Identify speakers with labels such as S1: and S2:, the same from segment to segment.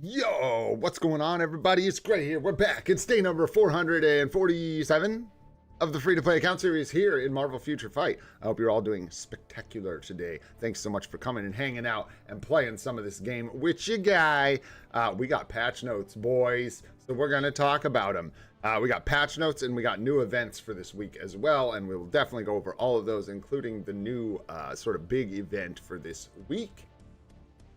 S1: Yo, what's going on, everybody? It's Gray here. We're back. It's day number 447 of the free-to-play account series here in Marvel Future Fight. I hope you're all doing spectacular today. Thanks so much for coming and hanging out and playing some of this game with you guy. We got patch notes, boys, so we're going to talk about them. We got patch notes and we got new events for this week as well, and we will definitely go over all of those, including the new sort of big event for this week.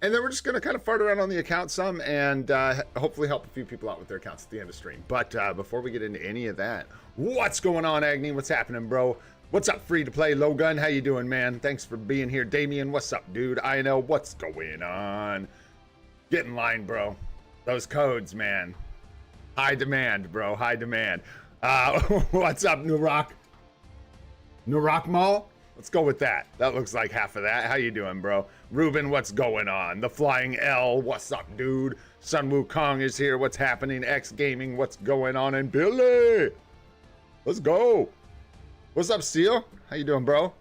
S1: And then we're just going to kind of fart around on the account some and hopefully help a few people out with their accounts at the end of stream. But before we get into any of that, what's going on, Agni? What's happening, bro? What's up, free to play Logun? How you doing, man? Thanks for being here. Damien, what's up, dude? I know what's going on. Get in line, bro. Those codes, man. High demand, bro. High demand. What's up, New Rock? New Rock Mall? Let's go with that. That looks like half of that. How you doing, bro? Ruben, what's going on? The Flying L, what's up, dude? Sun Wukong is here. What's happening? X Gaming, what's going on? And Billy, let's go. What's up, Seal? How you doing, bro?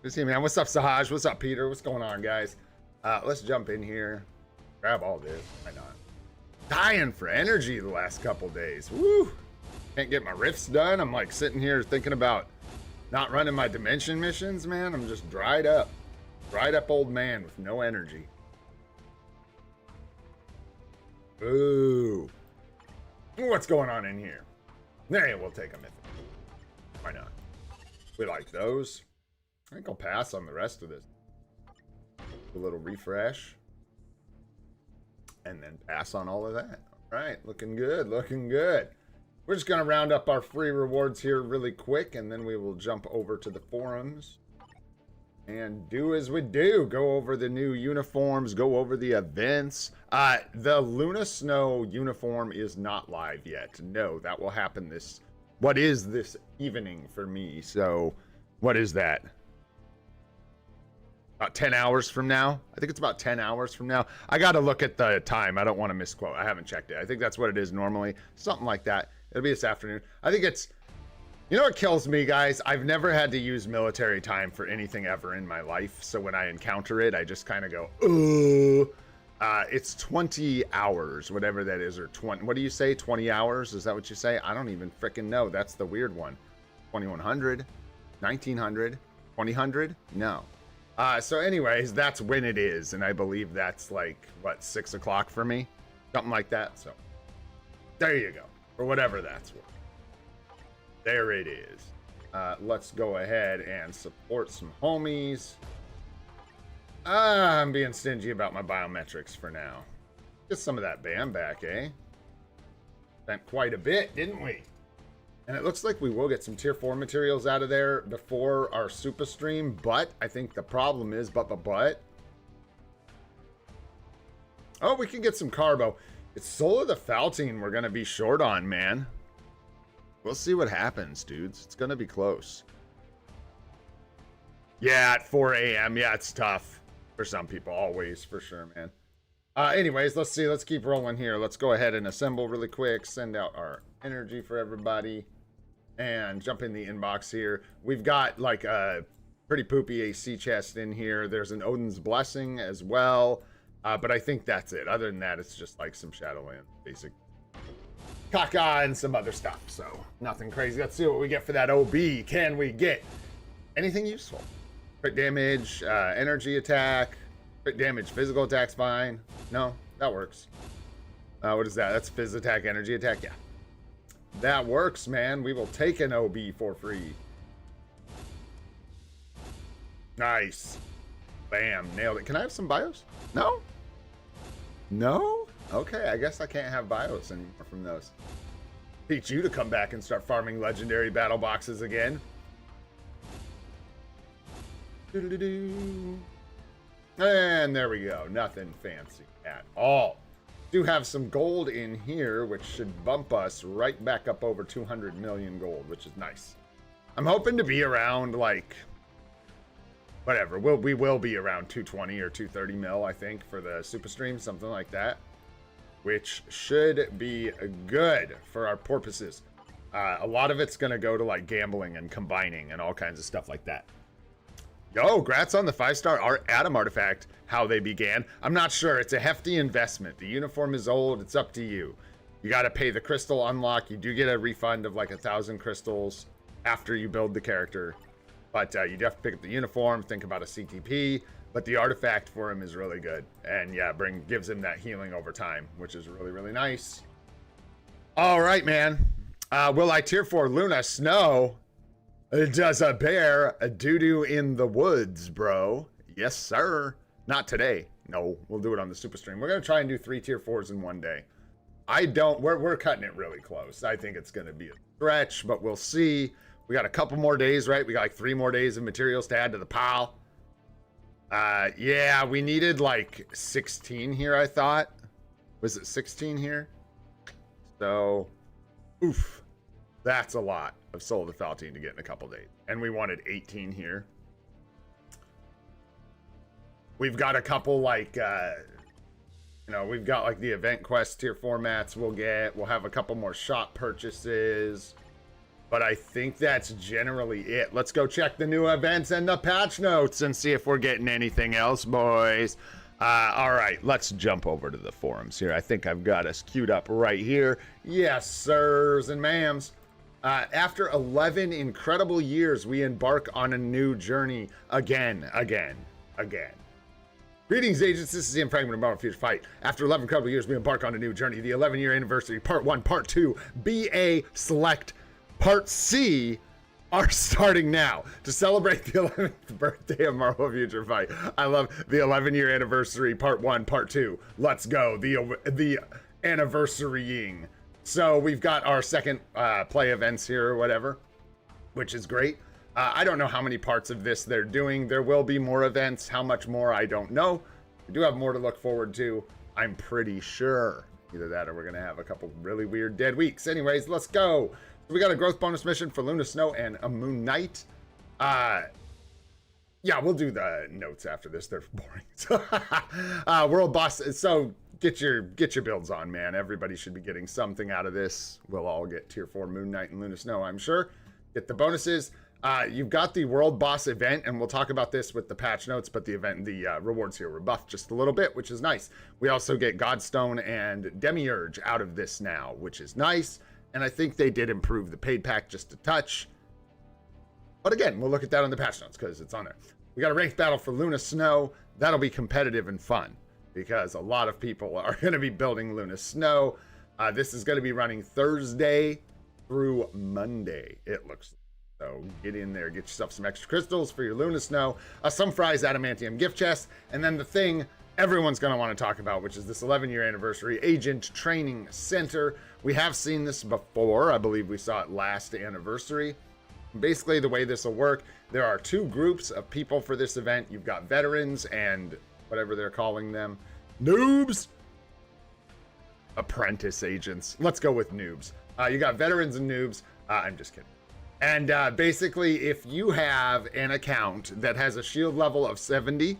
S1: Good to see you, man. What's up, Sahaj? What's up, Peter? What's going on, guys? Let's jump in here. Grab all this. Why not? Dying for energy the last couple days. Woo! Can't get my rifts done. I'm like sitting here thinking about not running my dimension missions, man. I'm just dried up. Dried up old man with no energy. Ooh. What's going on in here? Hey, we'll take a mythic. Why not? We like those. I think I'll pass on the rest of this. A little refresh. And then pass on all of that. All right, looking good, looking good. We're just going to round up our free rewards here really quick, and then we will jump over to the forums and do as we do. Go over the new uniforms, go over the events. The Luna Snow uniform is not live yet. No, that will happen what is this evening for me? So, what is that? About 10 hours from now? I think it's about 10 hours from now. I got to look at the time. I don't want to misquote. I haven't checked it. I think that's what it is normally. Something like that. It'll be this afternoon. I think it's... You know what kills me, guys? I've never had to use military time for anything ever in my life. So when I encounter it, I just kind of go, ugh. It's 20 hours, whatever that is, or 20. What do you say? 20 hours? Is that what you say? I don't even freaking know. That's the weird one. 2100, 1900, 2000? No. So anyways, that's when it is. And I believe that's like, what, 6 o'clock for me? Something like that. So there you go. Or whatever that's worth. There it is. Let's go ahead and support some homies. I'm being stingy about my biometrics for now. Get some of that BAM back, eh? Spent quite a bit, didn't we? And it looks like we will get some tier 4 materials out of there before our super stream, but I think the problem is, oh, we can get some carbo. It's Soul of the Faltine we're going to be short on, man. We'll see what happens, dudes. It's going to be close. Yeah, at 4 a.m. Yeah, it's tough for some people. Always, for sure, man. Anyways, let's see. Let's keep rolling here. Let's go ahead and assemble really quick. Send out our energy for everybody. And jump in the inbox here. We've got like a pretty poopy AC chest in here. There's an Odin's Blessing as well. But I think that's it. Other than that, it's just like some Shadowland basic caca and some other stuff. So nothing crazy. Let's see what we get for that OB. Can we get anything useful? Crit damage, energy attack, crit damage, physical attack's fine. No, that works. What is that? That's phys attack, energy attack. Yeah, that works, man. We will take an OB for free. Nice. Bam, nailed it. Can I have some bios? No? No? Okay, I guess I can't have bios anymore from those. Teach you to come back and start farming legendary battle boxes again. And there we go. Nothing fancy at all. Do have some gold in here, which should bump us right back up over 200 million gold, which is nice. I'm hoping to be around like... whatever, we will be around 220 or 230 mil, I think, for the super stream, something like that, which should be good for our purposes. A lot of it's going to go to like gambling and combining and all kinds of stuff like that. Yo, grats on the 5-star art Atom artifact, how they began. I'm not sure. It's a hefty investment. The uniform is old. It's up to you. You got to pay the crystal unlock. You do get a refund of like 1,000 crystals after you build the character. But you do have to pick up the uniform, think about a CTP. But the artifact for him is really good. And yeah, gives him that healing over time, which is really, really nice. All right, man. Will I tier 4 Luna Snow? Does a bear a doo-doo in the woods, bro? Yes, sir. Not today. No, we'll do it on the super stream. We're going to try and do 3 tier 4s in one day. We're cutting it really close. I think it's going to be a stretch, but we'll see. We got a couple more days, right? We got like 3 more days of materials to add to the pile. Yeah, we needed like 16 here, I thought. Was it 16 here? So, oof. That's a lot of Soul of the Faltine to get in a couple days. And we wanted 18 here. We've got a couple like, we've got like the event quest tier formats we'll have a couple more shop purchases. But I think that's generally it. Let's go check the new events and the patch notes and see if we're getting anything else, boys. All right, let's jump over to the forums here. I think I've got us queued up right here. Yes, sirs and ma'ams. After 11 incredible years, we embark on a new journey again. Greetings, agents. This is the Iframe of Marvel Future Fight. After 11 incredible years, we embark on a new journey. The 11-year anniversary, Part 1, Part 2, BA Select, Part C are starting now to celebrate the 11th birthday of Marvel Future Fight. I love the 11-year anniversary, Part 1, Part 2. Let's go. The anniversarying. So we've got our second play events here or whatever, which is great. I don't know how many parts of this they're doing. There will be more events. How much more, I don't know. We do have more to look forward to, I'm pretty sure. Either that or we're going to have a couple really weird dead weeks. Anyways, let's go. So we got a growth bonus mission for Luna Snow and a Moon Knight. Yeah, we'll do the notes after this. They're boring. World boss. So get your builds on, man. Everybody should be getting something out of this. We'll all get tier 4 Moon Knight and Luna Snow, I'm sure. Get the bonuses. You've got the world boss event, and we'll talk about this with the patch notes, but the event, the rewards here were buffed just a little bit, which is nice. We also get Godstone and Demiurge out of this now, which is nice. And I think they did improve the paid pack just a touch. But again, we'll look at that on the patch notes because it's on there. We got a ranked battle for Luna Snow. That'll be competitive and fun because a lot of people are going to be building Luna Snow. This is going to be running Thursday through Monday, it looks like. So get in there, get yourself some extra crystals for your Luna Snow, some Fry's Adamantium gift chest, and then the thing everyone's going to want to talk about, which is this 11-year anniversary Agent Training Center. We have seen this before. I believe we saw it last anniversary. Basically, the way this will work, there are 2 groups of people for this event. You've got veterans and whatever they're calling them, noobs, apprentice agents. Let's go with noobs. You got veterans and noobs. I'm just kidding. And basically, if you have an account that has a shield level of 70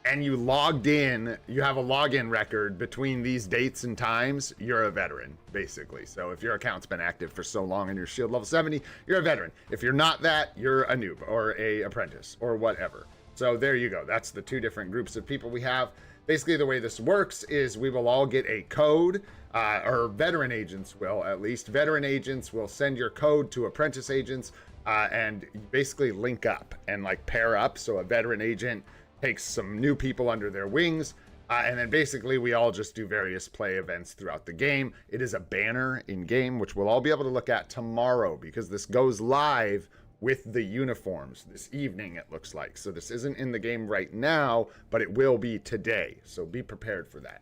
S1: and you logged in, you have a login record between these dates and times, you're a veteran, basically. So if your account's been active for so long and your shield level 70, you're a veteran. If you're not that, you're a noob or a apprentice or whatever. So there you go. That's the 2 different groups of people we have. Basically, the way this works is we will all get a code, or veteran agents will, at least. Veteran agents will send your code to apprentice agents and basically link up and like pair up. So a veteran agent takes some new people under their wings. And then basically we all just do various play events throughout the game. It is a banner in game, which we'll all be able to look at tomorrow because this goes live with the uniforms this evening, it looks like. So this isn't in the game right now, but it will be today. So be prepared for that.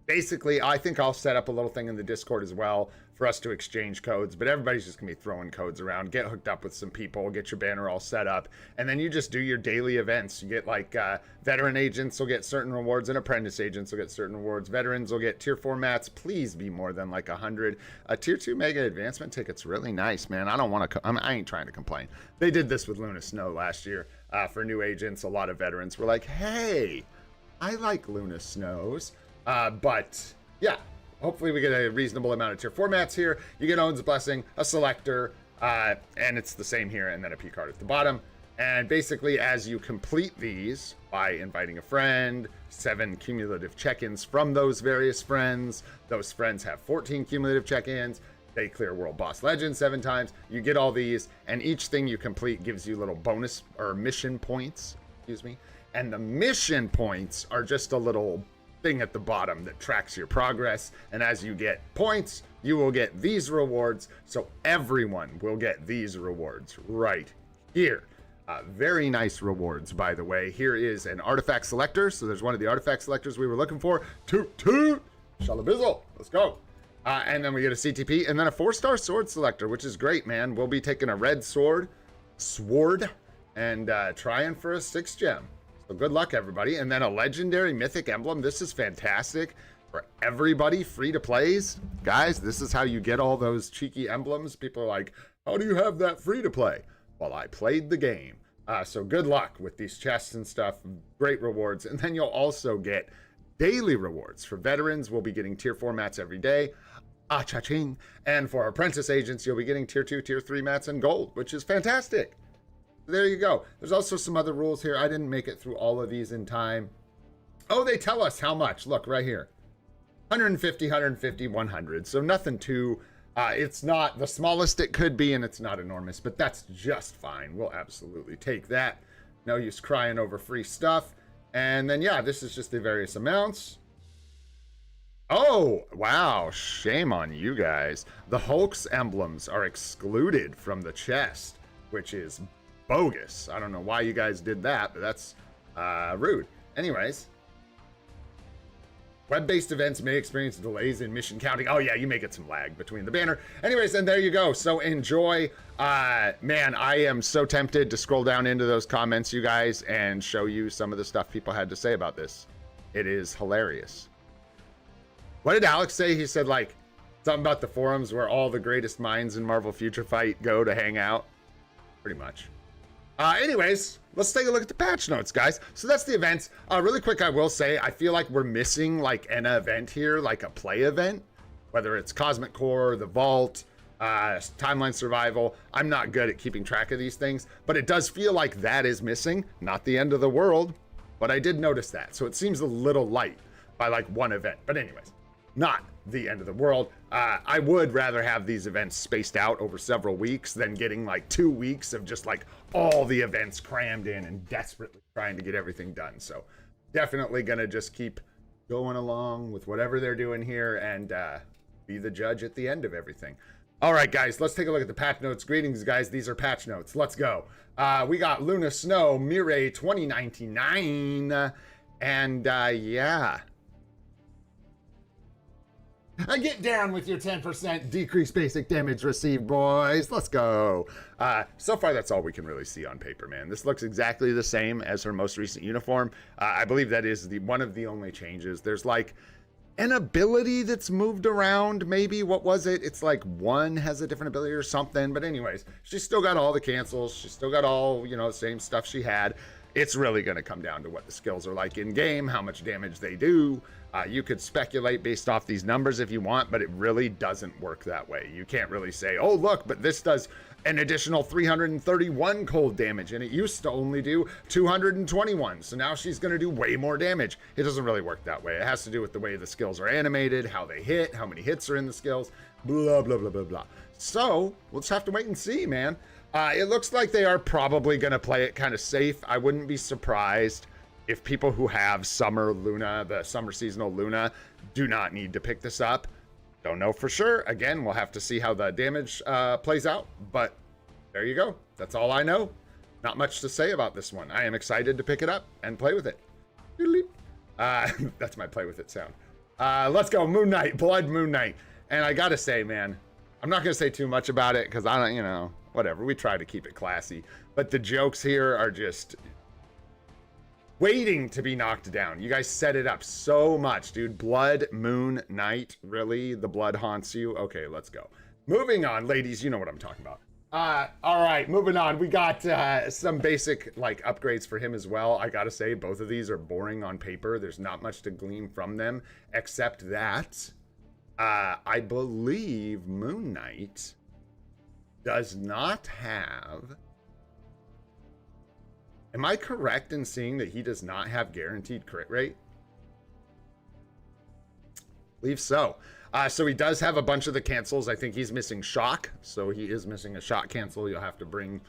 S1: Basically, I think I'll set up a little thing in the Discord as well for us to exchange codes, but everybody's just gonna be throwing codes around. Get hooked up with some people, get your banner all set up, and then you just do your daily events. You get like veteran agents will get certain rewards and apprentice agents will get certain rewards. Veterans will get tier 4 mats. Please be more than like 100. Tier 2 mega advancement tickets, really nice, man. I don't want to, I ain't trying to complain. They did this with Luna Snow last year for new agents. A lot of veterans were like, hey, I like Luna Snows. But yeah, hopefully we get a reasonable amount of tier 4 mats here. You get Owen's Blessing, a selector, and it's the same here, and then a P card at the bottom. And basically, as you complete these by inviting a friend, 7 cumulative check-ins from those various friends, those friends have 14 cumulative check-ins, they clear World Boss Legend 7 times, you get all these, and each thing you complete gives you little bonus or mission points, excuse me. And the mission points are just a little thing at the bottom that tracks your progress, and as you get points, you will get these rewards, so everyone will get these rewards right here. Very nice rewards, by the way. Here is an artifact selector. So there's one of the artifact selectors we were looking for. Toot, toot, shalabizzle. Let's go. And then we get a CTP and then a 4-star sword selector, which is great, man. We'll be taking a red sword, and trying for a 6 gem. So good luck, everybody. And then a legendary mythic emblem. This is fantastic for everybody. Free to plays. Guys, this is how you get all those cheeky emblems. People are like, how do you have that free to play? Well, I played the game. So good luck with these chests and stuff. Great rewards. And then you'll also get daily rewards. For veterans, we'll be getting tier 4 mats every day. Ah-cha-ching. And for apprentice agents, you'll be getting tier 2, tier 3 mats and gold, which is fantastic. There you go. There's also some other rules here. I didn't make it through all of these in time. Oh, they tell us how much. Look, right here. 150, 150, 100. So nothing too... it's not the smallest it could be, and it's not enormous, but that's just fine. We'll absolutely take that. No use crying over free stuff. And then, yeah, this is just the various amounts. Oh, wow. Shame on you guys. The Hulk's emblems are excluded from the chest, which is bogus. I don't know why you guys did that, but that's rude. Anyways. Web-based events may experience delays in mission counting. Oh yeah, you may get some lag between the banner. Anyways, and there you go. So enjoy. Man, I am so tempted to scroll down into those comments, you guys, and show you some of the stuff people had to say about this. It is hilarious. What did Alex say? He said, like, something about the forums where all the greatest minds in Marvel Future Fight go to hang out. Pretty much. Anyways, let's take a look at the patch notes, guys. So that's the events. Really quick, I will say, I feel like we're missing like an event here, like a play event, whether it's Cosmic Core, the Vault, Timeline Survival. I'm not good at keeping track of these things, but it does feel like that is missing. Not the end of the world, but I did notice that. So it seems a little light by like one event. But anyways, not the end of the world. I would rather have these events spaced out over several weeks than getting like 2 weeks of just like all the events crammed in and desperately trying to get everything done. So definitely gonna just keep going along with whatever they're doing here and be the judge at the end of everything. All right, guys, let's take a look at the patch notes. Greetings, guys. These are patch notes. Let's go. We got Luna Snow, Mirai 2099, and yeah. Get down with your 10% decreased basic damage received, boys. Let's go. So far, that's all we can really see on paper, man. This looks exactly the same as her most recent uniform. I believe that is one of the only changes. There's like an ability that's moved around, maybe. What was it? It's like one has a different ability or something. But anyways, she's still got all the cancels. She's still got all, you know, the same stuff she had. It's really going to come down to what the skills are like in game, how much damage they do. You could speculate based off these numbers if you want, but it really doesn't work that way. You can't really say, oh, look, but this does an additional 331 cold damage, and it used to only do 221. So now she's going to do way more damage. It doesn't really work that way. It has to do with the way the skills are animated, how they hit, how many hits are in the skills, blah, blah, blah, blah, blah. So we'll just have to wait and see, man. It looks like they are probably going to play it kind of safe. I wouldn't be surprised if people who have summer Luna, the summer seasonal Luna, do not need to pick this up. Don't know for sure. Again, we'll have to see how the damage plays out, but there you go. That's all I know. Not much to say about this one. I am excited to pick it up and play with it. That's my play with it sound. Let's go. Moon Knight, Blood Moon Knight. And I gotta say, man, I'm not gonna say too much about it because I don't, you know, whatever. We try to keep it classy, but the jokes here are just waiting to be knocked down. You guys set it up so much, dude. Blood Moon Knight, really? The blood haunts you? Okay, let's go. Moving on, ladies, you know what I'm talking about. All right, moving on. We got some basic like upgrades for him as well. I gotta say, both of these are boring on paper. There's not much to glean from them, except that I believe Moon Knight does not have Am I correct in seeing that he does not have guaranteed crit rate? I believe so. So he does have a bunch of the cancels. I think he's missing shock. So he is missing a shock cancel. You'll have to bring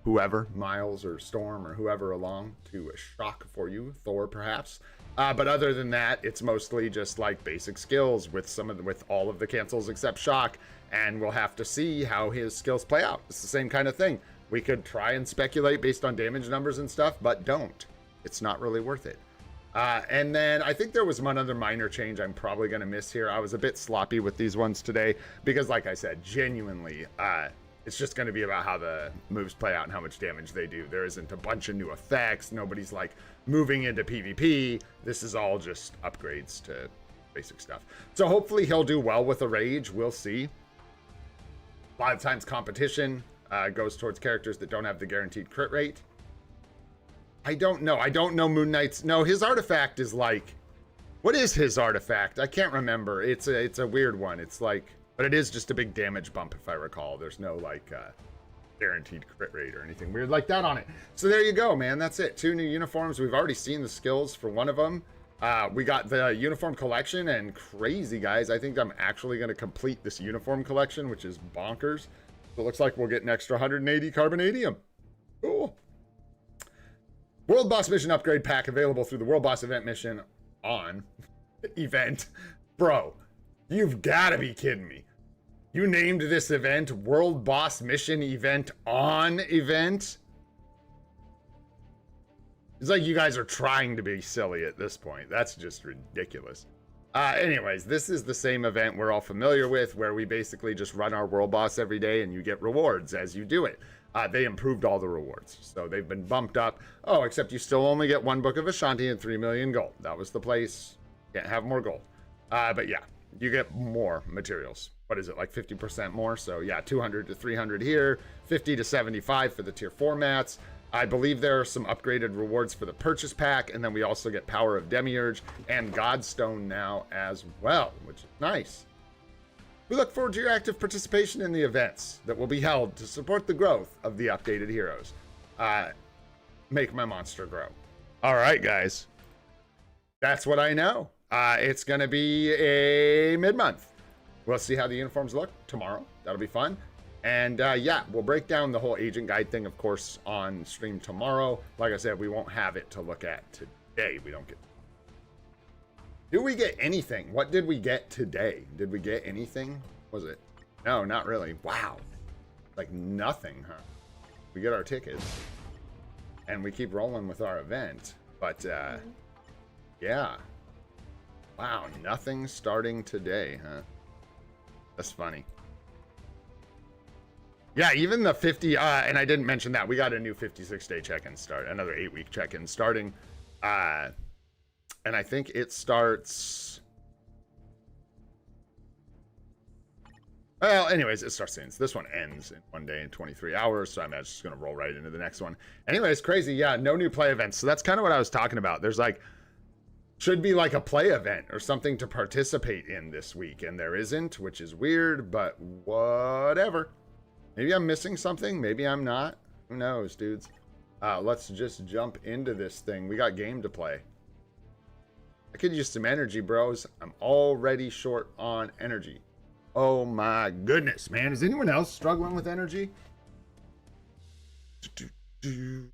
S1: whoever, Miles or Storm or whoever along to shock for you. Thor, perhaps. But other than that, it's mostly just like basic skills with with all of the cancels except shock. And we'll have to see how his skills play out. It's the same kind of thing. We could try and speculate based on damage numbers and stuff, but don't. It's not really worth it. And then I think there was one other minor change I'm probably going to miss here. I was a bit sloppy with these ones today because, like I said, genuinely, it's just going to be about how the moves play out and how much damage they do. There isn't a bunch of new effects. Nobody's like moving into PvP. This is all just upgrades to basic stuff. So hopefully he'll do well with a rage. We'll see. A lot of times competition goes towards characters that don't have the guaranteed crit rate. I don't know. I don't know Moon Knight's. No, his artifact is like, what is his artifact? I can't remember. It's a weird one. It's like, but it is just a big damage bump if I recall. There's no like guaranteed crit rate or anything weird like that on it. So there you go, man. That's it. 2 new uniforms. We've already seen the skills for one of them. We got the uniform collection, and crazy, guys. I think I'm actually going to complete this uniform collection, which is bonkers. So it looks like we'll get an extra 180 carbonadium. Cool. World Boss Mission Upgrade Pack available through the World Boss Event Mission on event. Bro, you've got to be kidding me. You named this event World Boss Mission Event on event? It's like you guys are trying to be silly at this point. That's just ridiculous. Anyways, this is the same event we're all familiar with, where we basically just run our world boss every day and you get rewards as you do it. They improved all the rewards, so they've been bumped up. Oh, except you still only get 1 Book of Ashanti and 3 million gold. That was the place. Can't have more gold. But yeah, you get more materials. What is it, like 50% more? So yeah, 200 to 300 here, 50 to 75 for the tier 4 mats. I believe there are some upgraded rewards for the purchase pack, and then we also get Power of Demiurge and Godstone now as well, which is nice. We look forward to your active participation in the events that will be held to support the growth of the updated heroes. Make my monster grow. All right, guys. That's what I know. It's going to be a mid-month. We'll see how the uniforms look tomorrow. That'll be fun. And yeah, we'll break down the whole agent guide thing, of course, on stream tomorrow. Like I said, we won't have it to look at today. We don't get... Do we get anything? What did we get today? Did we get anything? Was it? No, not really. Wow. Like nothing, huh? We get our tickets. And we keep rolling with our event. But, yeah. Wow, nothing starting today, huh? That's funny. Yeah, even the 50, and I didn't mention that, we got a new 56-day check-in start, another 8-week check-in starting, and I think it starts, well, anyways, it starts soon. So this one ends in 1 day and 23 hours, so I'm just going to roll right into the next one. Anyways, crazy, yeah, no new play events, so that's kind of what I was talking about. There's like, should be like a play event or something to participate in this week, and there isn't, which is weird, but whatever. Maybe I'm missing something. Maybe I'm not. Who knows, dudes? Let's just jump into this thing. We got game to play. I could use some energy, bros. I'm already short on energy. Oh my goodness, man. Is anyone else struggling with energy? Key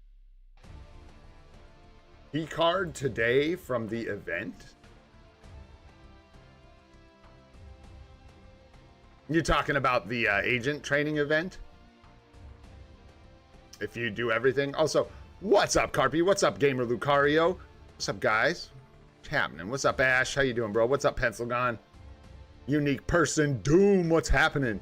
S1: card today from the event. You're talking about the agent training event? If you do everything. Also, what's up, Carpy? What's up, Gamer Lucario? What's up, guys? What's happening? What's up, Ash? How you doing, bro? What's up, Pencilgon? Unique person, Doom. What's happening?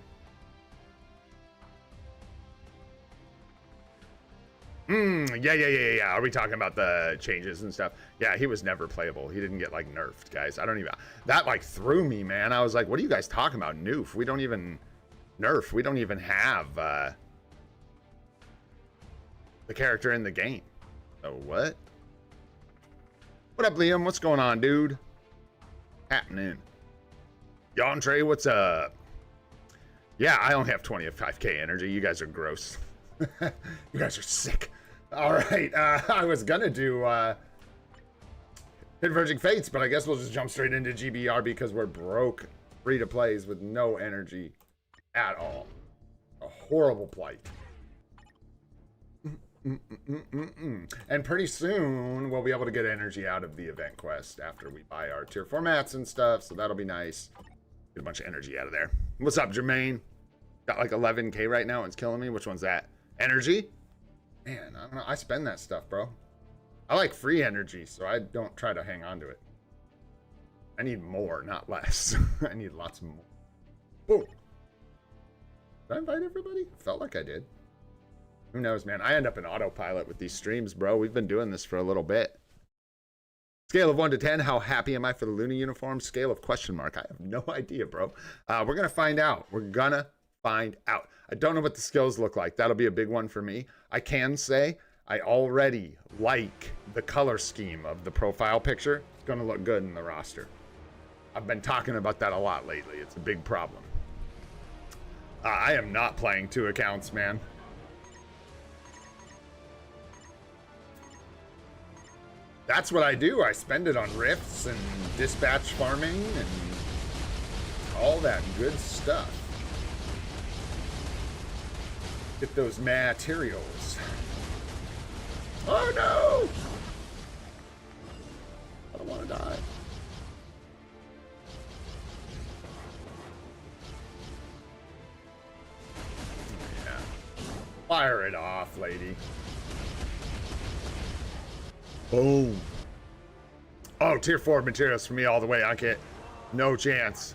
S1: Yeah. Are we talking about the changes and stuff? Yeah, he was never playable. He didn't get like nerfed, guys. I don't even, that like threw me, man. I was like, what are you guys talking about? Noof. We don't even nerf. We don't even have the character in the game. Oh, what? What up, Liam? What's going on, dude? Happening. Yontre, what's up? Yeah, I only have 25k energy. You guys are gross. You guys are sick. All right, I was gonna do Converging Fates, but I guess we'll just jump straight into GBR because we're broke free-to-plays with no energy at all. A horrible plight. And pretty soon we'll be able to get energy out of the event quest after we buy our tier 4 mats and stuff, so that'll be nice. Get a bunch of energy out of there. What's up, Jermaine? Got like 11k right now. It's killing me. Which one's that? Energy? Man, I don't know. I spend that stuff, bro. I like free energy, so I don't try to hang on to it. I need more, not less. I need lots more. Boom. Did I invite everybody? Felt like I did. Who knows, man? I end up in autopilot with these streams, bro. We've been doing this for a little bit. Scale of 1 to 10, how happy am I for the Luna uniform? Scale of question mark. I have no idea, bro. We're going to find out. We're going to find out. I don't know what the skills look like. That'll be a big one for me. I can say I already like the color scheme of the profile picture. It's going to look good in the roster. I've been talking about that a lot lately. It's a big problem. I am not playing 2 accounts, man. That's what I do. I spend it on rifts and dispatch farming and all that good stuff. Get those materials. Oh no! I don't want to die. Yeah. Fire it off, lady. Boom. Oh, tier 4 materials for me all the way. I get no chance.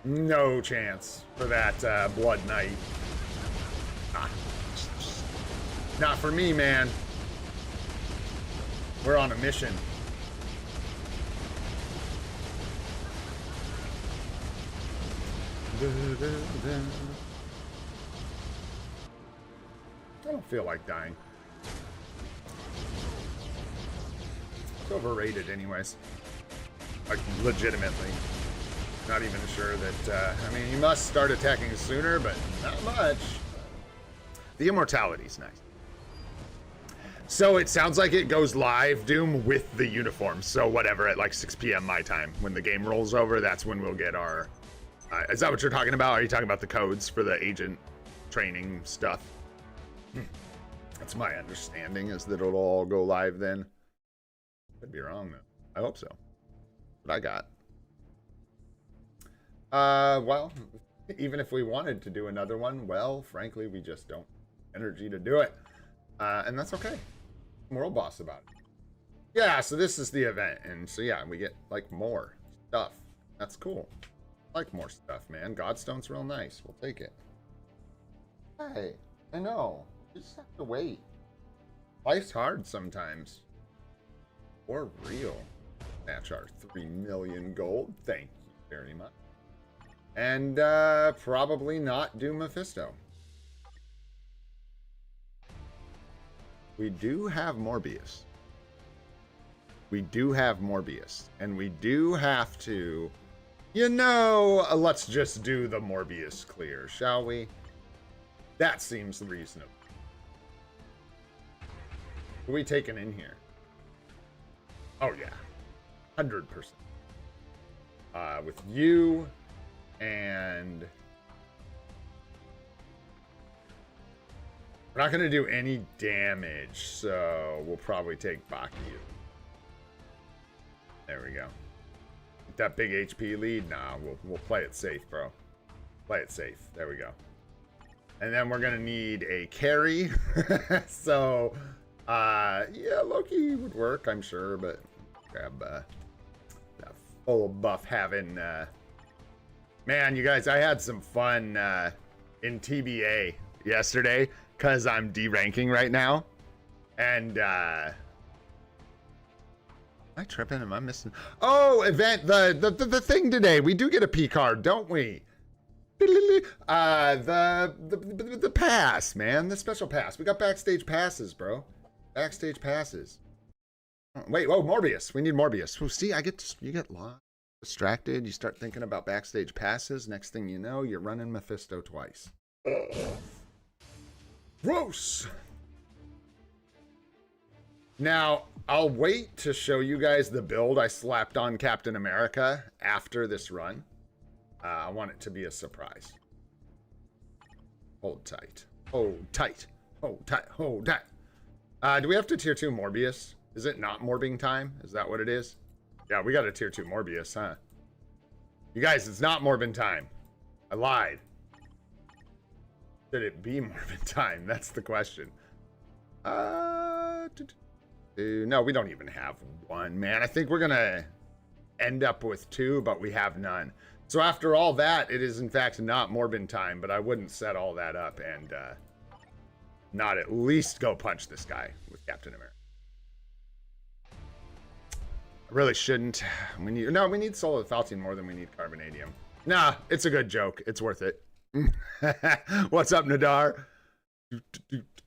S1: No chance for that Blood Knight. Ah. Not for me, man. We're on a mission. I don't feel like dying. It's overrated anyways. Like, legitimately. Not even sure that, I mean, you must start attacking sooner, but not much. The immortality's nice. So it sounds like it goes live, Doom, with the uniform. So whatever, at like 6 p.m. my time. When the game rolls over, that's when we'll get our... is that what you're talking about? Are you talking about the codes for the agent training stuff? That's my understanding, is that it'll all go live then. Could be wrong, though. I hope so. What I got. Well, even if we wanted to do another one, well, frankly, we just don't have energy to do it. And that's okay. World boss about it. Yeah, so this is the event. And so, yeah, we get, like, more stuff. That's cool. I like more stuff, man. Godstone's real nice. We'll take it. Hey, I know. You just have to wait. Life's hard sometimes. For real. Match our 3 million gold. Thank you very much. And probably not do Mephisto. We do have Morbius. We do have Morbius. And we do have to, you know, let's just do the Morbius clear, shall we? That seems reasonable. Who are we taking in here? Oh, yeah. 100%. With you and... We're not going to do any damage, so we'll probably take Bakuyu. There we go. That big HP lead? Nah, we'll play it safe, bro. Play it safe. There we go. And then we're going to need a carry. So, yeah, Loki would work, I'm sure, but grab that full buff having... Man, you guys, I had some fun in TBA yesterday. Because I'm D-ranking right now. And, am I tripping? Am I missing? Oh, event, the thing today. We do get a P card, don't we? The pass, man. The special pass. We got backstage passes, bro. Backstage passes. Wait, whoa, Morbius. We need Morbius. Well, see, you get lost, distracted. You start thinking about backstage passes. Next thing you know, you're running Mephisto twice. Gross. Now, I'll wait to show you guys the build I slapped on Captain America after this run. I want it to be a surprise. Hold tight. Hold tight. Hold tight. Hold tight. Do we have to tier 2 Morbius? Is it not morbing time? Is that what it is? Yeah, we got a tier 2 Morbius, huh? You guys, it's not morbin time. I lied. Should it be morbin time? That's the question. No, we don't even have one, man. I think we're gonna end up with 2, but we have none. So after all that, it is in fact not morbin time, but I wouldn't set all that up and not at least go punch this guy with Captain America. I really shouldn't. We need Soul of the Falcon more than we need Carbonadium. Nah, it's a good joke. It's worth it. What's up, Nadar?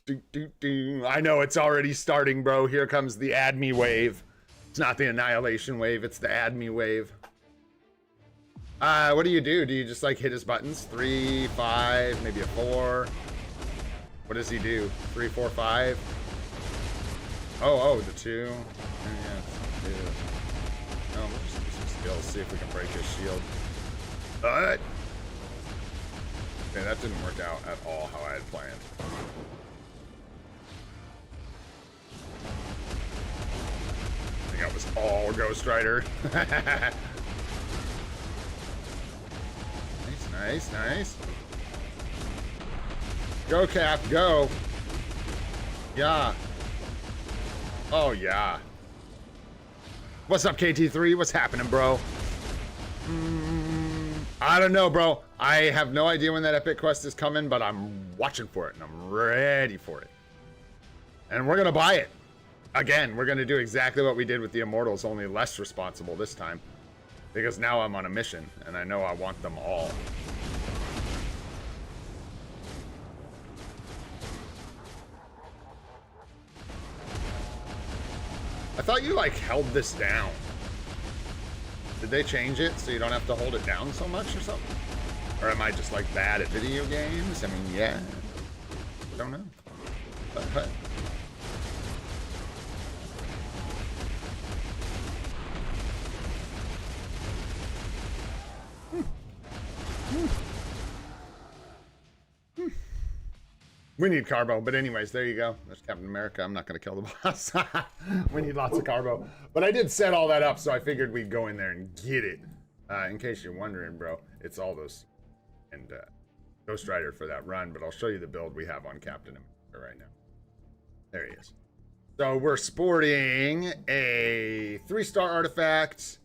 S1: I know it's already starting, bro. Here comes the add me wave. It's not the annihilation wave, it's the add me wave. What do? Do you just like hit his buttons? 3, 5, maybe a 4? What does he do? 3, 4, 5? Oh, the 2. Yeah, 2. Oh, we'll just use some skills, see if we can break his shield. Okay, that didn't work out at all how I had planned. I think that was all Ghost Rider. Nice. Go, Cap, go. Yeah. Oh, yeah. What's up, KT3? What's happening, bro? I don't know, bro. I have no idea when that epic quest is coming, but I'm watching for it, and I'm ready for it. And we're going to buy it. Again, we're going to do exactly what we did with the Immortals, only less responsible this time. Because now I'm on a mission, and I know I want them all. I thought you, like, held this down. Did they change it so you don't have to hold it down so much or something? Or am I just, like, bad at video games? I mean, yeah. I don't know. But. We need carbo, but anyways, there you go. There's Captain America. I'm not going to kill the boss. We need lots of carbo. But I did set all that up, so I figured we'd go in there and get it. In case you're wondering, bro, it's all those and Ghost Rider for that run, but I'll show you the build we have on Captain America right now. There he is. So we're sporting a 3-star artifact,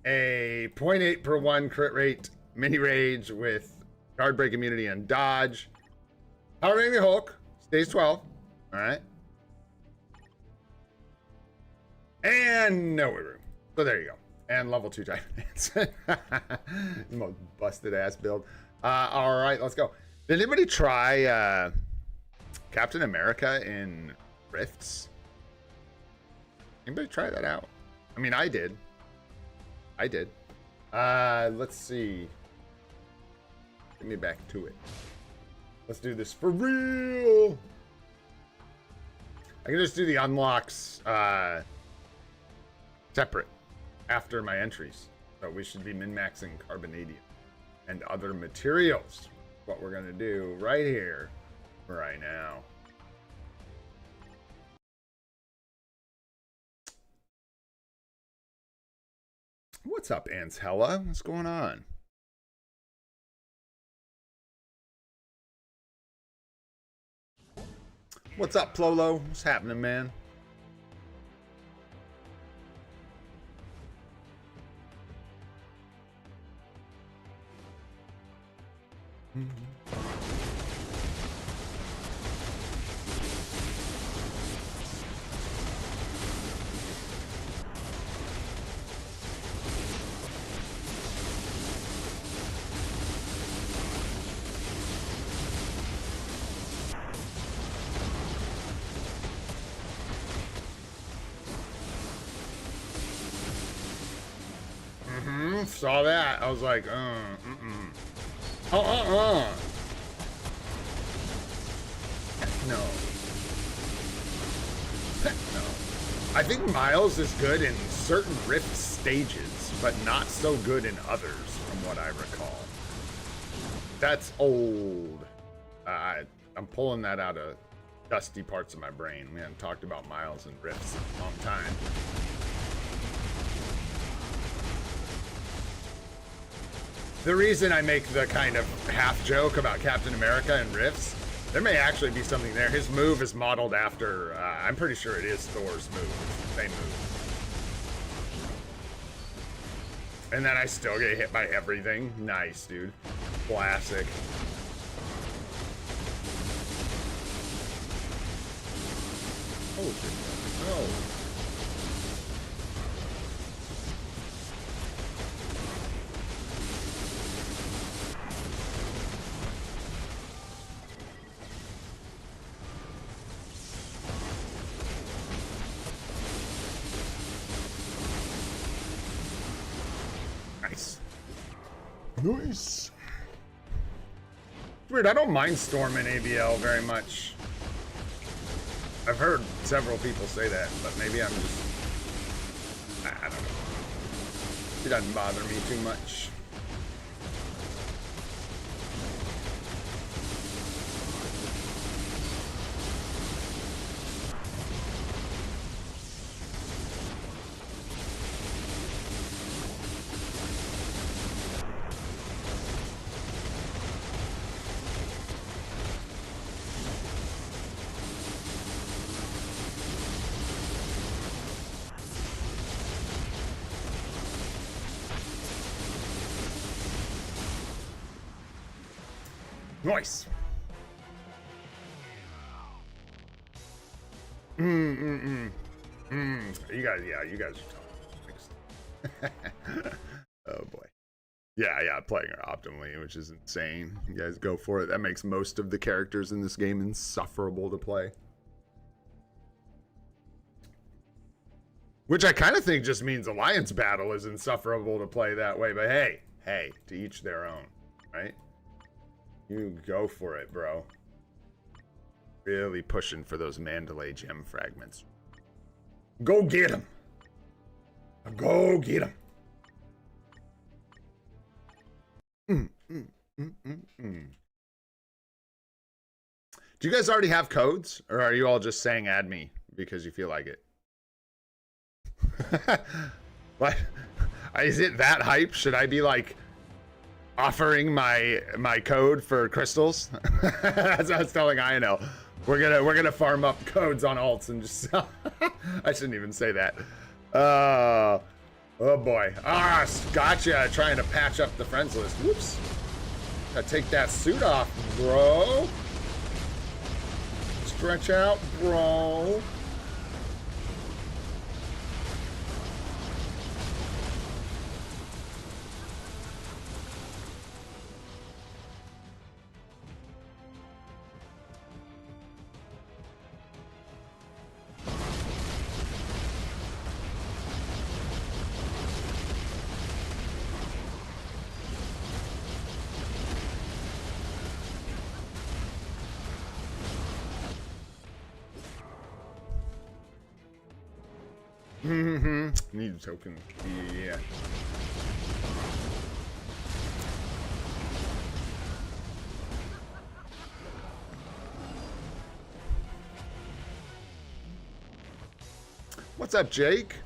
S1: a 0.8 per 1 crit rate mini rage with guard break immunity and dodge. Power Rating Hulk, stage 12. Alright. And no room. So there you go. And level 2 Titans. Most busted ass build. Alright, let's go. Did anybody try Captain America in Rifts? Anybody try that out? I mean, I did. Let's see. Get me back to it. Let's do this for real. I can just do the unlocks separate after my entries. So we should be min-maxing carbonadium and other materials. What we're going to do right here, right now. What's up, Antella? What's going on? What's up, Plolo? What's happening, man? Saw that. I was like, no. No. I think Miles is good in certain Rift stages, but not so good in others, from what I recall. That's old. I'm pulling that out of dusty parts of my brain. We haven't talked about Miles and Rifts in a long time. The reason I make the kind of half joke about Captain America and Rifts, there may actually be something there. His move is modeled after, I'm pretty sure it is Thor's move. It's the same move. And then I still get hit by everything. Nice, dude. Classic. Oh, no. Nice. Nice. Weird, I don't mind Storm in ABL very much. I've heard several people say that, but maybe I'm just... I don't know. It doesn't bother me too much. Nice. You guys, yeah, you guys are talking. Oh boy. Yeah, playing her optimally, which is insane. You guys go for it. That makes most of the characters in this game insufferable to play. Which I kind of think just means Alliance Battle is insufferable to play that way, but hey, to each their own, right? You go for it, bro. Really pushing for those Mandalay gem fragments. Go get them. Go get them. Do you guys already have codes? Or are you all just saying add me because you feel like it? What? Is it that hype? Should I be like... offering my code for crystals? That's what I was telling INL. We're gonna farm up codes on alts and just sell. I shouldn't even say that. Oh boy. Gotcha. Trying to patch up the friends list. Whoops. Gotta take that suit off, bro. Stretch out, bro. Need a token. Yeah. What's up, Jake?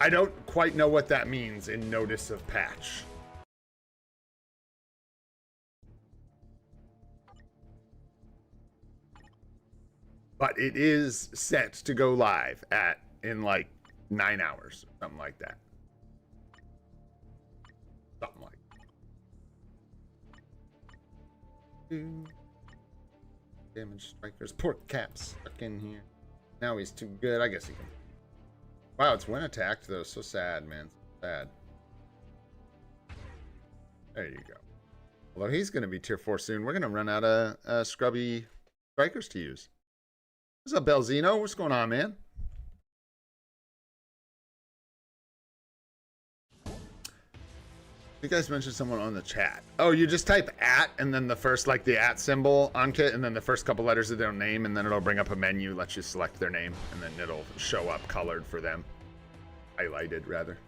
S1: I don't quite know what that means in notice of patch. But it is set to go live in like 9 hours, something like that. Something like that. Damage strikers. Poor Cap's stuck in here. Now he's too good. I guess he can. Wow, it's when attacked though. So sad, man. So sad. There you go. Although he's going to be tier 4 soon, we're going to run out of scrubby strikers to use. What's up, Belzino? What's going on, man? You guys mentioned someone on the chat. Oh, you just type at and then the first, like the at symbol on Kit, and then the first couple letters of their name, and then it'll bring up a menu, lets you select their name, and then it'll show up colored for them. Highlighted, rather.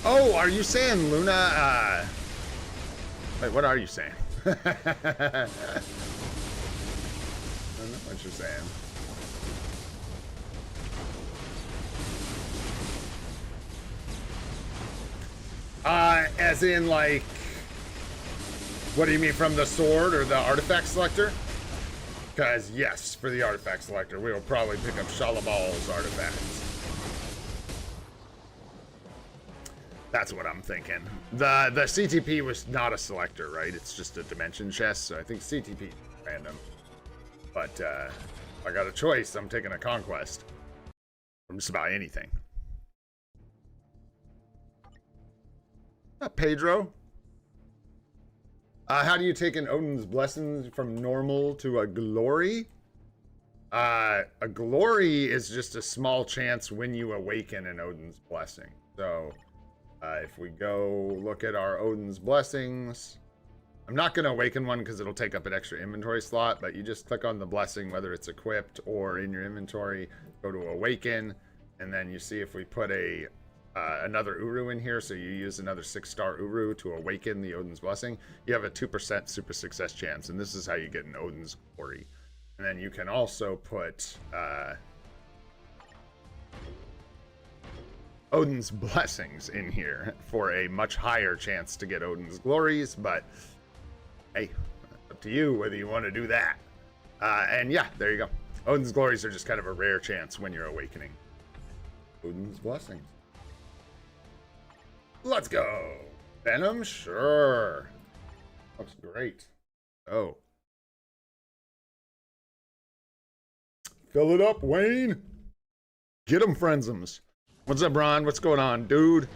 S1: Oh, are you saying Luna, wait, what are you saying? I don't know what you're saying. As in, like, what do you mean, from the sword or the artifact selector? Because, yes, for the artifact selector, we will probably pick up Shalabal's artifacts. That's what I'm thinking. The CTP was not a selector, right? It's just a dimension chest, so I think CTP is random. But if I got a choice, I'm taking a conquest from just about anything. Pedro. How do you take an Odin's Blessings from normal to a glory? A glory is just a small chance when you awaken an Odin's Blessing. So if we go look at our Odin's Blessings, I'm not going to awaken one because it'll take up an extra inventory slot, but you just click on the blessing, whether it's equipped or in your inventory, go to awaken, and then you see if we put a another Uru in here, so you use another 6-star Uru to awaken the Odin's Blessing, you have a 2% super success chance, and this is how you get an Odin's Glory. And then you can also put Odin's Blessings in here for a much higher chance to get Odin's Glories, but hey, up to you whether you want to do that. And yeah, there you go. Odin's Glories are just kind of a rare chance when you're awakening. Odin's Blessings. Let's go. Venom? Sure. Looks great. Oh. Fill it up, Wayne. Get him, friendsums. What's up, Ron? What's going on, dude?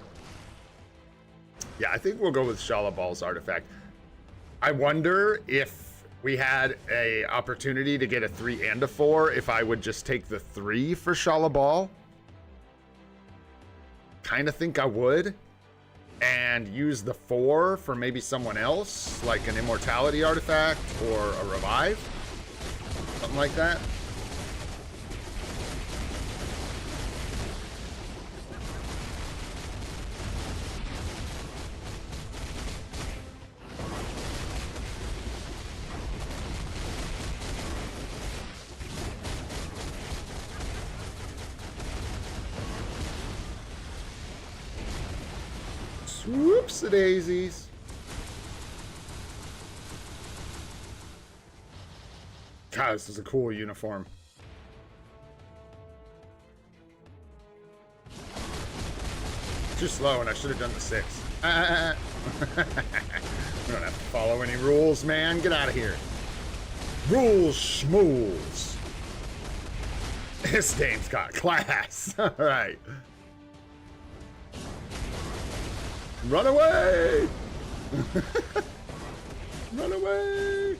S1: Yeah, I think we'll go with Shalabal's artifact. I wonder if we had a opportunity to get a 3 and a 4, if I would just take the 3 for Shalabal. Kind of think I would. And use the 4 for maybe someone else, like an immortality artifact or a revive. Something like that. Whoopsie-daisies. God, this is a cool uniform. Too slow, and I should have done the 6. We don't have to follow any rules, man. Get out of here. Rules schmools. This game's got class. All right. Run away! Run away!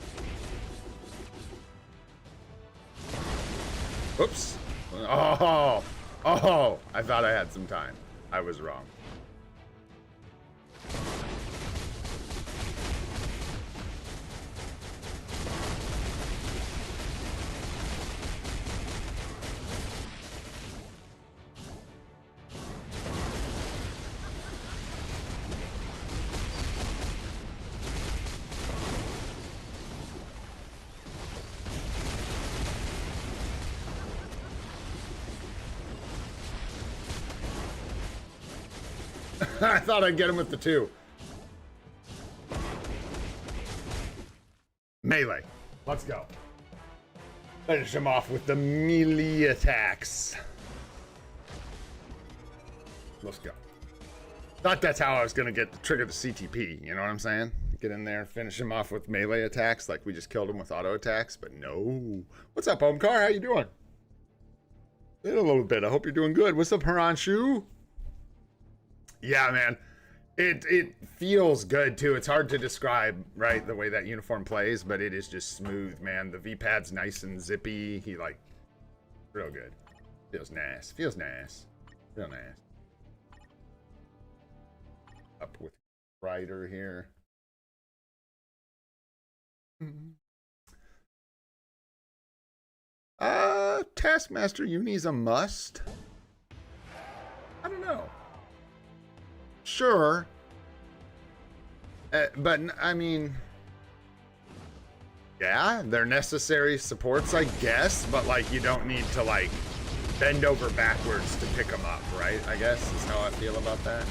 S1: Oops. Oh! Oh! I thought I had some time. I was wrong. I thought I'd get him with the 2. Melee. Let's go. Finish him off with the melee attacks. Let's go. Thought that's how I was going to trigger the CTP. You know what I'm saying? Get in there, finish him off with melee attacks like we just killed him with auto attacks. But no. What's up, Omkar? How you doing? In a little bit. I hope you're doing good. What's up, Haranshu? Yeah, man. It feels good, too. It's hard to describe, right, the way that uniform plays, but it is just smooth, man. The V-pad's nice and zippy. He, like, real good. Feels nice. Feels nice. Real nice. Up with Rider here. Taskmaster Uni's a must. I don't know. Sure. But, I mean... Yeah, they're necessary supports, I guess. But, like, you don't need to, like, bend over backwards to pick them up, right? I guess is how I feel about that.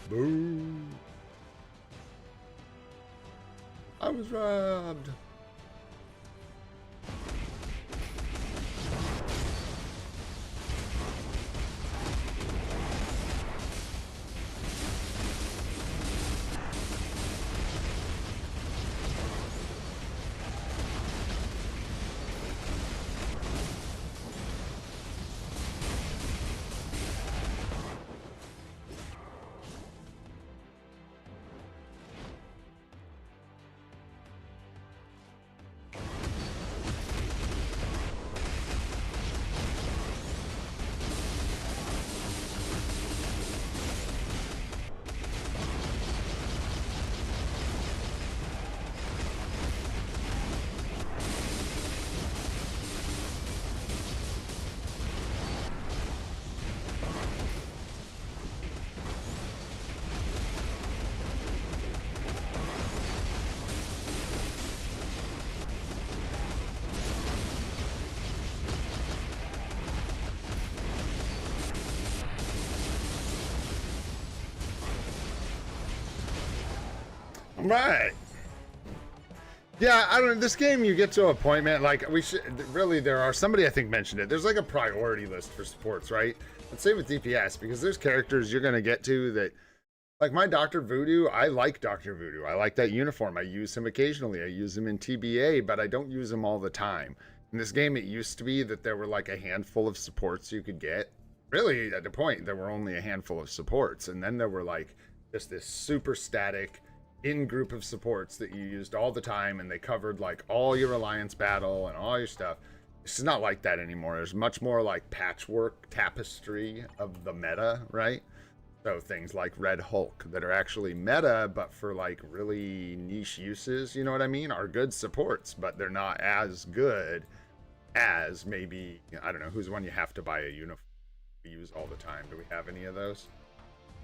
S1: Boo. I was robbed. Right. Yeah, I don't know. This game, you get to a point, man, like, we should, really, there are, somebody I think mentioned it, there's like a priority list for supports, right? Let's say with DPS, because there's characters you're going to get to that, like my Dr. Voodoo, I like Dr. Voodoo. I like that uniform. I use him occasionally. I use him in TBA, but I don't use him all the time. In this game, it used to be that there were like a handful of supports you could get. Really, at the point, there were only a handful of supports, and then there were like just this super static in-group of supports that you used all the time, and they covered like all your alliance battle and all your stuff. It's not like that anymore. There's much more like patchwork tapestry of the meta, right? So things like Red Hulk that are actually meta, but for like really niche uses, you know what I mean, are good supports, but they're not as good as maybe, I don't know, who's one you have to buy a uniform to use all the time. Do we have any of those?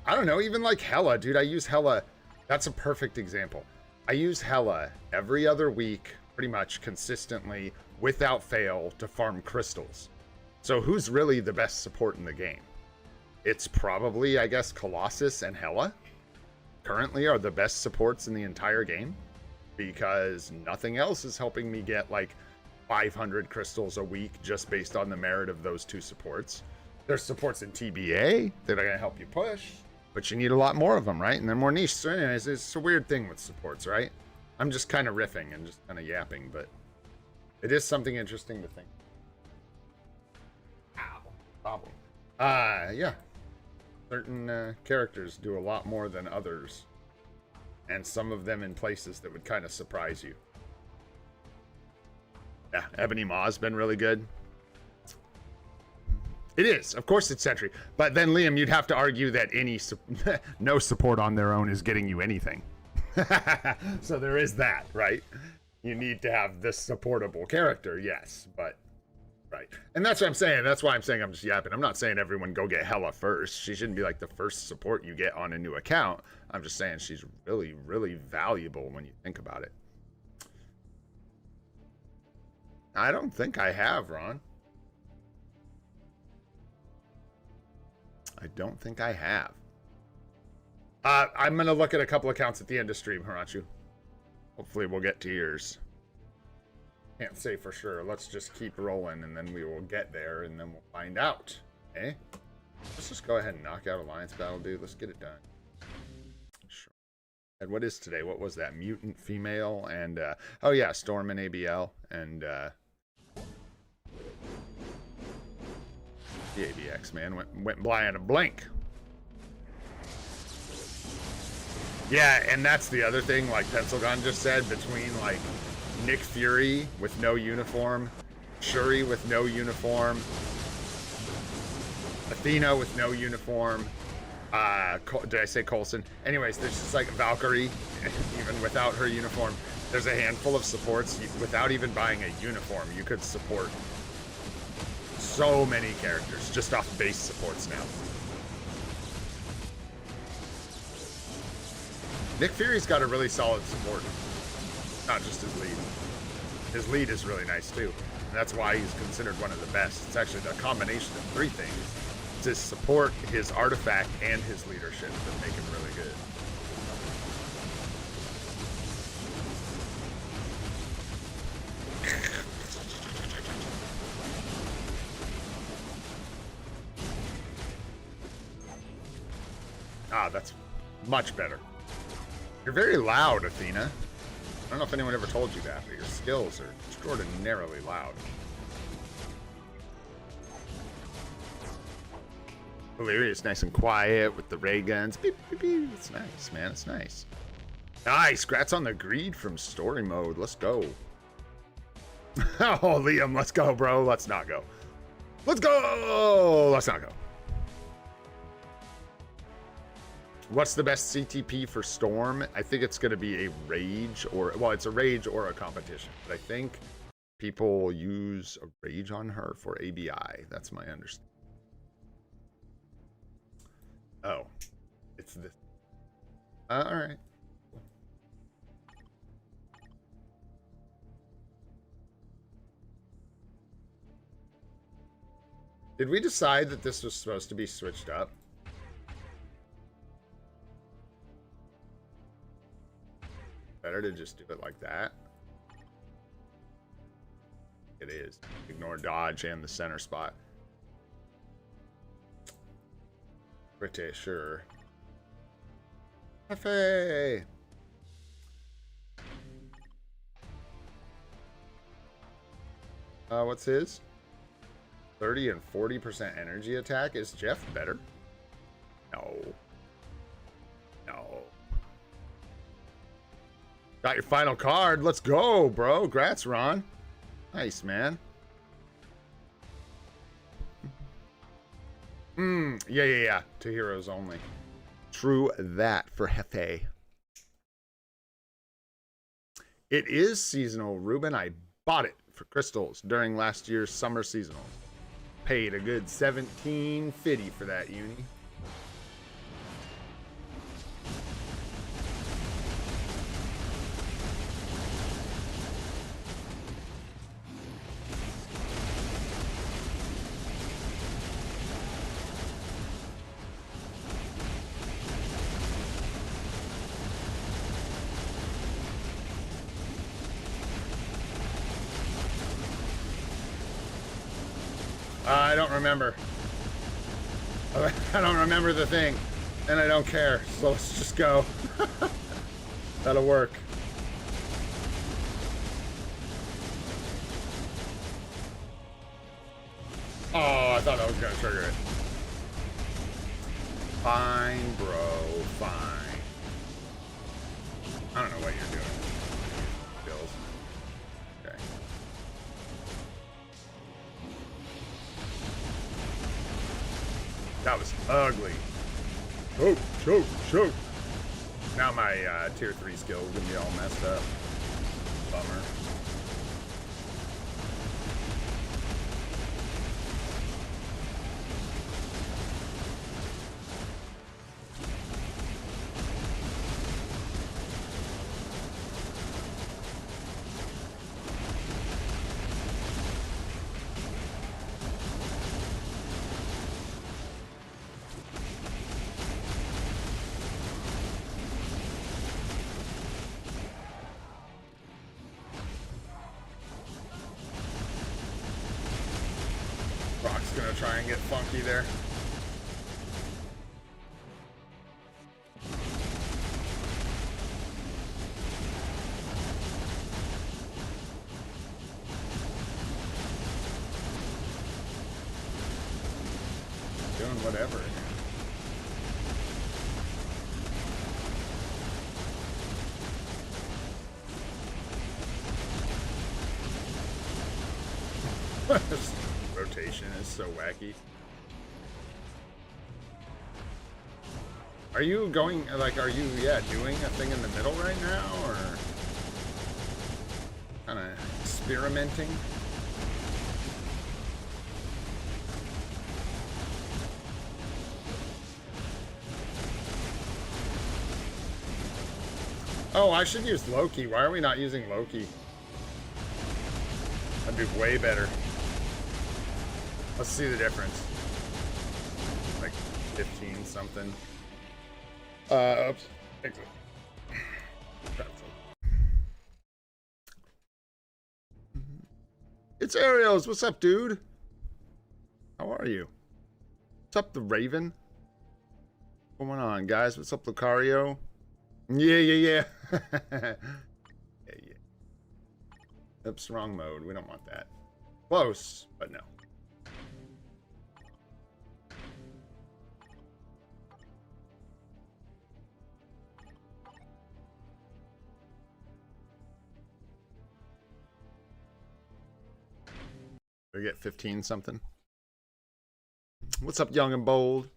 S1: I don't know, even like Hela, dude. I use Hela. That's a perfect example. I use Hela every other week, pretty much consistently, without fail, to farm crystals. So who's really the best support in the game? It's probably, I guess, Colossus and Hela currently are the best supports in the entire game, because nothing else is helping me get like 500 crystals a week just based on the merit of those two supports. There's supports in TBA that are going to help you push, but you need a lot more of them, right? And they're more niche. So anyways, it's a weird thing with supports, right? I'm just kind of riffing and just kind of yapping, but it is something interesting to think. Ow. Problem. Yeah. Certain characters do a lot more than others, and some of them in places that would kind of surprise you. Yeah, Ebony Maw's been really good. It is, of course, it's Sentry, but then Liam, you'd have to argue that any no support on their own is getting you anything. So there is that, right? You need to have this supportable character, yes, but right. And that's what I'm saying. That's why I'm saying I'm just yapping. I'm not saying everyone go get Hella first. She shouldn't be like the first support you get on a new account. I'm just saying she's really, really valuable when you think about it. I don't think I have, Ron. I don't think I have. I'm going to look at a couple accounts at the end of stream, Harachu. Hopefully we'll get to yours. Can't say for sure. Let's just keep rolling, and then we will get there, and then we'll find out. Okay? Let's just go ahead and knock out Alliance Battle, dude. Let's get it done. Sure. And what is today? What was that? Mutant Female and, oh yeah, Storm and ABL, and, the ABX, man. Went by in a blink. Yeah, and that's the other thing, like Pencil Gun just said, between, like, Nick Fury with no uniform, Shuri with no uniform, Athena with no uniform, did I say Coulson? Anyways, there's just like Valkyrie, even without her uniform. There's a handful of supports, without even buying a uniform, you could support so many characters, just off base supports now. Nick Fury's got a really solid support. Not just his lead. His lead is really nice too. And that's why he's considered one of the best. It's actually the combination of three things. It's his support, his artifact, and his leadership that make him really good. Ah, that's much better. You're very loud, Athena. I don't know if anyone ever told you that, but your skills are extraordinarily loud. Hilarious, nice and quiet with the ray guns. Beep, beep, beep. It's nice, man. It's nice. Nice. Grats on the greed from story mode. Let's go. Oh, Liam, let's go, bro. Let's not go. Let's go. Let's not go. What's the best CTP for Storm? I think it's going to be a Rage or, well, it's a Rage or a competition. But I think people use a Rage on her for ABI. That's my understanding. Oh, it's this. All right. Did we decide that this was supposed to be switched up? Better to just do it like that. It is. Ignore dodge and the center spot. Pretty sure. Cafe. What's his? 30 and 40% energy attack. Is Jeff better? No. No. Got your final card. Let's go, bro. Grats, Ron. Nice, man. Yeah. 2 heroes only. True that for Hefe. It is seasonal, Ruben. I bought it for crystals during last year's summer seasonal. Paid a good $17.50 for that uni. I don't remember. I don't remember the thing, and I don't care, so let's just go. That'll work. Oh, I thought that was gonna trigger it. Fine, bro, fine. I don't know what you're doing. Bills. Okay. That was ugly. Choke, choke, choke. Now my tier 3 skill is gonna be all messed up. Bummer. Rock's gonna try and get funky there. Doing whatever. This rotation is so wacky. Are you going, like, are you, doing a thing in the middle right now, or kind of experimenting? Oh, I should use Loki. Why are we not using Loki? That'd be way better. Let's see the difference. Like 15 something. Oops. Exit. It's Arios. What's up, dude? How are you? What's up, the Raven? What's going on, guys? What's up, Lucario? Yeah. yeah. Oops, wrong mode. We don't want that. Close, but no. We get 15 something. What's up, young and bold?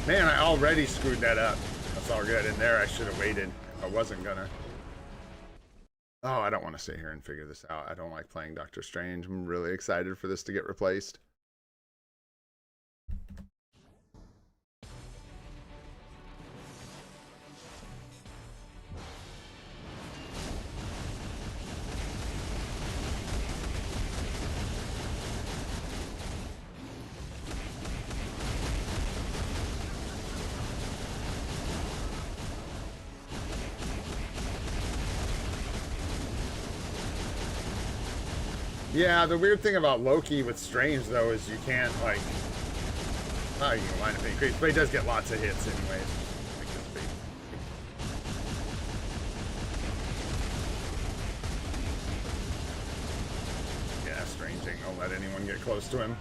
S1: Man, I already screwed that up. That's all good. In there, I should have waited. I wasn't gonna. Oh, I don't want to sit here and figure this out. I don't like playing Doctor Strange. I'm really excited for this to get replaced. Yeah, the weird thing about Loki with Strange, though, is you can't, like... Oh, you can line up any creeps, but he does get lots of hits anyways. Yeah, Strange ain't gonna let anyone get close to him.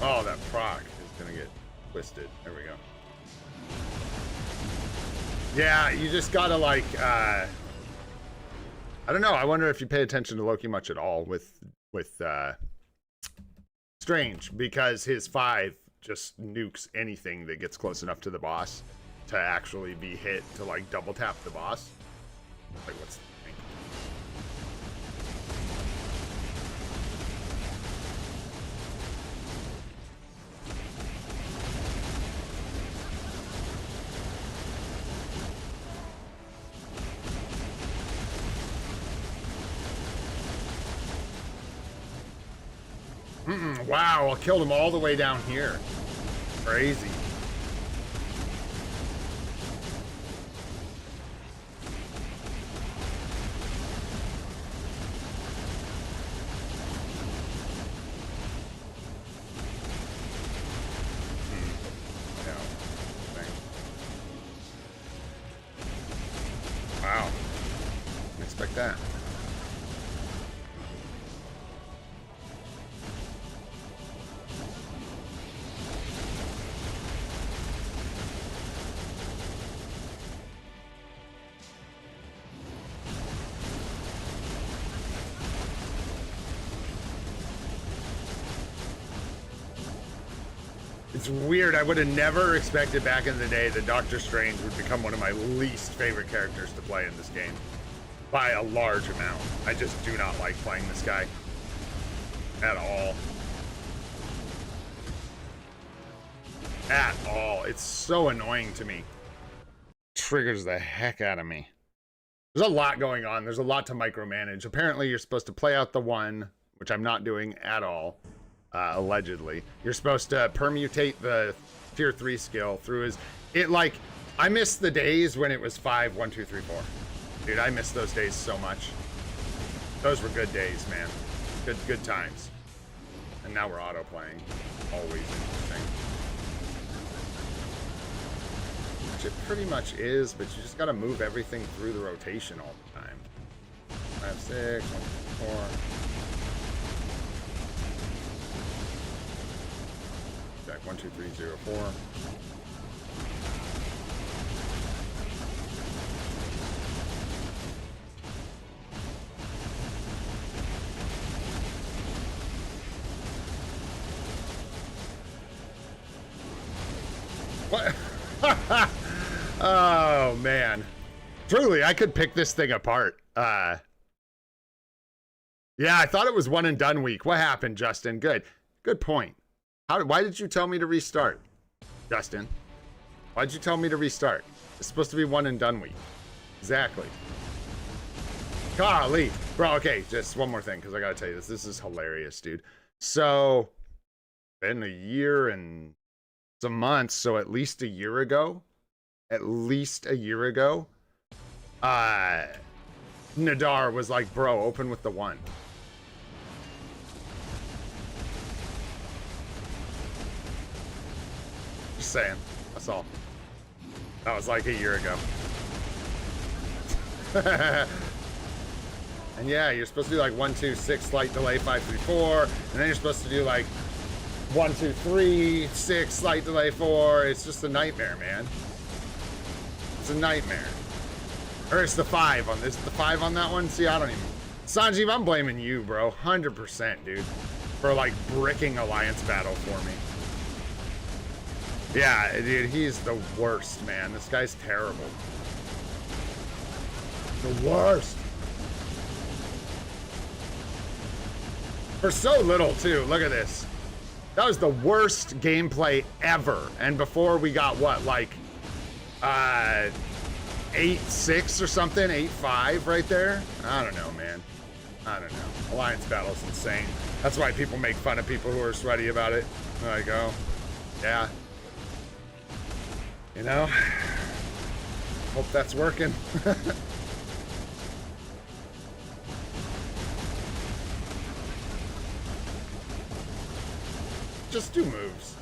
S1: Oh, that proc is gonna get twisted. There we go. Yeah, you just gotta like, I don't know. I wonder if you pay attention to Loki much at all with Strange, because his 5 just nukes anything that gets close enough to the boss to actually be hit to like double tap the boss. Like, what's the Wow, I killed him all the way down here. Crazy. Wow. Didn't expect that. It's weird. I would have never expected back in the day that Doctor Strange would become one of my least favorite characters to play in this game. By a large amount. I just do not like playing this guy. At all. At all. It's so annoying to me. Triggers the heck out of me. There's a lot going on. There's a lot to micromanage. Apparently, you're supposed to play out the one, which I'm not doing at all. Allegedly. You're supposed to permutate the tier 3 skill through his... I miss the days when it was 5, 1, 2, 3, 4. Dude, I miss those days so much. Those were good days, man. Good times. And now we're auto-playing. Always interesting. Which it pretty much is, but you just gotta move everything through the rotation all the time. 5, 6, 1, 4... Back 1, 2, 3, 0, 4. What? Oh man. Truly, I could pick this thing apart. Yeah, I thought it was one and done week. What happened, Justin? Good point. Why did you tell me to restart, Justin? Why did you tell me to restart? It's supposed to be one and done week. Exactly. Golly. Bro, okay, just one more thing, because I gotta tell you this. This is hilarious, dude. So, been a year and some months, so at least a year ago, Nadar was like, bro, open with the 1. Just saying. That's all. That was like a year ago. And yeah, you're supposed to do like 1, 2, 6, slight delay, 5, 3, 4. And then you're supposed to do like 1, 2, 3, 6, slight delay, 4. It's just a nightmare, man. It's a nightmare. Or it's the 5 on this. The 5 on that one? See, I don't even... Sanjeev, I'm blaming you, bro. 100%, dude. For like bricking Alliance Battle for me. Yeah, dude, he's the worst, man. This guy's terrible. The worst. For so little, too. Look at this. That was the worst gameplay ever. And before we got, what, like, 8-6 or something? 8-5 right there? I don't know, man. I don't know. Alliance Battle's insane. That's why people make fun of people who are sweaty about it. They're like, oh, yeah. You know? Hope that's working. Just do moves.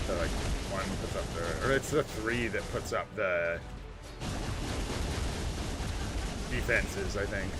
S1: So like 1 puts up the, or it's the 3 that puts up the defenses, I think.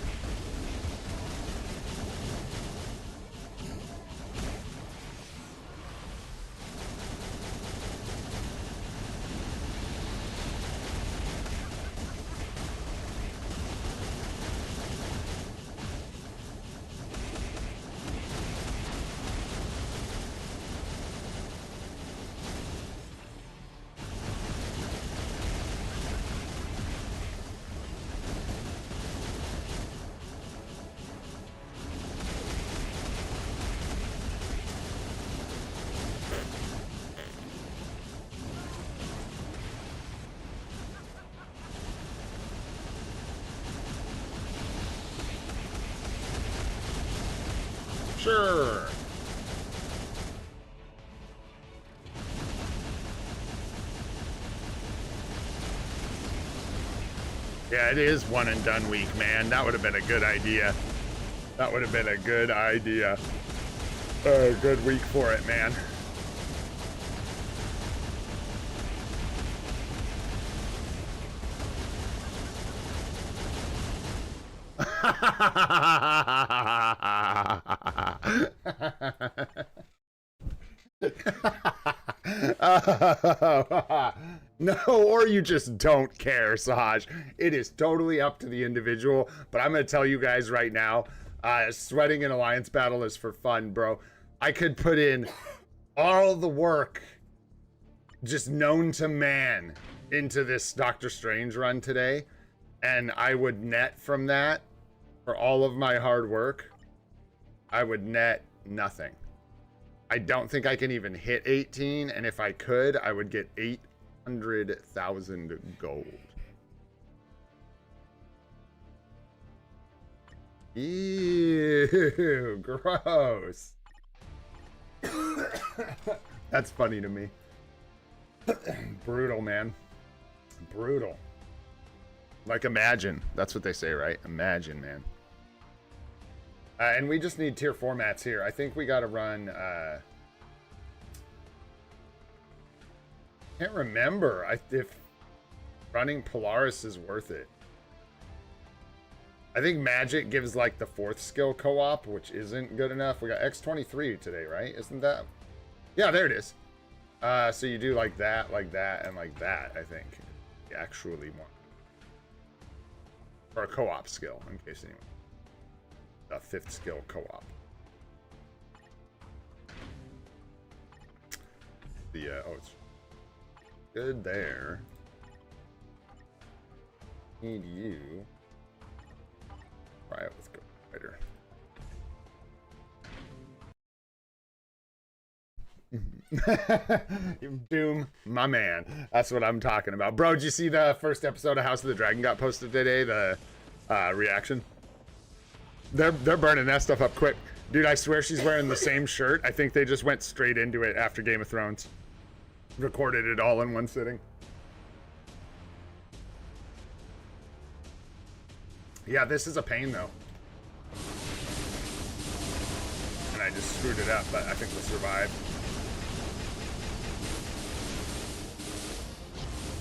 S1: Sure. Yeah, it is one and done week, man. That would have been a good idea. That would have been a good idea. A good week for it, man. No, or you just don't care, Saj. It is totally up to the individual, but I'm going to tell you guys right now, sweating an alliance battle is for fun, bro. I could put in all the work just known to man into this Doctor Strange run today, and I would net from that, for all of my hard work, I would net nothing. I don't think I can even hit 18, and if I could, I would get 800,000 gold. Ew, gross. That's funny to me. Brutal, man. Brutal. Like, imagine. That's what they say, right? Imagine, man. And we just need tier 4 mats here. I think we got to run... can't remember if running Polaris is worth it. I think Magic gives, like, the 4th skill co-op, which isn't good enough. We got X23 today, right? Isn't that... Yeah, there it is. So you do like that, and like that, I think. You actually want. Or a co-op skill, in case anyone. A 5th skill co-op. The, oh, it's good there. Need you. Try it with Ghost Rider. Doom, my man. That's what I'm talking about. Bro, did you see the first episode of House of the Dragon got posted today? The reaction? They're burning that stuff up quick. Dude, I swear she's wearing the same shirt. I think they just went straight into it after Game of Thrones. Recorded it all in one sitting. Yeah, this is a pain, though. And I just screwed it up, but I think we'll survive.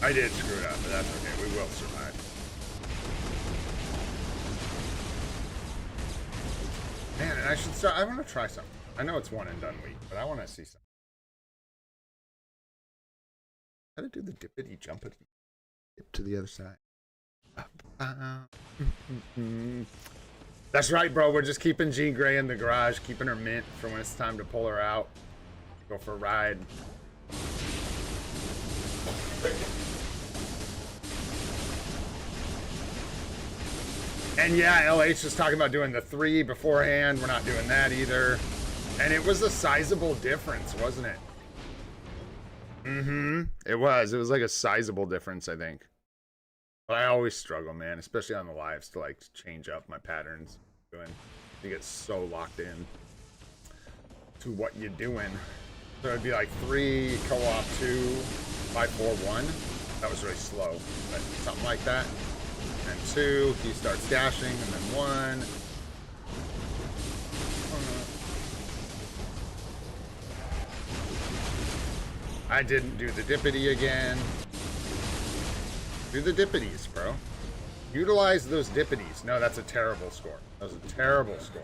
S1: I did screw it up, but that's okay. We will survive. Man, and I should start. I want to try something. I know it's one and done week, but I want to see something. How to do the dippity jump it. Dip to the other side. That's right, bro. We're just keeping Jean Grey in the garage, keeping her mint for when it's time to pull her out. Go for a ride. And yeah, LH was talking about doing the 3 beforehand. We're not doing that either. And it was a sizable difference, wasn't it? Mm-hmm. It was. It was like a sizable difference, I think. But I always struggle, man, especially on the lives, to like change up my patterns. You get so locked in to what you're doing. So it'd be like 3 co-op 2, 5, 4, 1. That was really slow, but something like that. And 2, he starts dashing, and then 1. I didn't do the dippity again. Do the dippities, bro. Utilize those dippities. No, that's a terrible score. That was a terrible score.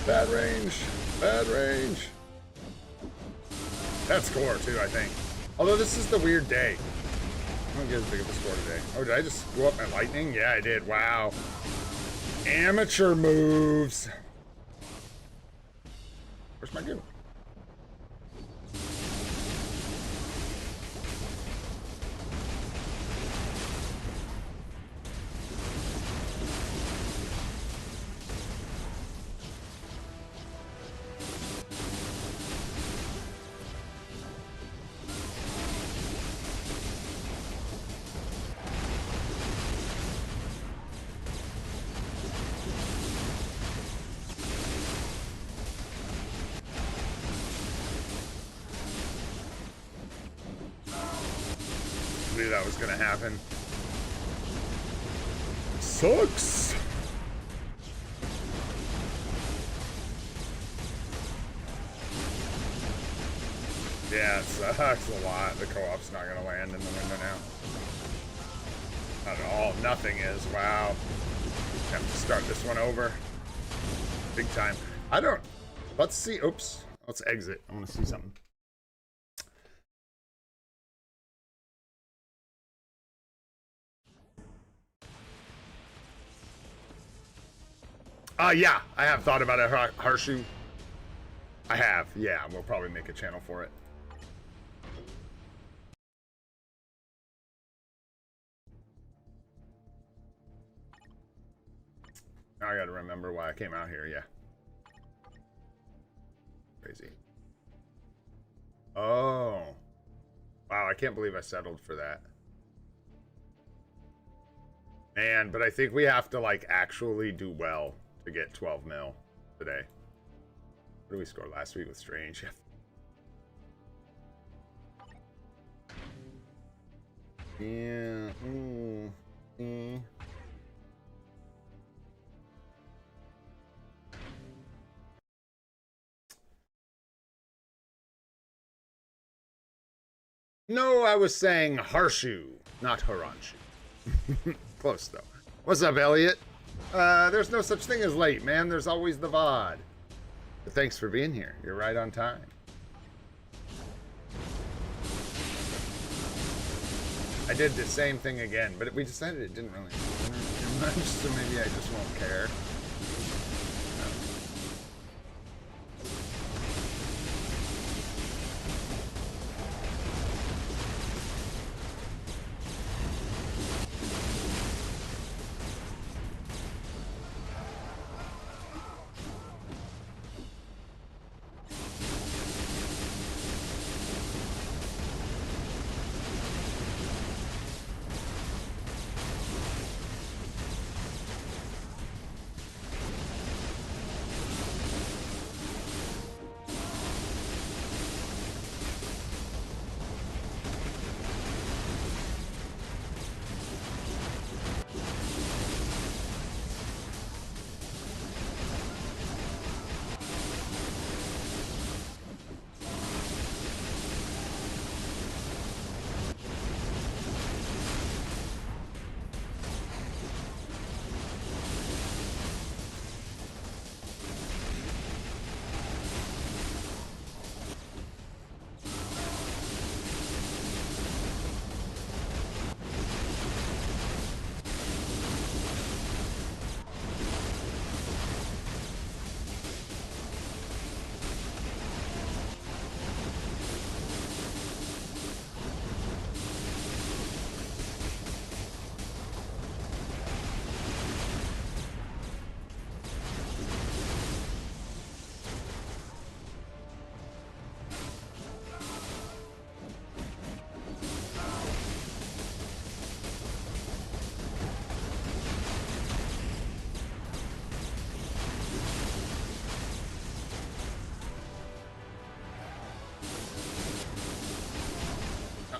S1: Bad range. Bad range. That's score too, I think. Although this is the weird day. I don't get as big of a score today. Oh, did I just screw up my lightning? Yeah, I did. Wow. Amateur moves. Where's my goo? Knew that was gonna happen. Sucks. Yeah, it sucks a lot. The co-op's not gonna land in the window now. Not at all. Nothing is. Wow. Have to start this one over. Big time. I don't. Let's see. Oops. Let's exit. I want to see something. Yeah, I have thought about it, Harshu. I have, yeah, we'll probably make a channel for it. Now I gotta remember why I came out here, yeah. Crazy. Oh. Wow, I can't believe I settled for that. Man, but I think we have to, like, actually do well to get 12 mil today. What did we score last week with Strange? Yeah. No, I was saying Harshu, not Haranshu. Close, though. What's up, Elliot? There's no such thing as late, man. There's always the VOD. But thanks for being here. You're right on time. I did the same thing again, but we decided it didn't really matter too much, so maybe I just won't care.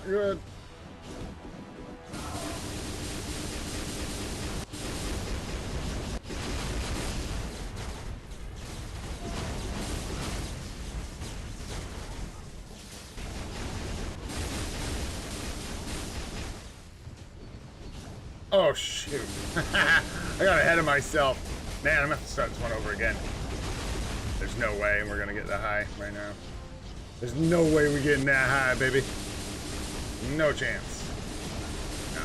S1: Good. Oh, shoot. I got ahead of myself. Man, I'm going to have to start this one over again. There's no way we're gonna get that high right now. There's no way we're getting that high, baby. No chance. No.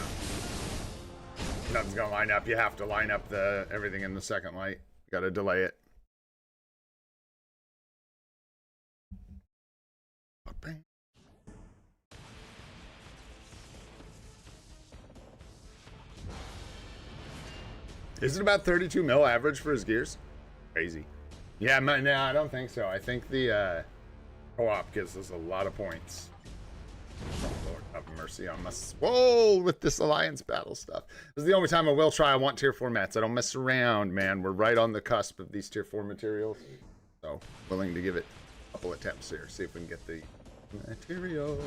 S1: Nothing's gonna line up. You have to line up the everything in the second light. You gotta delay it. Is it about 32 mil average for his gears? Crazy. Yeah, no, I don't think so. I think the co-op gives us a lot of points. Oh, Lord, have mercy on us. Whoa, with this alliance battle stuff. This is the only time I will try. I want tier 4 mats. I don't mess around, man. We're right on the cusp of these tier 4 materials. So, willing to give it a couple attempts here. See if we can get the materials.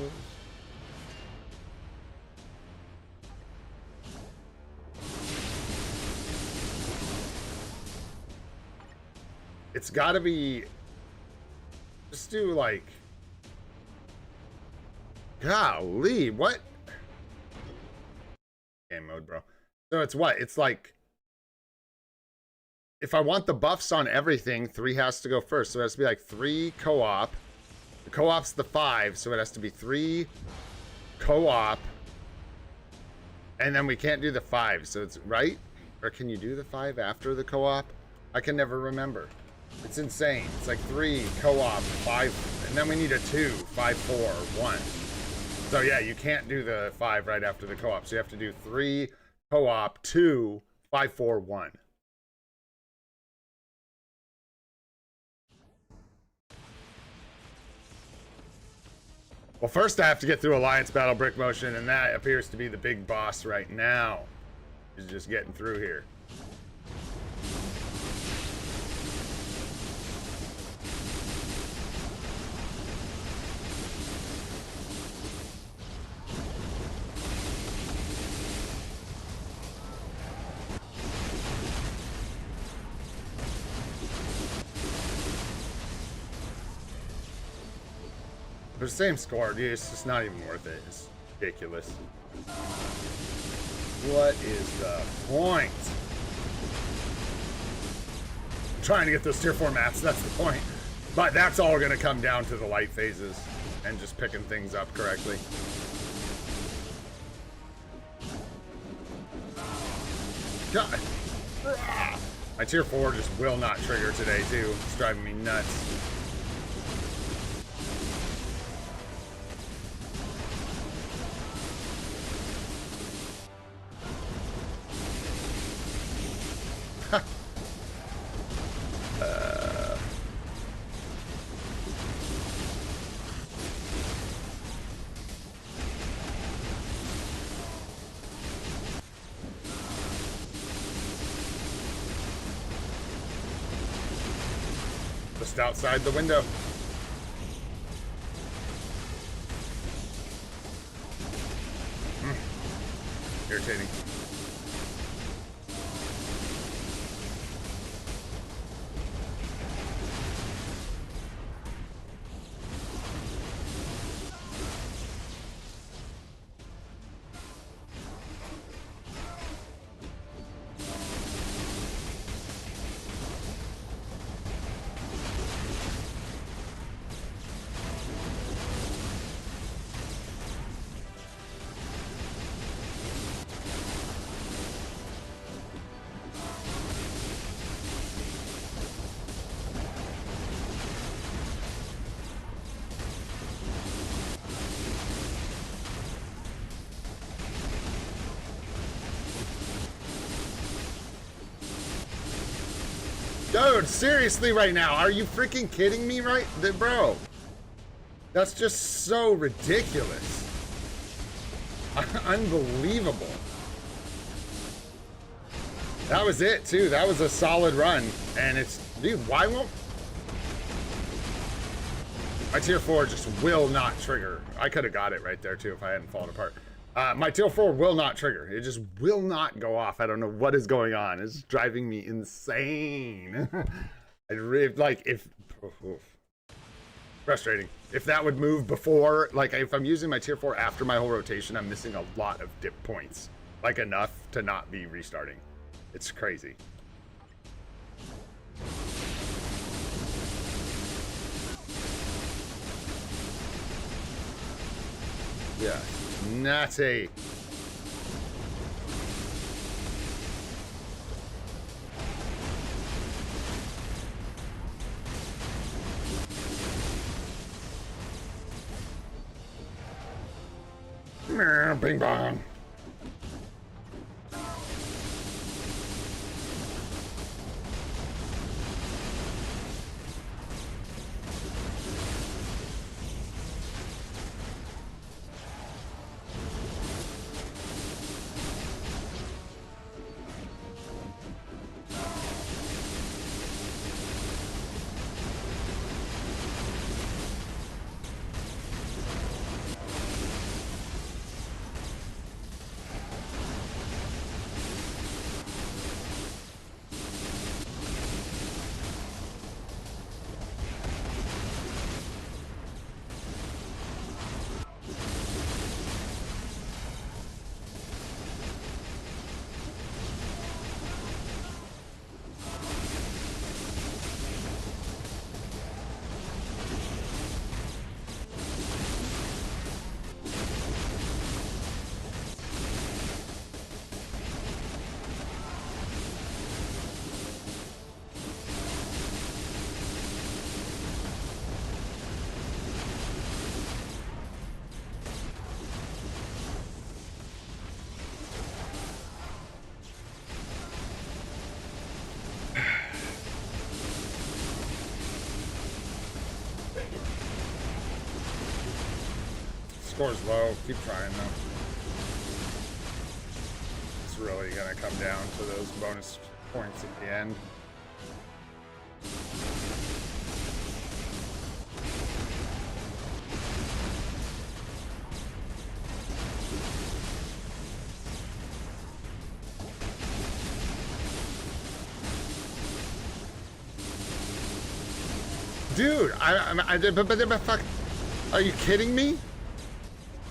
S1: It's gotta be... Just do, like... Golly, what? Game mode, bro. So it's what? It's like... If I want the buffs on everything, 3 has to go first. So it has to be like 3 co-op. The co-op's the 5, so it has to be 3 co-op. And then we can't do the 5, so it's... Right? Or can you do the 5 after the co-op? I can never remember. It's insane. It's like 3 co-op, 5, and then we need a 2, 5, 4, 1. So yeah, you can't do the 5 right after the co-op. So you have to do 3 co-op, 2, 5, 4, 1. Well, first I have to get through Alliance Battle Brick Motion, and that appears to be the big boss right now. Is just getting through here. The same score, dude. It's just not even worth it. It's ridiculous. What is the point? I'm trying to get those tier 4 mats, that's the point. But that's all going to come down to the light phases and just picking things up correctly. God. My tier 4 just will not trigger today, too. It's driving me nuts. Just outside the window. Irritating. Dude, seriously right now, are you freaking kidding me right there, bro? That's just so ridiculous. Unbelievable. That was it too. That was a solid run. And it's, dude, why won't... My tier 4 just will not trigger. I could have got it right there too if I hadn't fallen apart. My tier 4 will not trigger. It just will not go off. I don't know what is going on. It's driving me insane. I really, like, if... Frustrating. If that would move before, like, if I'm using my tier 4 after my whole rotation, I'm missing a lot of dip points. Like, enough to not be restarting. It's crazy. Yeah. Natty. Bing bong. Score's low. Keep trying though. It's really gonna come down to those bonus points at the end. Dude, but fuck, are you kidding me?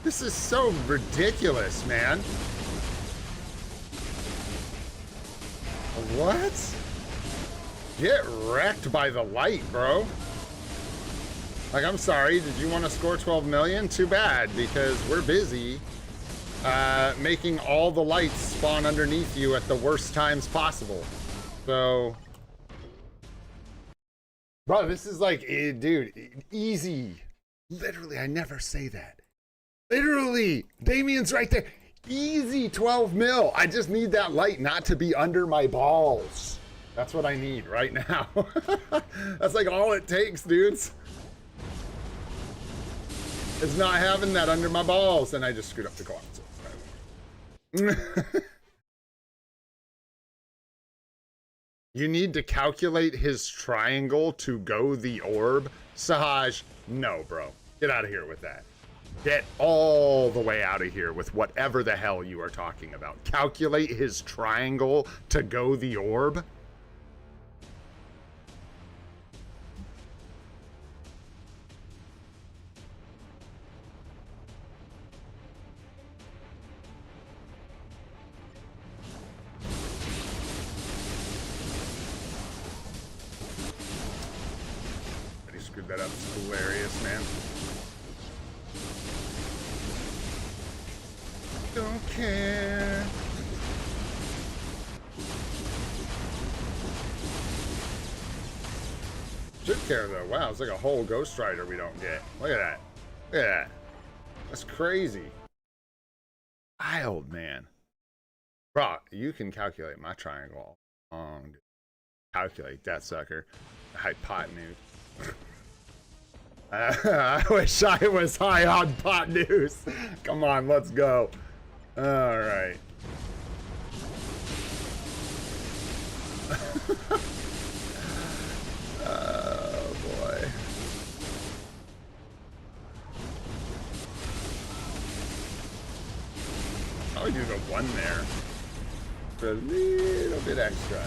S1: This is so ridiculous, man. What? Get wrecked by the light, bro. Like, I'm sorry, did you want to score 12 million? Too bad, because we're busy making all the lights spawn underneath you at the worst times possible. So, bro, this is like, dude, easy. Literally, I never say that. Literally, Damien's right there. Easy 12 mil. I just need that light not to be under my balls. That's what I need right now. That's like all it takes, dudes. It's not having that under my balls. And I just screwed up the clock. You need to calculate his triangle to go the orb. Sahaj, no, bro. Get out of here with that. Get all the way out of here with whatever the hell you are talking about. Calculate his triangle to go the orb? He screwed that up. It's hilarious, man. Don't care. Should care though. Wow, it's like a whole Ghost Rider we don't get. Look at that. Look at that. That's crazy. Wild, man. Bro, you can calculate my triangle. Calculate that sucker. Hypotenuse. I wish I was high on pot news. Come on, let's go. All right. Oh boy. I'll do the one there for a little bit extra.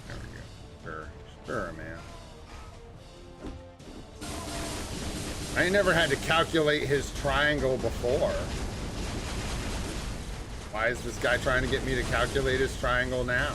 S1: There we go. Sure, man. I ain't never had to calculate his triangle before. Why is this guy trying to get me to calculate his triangle now?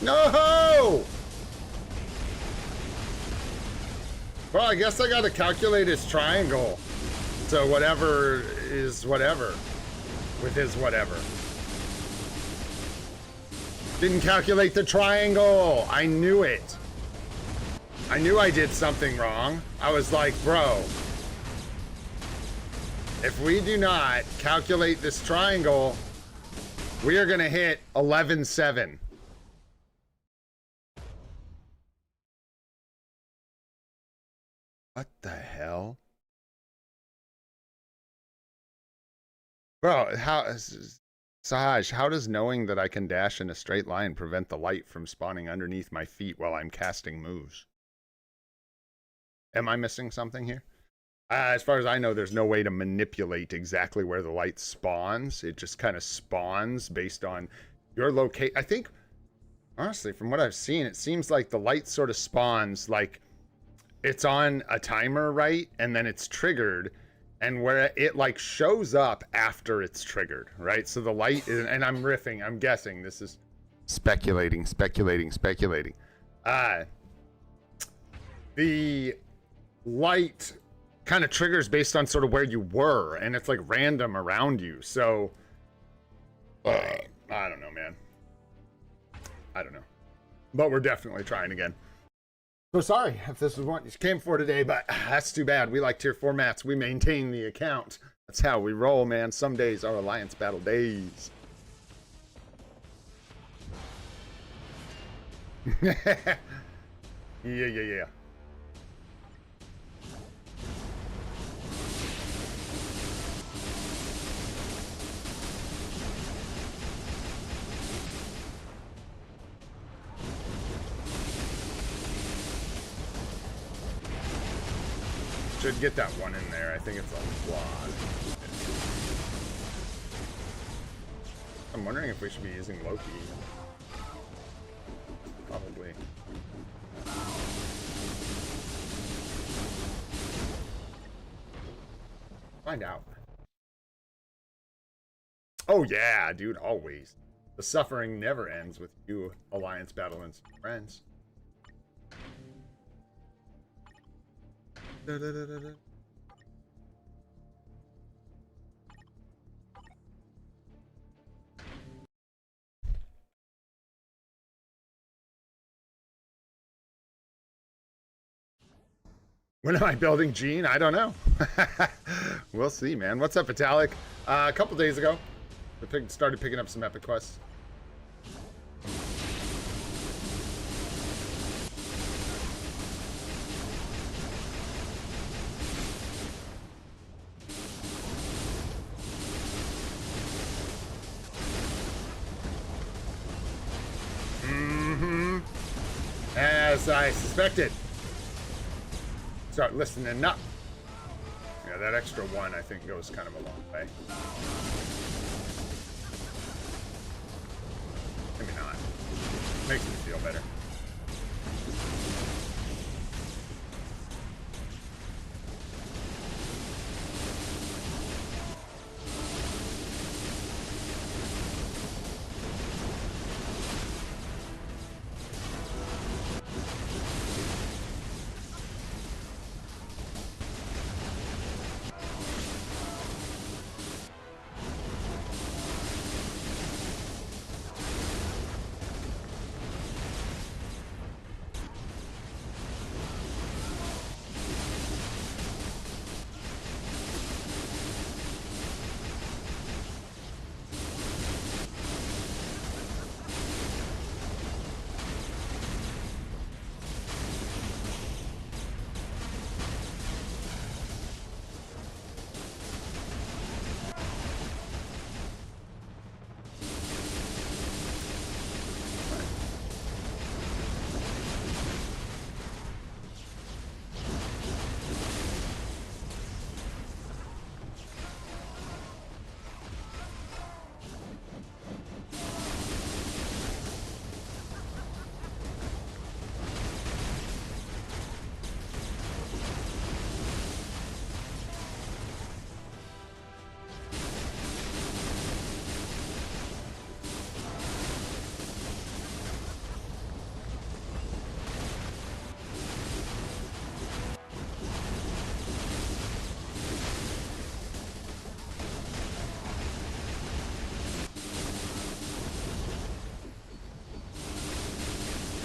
S1: No! Well, I guess I gotta calculate his triangle. So whatever is whatever with his whatever. Didn't calculate the triangle. I knew it. I knew I did something wrong. I was like, bro, if we do not calculate this triangle, we are gonna hit 11-7. What the hell? Bro, Sahaj, how does knowing that I can dash in a straight line prevent the light from spawning underneath my feet while I'm casting moves? Am I missing something here? As far as I know, there's no way to manipulate exactly where the light spawns. It just kind of spawns based on your location. I think, honestly, from what I've seen, it seems like the light sort of spawns like it's on a timer, right? And then it's triggered, and where it like shows up after it's triggered, right? So the light is, and I'm riffing, I'm guessing, this is speculating. The light kind of triggers based on sort of where you were, and it's like random around you. So I don't know, man. I don't know. But we're definitely trying again. So sorry if this is what you came for today, but that's too bad. We like tier 4 mats. We maintain the account. That's how we roll, man. Some days are alliance battle days. Yeah. Should get that one in there. I think it's a quad. I'm wondering if we should be using Loki. Probably. Find out. Oh yeah, dude, always. The suffering never ends with you, alliance battle and friends. When am I building Gene? I don't know. We'll see, man. What's up, Vitalik? A couple days ago, we started picking up some epic quests. As I suspected. Start listening up. Yeah, that extra one I think goes kind of a long way. Maybe not. Makes me feel better.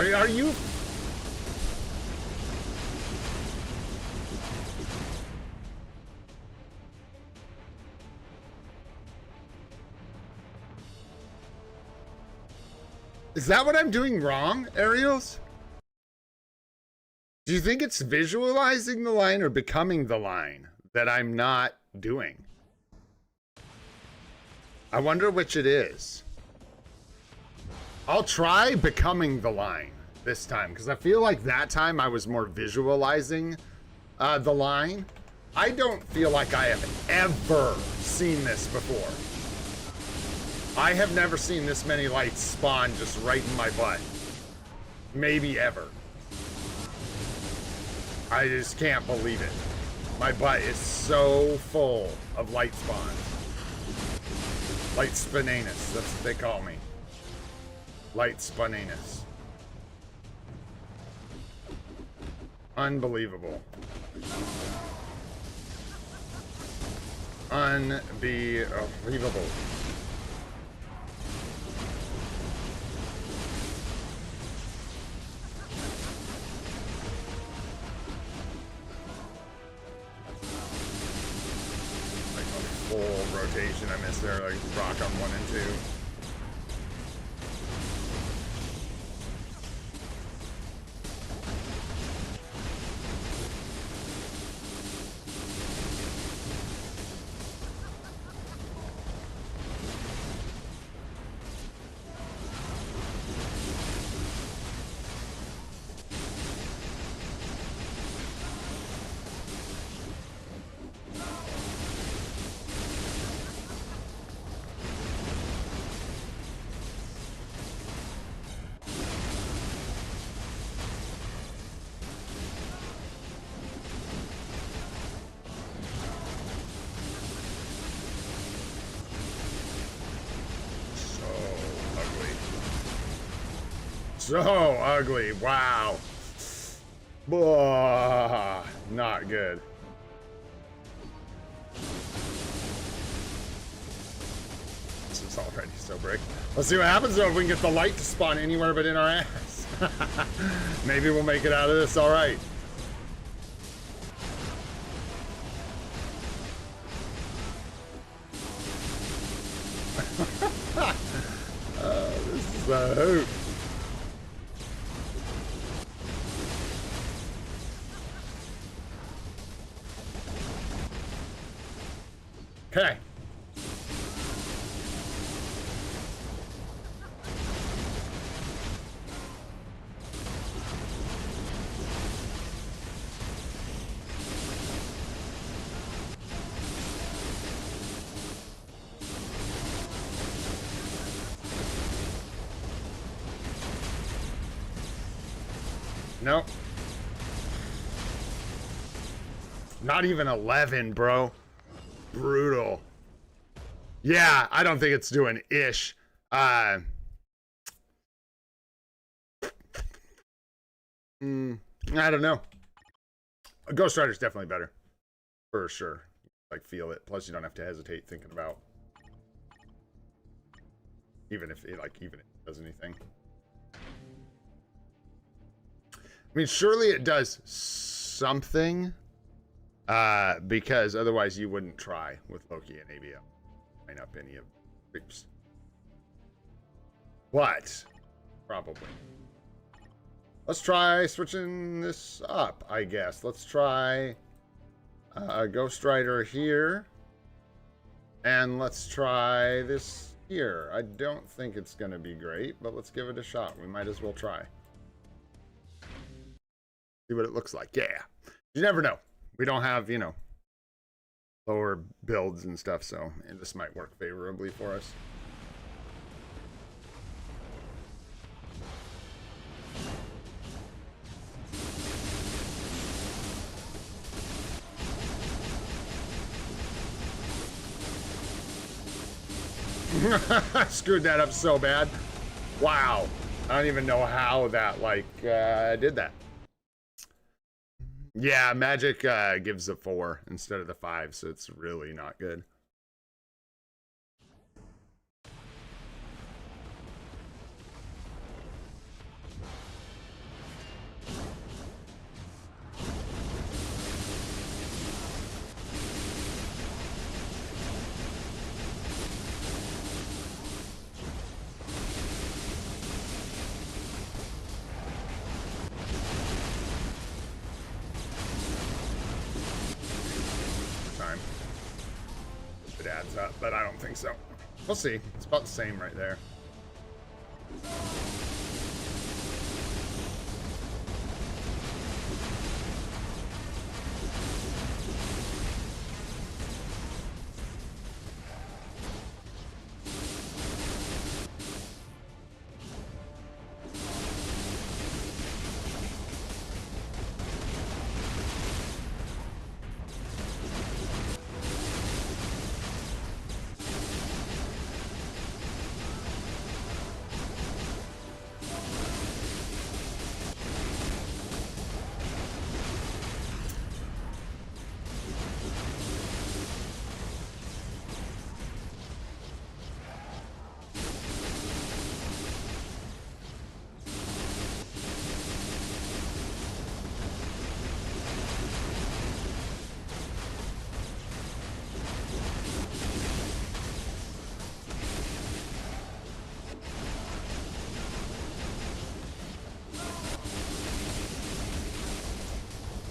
S1: Are you? Is that what I'm doing wrong, Ariels? Do you think it's visualizing the line or becoming the line that I'm not doing? I wonder which it is. I'll try becoming the line this time, because I feel like that time I was more visualizing the line. I don't feel like I have ever seen this before. I have never seen this many lights spawn just right in my butt. Maybe ever. I just can't believe it. My butt is so full of light spawns. Light spinanus, that's what they call me. Light spinanus. Unbelievable. Unbelievable. Full rotation I missed there, like rock on 1 and 2. So ugly. Wow. Blah, not good. This is already so brick. Let's see what happens though if we can get the light to spawn anywhere but in our ass. Maybe we'll make it out of this all right. This is a hoot. Okay. Nope. Not even 11, bro. Brutal. Yeah, I don't think it's doing ish. I don't know. A Ghost Rider's definitely better. For sure. Like, feel it. Plus, you don't have to hesitate thinking about. Even if it does anything. I mean, surely it does something. Because otherwise you wouldn't try with Loki and ABL. Line up any of the creeps. What? Probably. Let's try switching this up, I guess. Let's try a Ghost Rider here. And let's try this here. I don't think it's going to be great, but let's give it a shot. We might as well try. See what it looks like. Yeah. You never know. We don't have, you know, lower builds and stuff, so and this might work favorably for us. I screwed that up so bad. Wow. I don't even know how that, like, did that. Yeah, Magic gives a 4 instead of the 5, so it's really not good. adds up, but I don't think so. We'll see. It's about the same right there.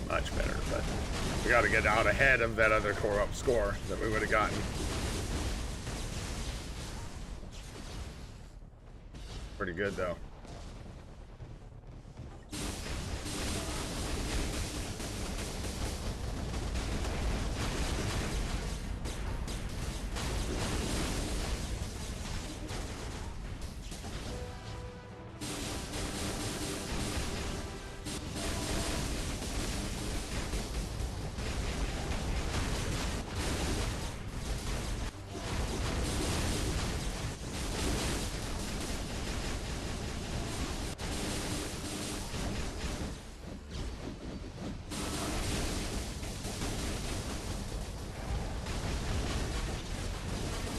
S1: Much better, but we got to get out ahead of that other core up score that we would have gotten. Pretty good though.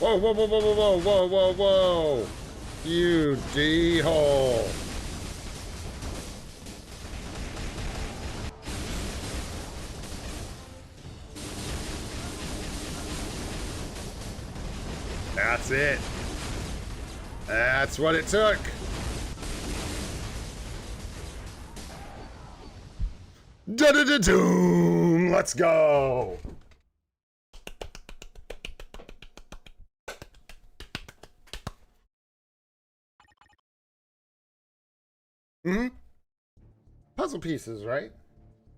S1: Whoa, whoa, whoa, whoa, whoa, whoa, whoa, whoa! You D-hole! That's it. That's what it took. Da-da-da-doom! Let's go! Puzzle pieces, right?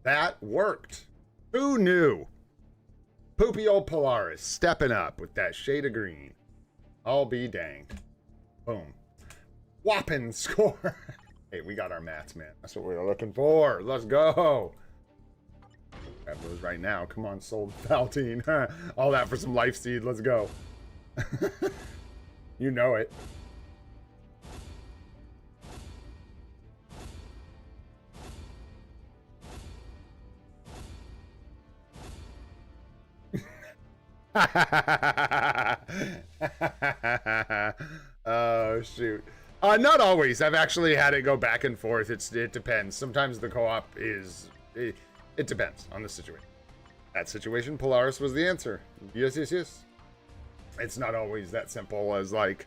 S1: That worked. Who knew? Poopy old Polaris stepping up with that shade of green. I'll be danged. Boom. Whopping score. Hey, we got our mats, man. That's what we were looking for. Let's go. Grab those right now. Come on, sold Faltine. All that for some life seed. Let's go. You know it. Oh shoot. Not always. I've actually had it go back and forth. It depends. Sometimes the co-op is it depends on the situation. That situation, Polaris was the answer. Yes, yes, yes. It's not always that simple as like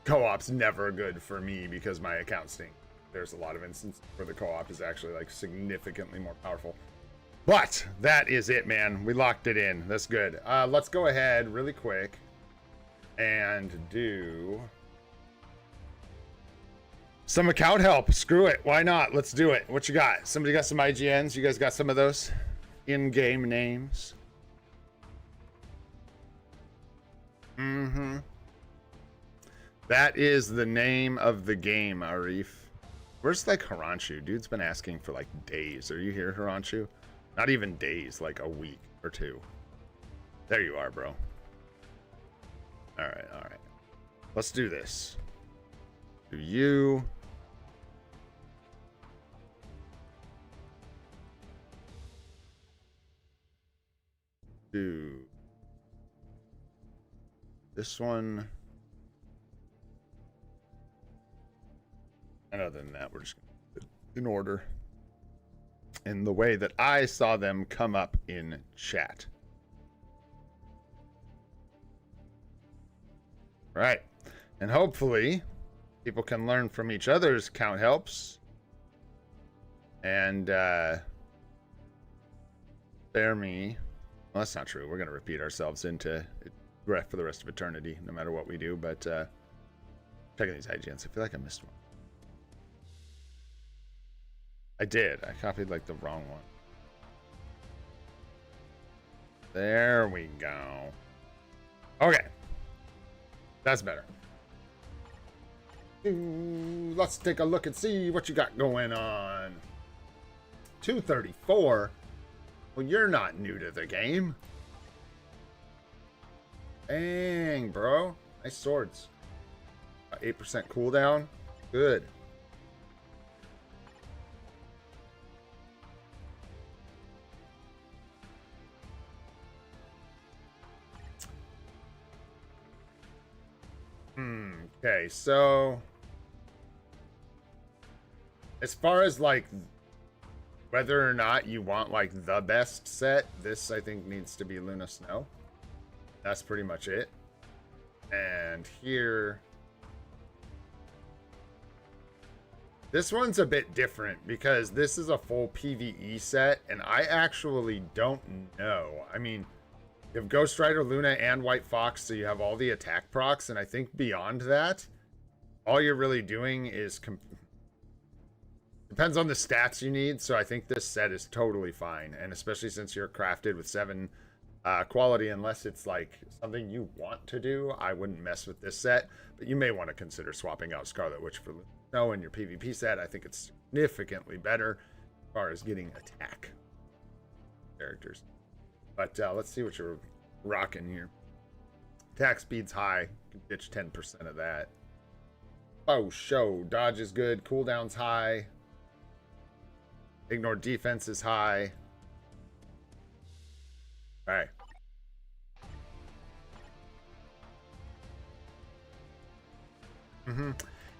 S1: co-op's never good for me because my account stinks. There's a lot of instances where the co-op is actually like significantly more powerful. But that is it, man. We locked it in. That's good. Let's go ahead really quick and do some account help. Screw it. Why not? Let's do it. What you got? Somebody got some IGNs? You guys got some of those in-game names? Mm-hmm. That is the name of the game, Arif. Where's like Haranshu? Dude's been asking for like days. Are you here, Haranshu? Not even days, like a week or two. There you are, bro. All right, all right. Let's do this. Do you? Do this one. And other than that, we're just gonna do it in order. In the way that I saw them come up in chat. Right. And hopefully people can learn from each other's count helps. And spare me. Well, that's not true. We're going to repeat ourselves into for the rest of eternity, no matter what we do. But checking these IGNs, I feel like I missed one. I did. I copied like the wrong one. There we go. Okay. That's better. Ooh, let's take a look and see what you got going on. 234? Well, you're not new to the game. Dang, bro. Nice swords. 8% cooldown. Good. Okay, so as far as like whether or not you want like the best set, this I think needs to be Luna Snow. That's pretty much it. And here, this one's a bit different because this is a full PvE set, and I actually don't know. I mean, you have Ghost Rider, Luna, and White Fox, so you have all the attack procs, and I think beyond that, all you're really doing is depends on the stats you need, so I think this set is totally fine, and especially since you're crafted with 7 quality, unless it's like something you want to do, I wouldn't mess with this set, but you may want to consider swapping out Scarlet Witch for Snow in your PvP set. I think it's significantly better as far as getting attack characters. But let's see what you're rocking here. Attack speed's high. You can ditch 10% of that. Oh, show. Dodge is good. Cooldown's high. Ignore defense is high. All right.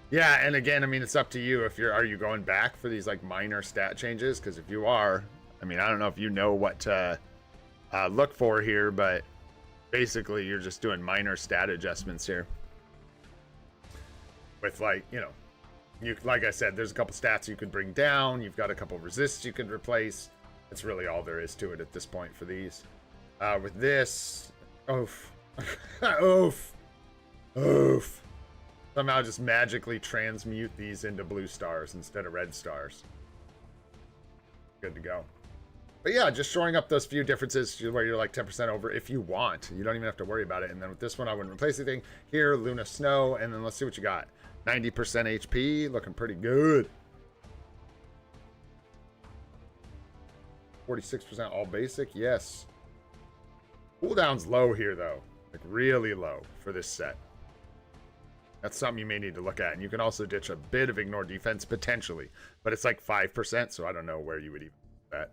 S1: Yeah, and again, I mean, it's up to you. If are you going back for these like minor stat changes? Because if you are, I mean, I don't know if you know what to look for here, but basically you're just doing minor stat adjustments here with, like, you know, you, like I said, there's a couple stats you could bring down, you've got a couple resists you could replace. That's really all there is to it at this point for these. With this, oof. Oof. Somehow just magically transmute these into blue stars instead of red stars. Good to go. But yeah, just showing up those few differences where you're like 10% over if you want. You don't even have to worry about it. And then with this one, I wouldn't replace anything. Here, Luna Snow, and then let's see what you got. 90% HP, looking pretty good. 46% all basic, yes. Cooldown's low here, though. Like, really low for this set. That's something you may need to look at. And you can also ditch a bit of ignore defense, potentially. But it's like 5%, so I don't know where you would even do that.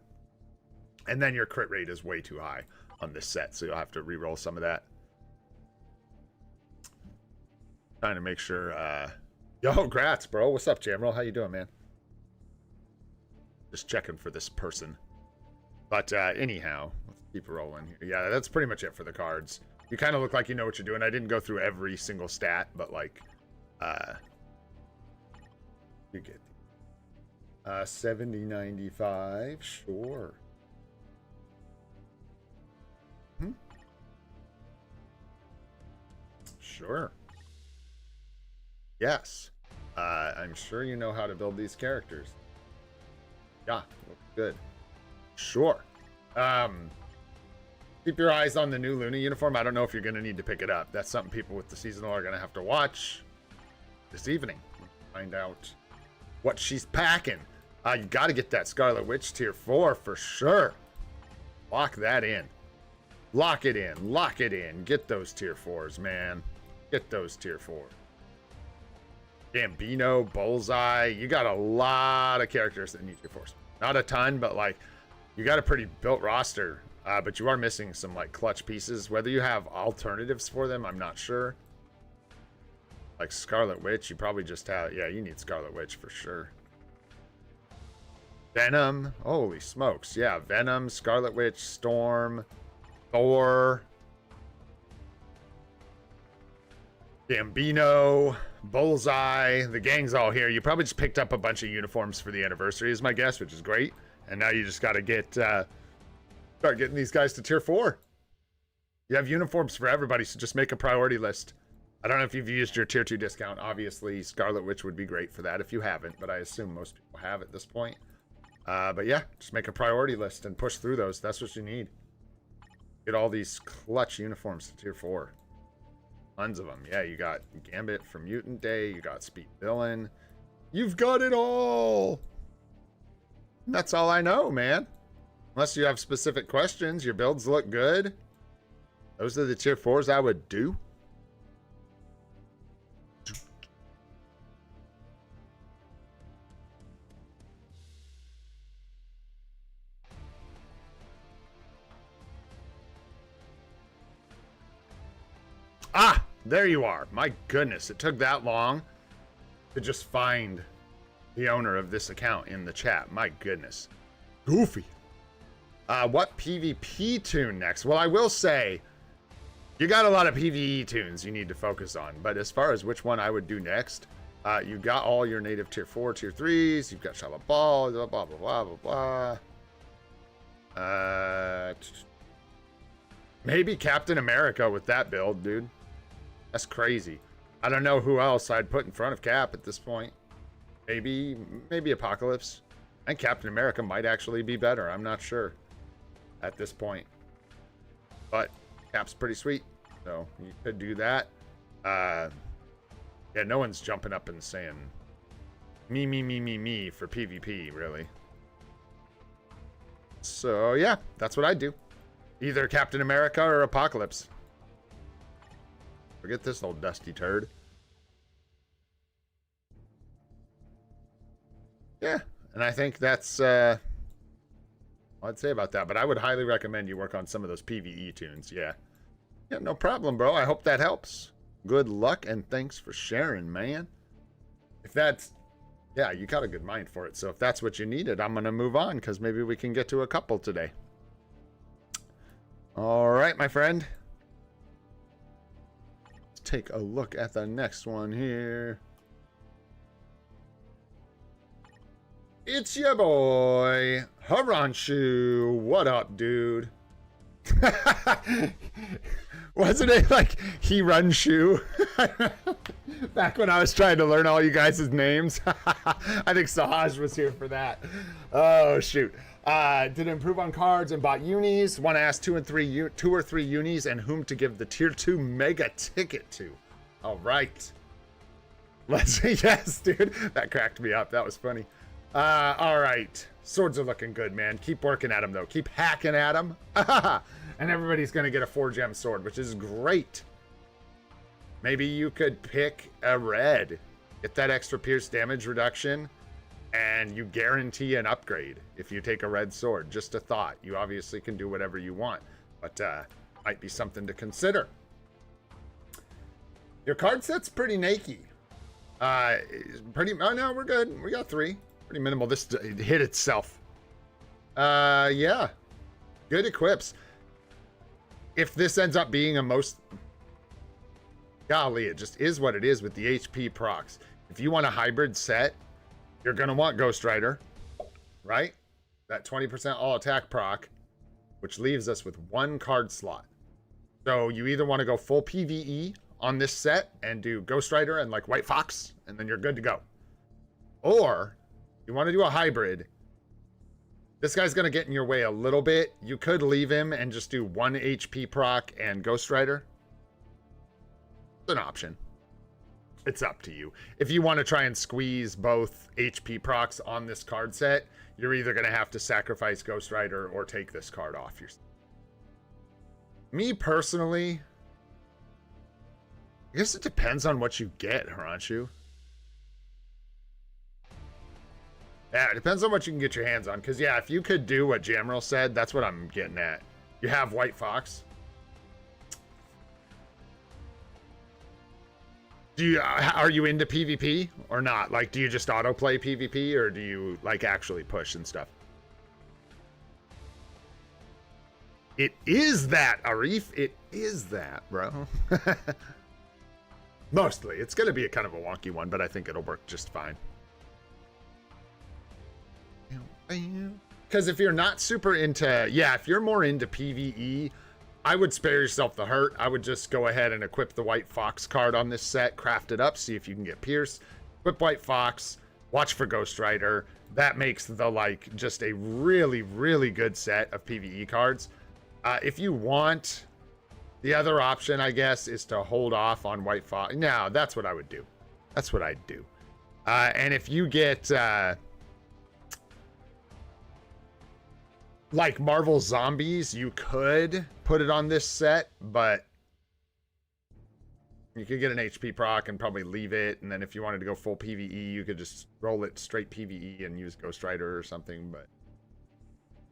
S1: And then your crit rate is way too high on this set, so you'll have to re-roll some of that. Trying to make sure, Yo, grats, bro. What's up, Jamroll? How you doing, man? Just checking for this person. But, anyhow, let's keep rolling here. Yeah, that's pretty much it for the cards. You kind of look like you know what you're doing. I didn't go through every single stat, but, like, you get 70, 95, sure. Sure. Yes. I'm sure you know how to build these characters. Yeah, looks good. Sure. Keep your eyes on the new Luna uniform. I don't know if you're going to need to pick it up. That's something people with the seasonal are going to have to watch this evening. Find out what she's packing. You got to get that Scarlet Witch tier 4 for sure. Lock that in. Lock it in. Lock it in. Get those tier 4s, man. Get those tier 4. Gambino, Bullseye. You got a lot of characters that need tier 4s. Not a ton, but like you got a pretty built roster. But you are missing some like clutch pieces. Whether you have alternatives for them, I'm not sure. Like Scarlet Witch, you probably just have... Yeah, you need Scarlet Witch for sure. Venom. Holy smokes. Yeah, Venom, Scarlet Witch, Storm, Thor, Gambino, Bullseye. The gang's all here. You probably just picked up a bunch of uniforms for the anniversary is my guess, which is great. And now you just got to get... start getting these guys to tier 4. You have uniforms for everybody, so just make a priority list. I don't know if you've used your tier 2 discount. Obviously, Scarlet Witch would be great for that if you haven't, but I assume most people have at this point. But yeah, just make a priority list and push through those. That's what you need. Get all these clutch uniforms to tier 4. Tons of them. Yeah, you got Gambit from Mutant Day. You got Speed Villain. You've got it all! That's all I know, man. Unless you have specific questions. Your builds look good. Those are the tier 4s I would do. Ah, there you are. My goodness, it took that long to just find the owner of this account in the chat. My goodness. Goofy. What PvP tune next? Well, I will say, you got a lot of PvE tunes you need to focus on. But as far as which one I would do next, you got all your native tier 4, tier 3s. You've got Shala Ball, blah, blah, blah, blah, blah. Maybe Captain America with that build, dude. That's crazy. I don't know who else I'd put in front of Cap at this point. Maybe Apocalypse. And Captain America might actually be better. I'm not sure at this point. But Cap's pretty sweet. So you could do that. Yeah, no one's jumping up and saying me for PvP, really. So yeah, that's what I'd do. Either Captain America or Apocalypse. Forget this old dusty turd. Yeah, and I think that's all I'd say about that. But I would highly recommend you work on some of those PvE tunes. Yeah. Yeah, no problem, bro. I hope that helps. Good luck and thanks for sharing, man. If that's... Yeah, you got a good mind for it. So if that's what you needed, I'm going to move on because maybe we can get to a couple today. All right, my friend. Let's take a look at the next one here. It's your boy, Haranshu. What up, dude? Wasn't it like he runs shoe? Back when I was trying to learn all you guys' names. I think Sahaj was here for that. Oh, shoot. Did improve on cards and bought unis. Want to ask 2 or 3 unis and whom to give the tier 2 mega ticket to. All right. Let's see. Yes, dude. That cracked me up. That was funny. All right. Swords are looking good, man. Keep working at them, though. Keep hacking at them. And everybody's going to get a 4-gem sword, which is great. Maybe you could pick a red. Get that extra pierce damage reduction. And you guarantee an upgrade if you take a red sword. Just a thought. You obviously can do whatever you want. But might be something to consider. Your card set's pretty naked. Oh, no, we're good. We got 3. Pretty minimal. This hit itself. Yeah. Good equips. If this ends up being a most... Golly, it just is what it is with the HP procs. If you want a hybrid set, you're going to want Ghost Rider, right? That 20% all attack proc, which leaves us with 1 card slot. So you either want to go full PvE on this set and do Ghost Rider and like White Fox, and then you're good to go. Or you want to do a hybrid. This guy's going to get in your way a little bit. You could leave him and just do 1 HP proc and Ghost Rider. It's an option. It's up to you. If you want to try and squeeze both HP procs on this card set, you're either going to have to sacrifice Ghost Rider or take this card off your... Me personally, I guess it depends on what you get, Haranshu. Yeah, it depends on what you can get your hands on. Because, yeah, if you could do what Jamrel said, that's what I'm getting at. You have White Fox. Are you into PvP or not? Like, do you just autoplay PvP or do you, like, actually push and stuff? It is that, Arif. It is that, bro. Mostly. It's going to be a kind of a wonky one, but I think it'll work just fine. Because if you're not super into... Yeah, if you're more into PvE, I would spare yourself the hurt. I would just go ahead and equip the White Fox card on this set, craft it up, see if you can get Pierce, equip White Fox, watch for Ghost Rider. That makes the, like, just a really, really good set of PvE cards. If you want, the other option, I guess, is to hold off on White Fox. No, that's what I would do. That's what I'd do. And if you get, like, Marvel Zombies, you could put it on this set, but you could get an HP proc and probably leave it. And then if you wanted to go full PvE, you could just roll it straight PvE and use Ghost Rider or something. But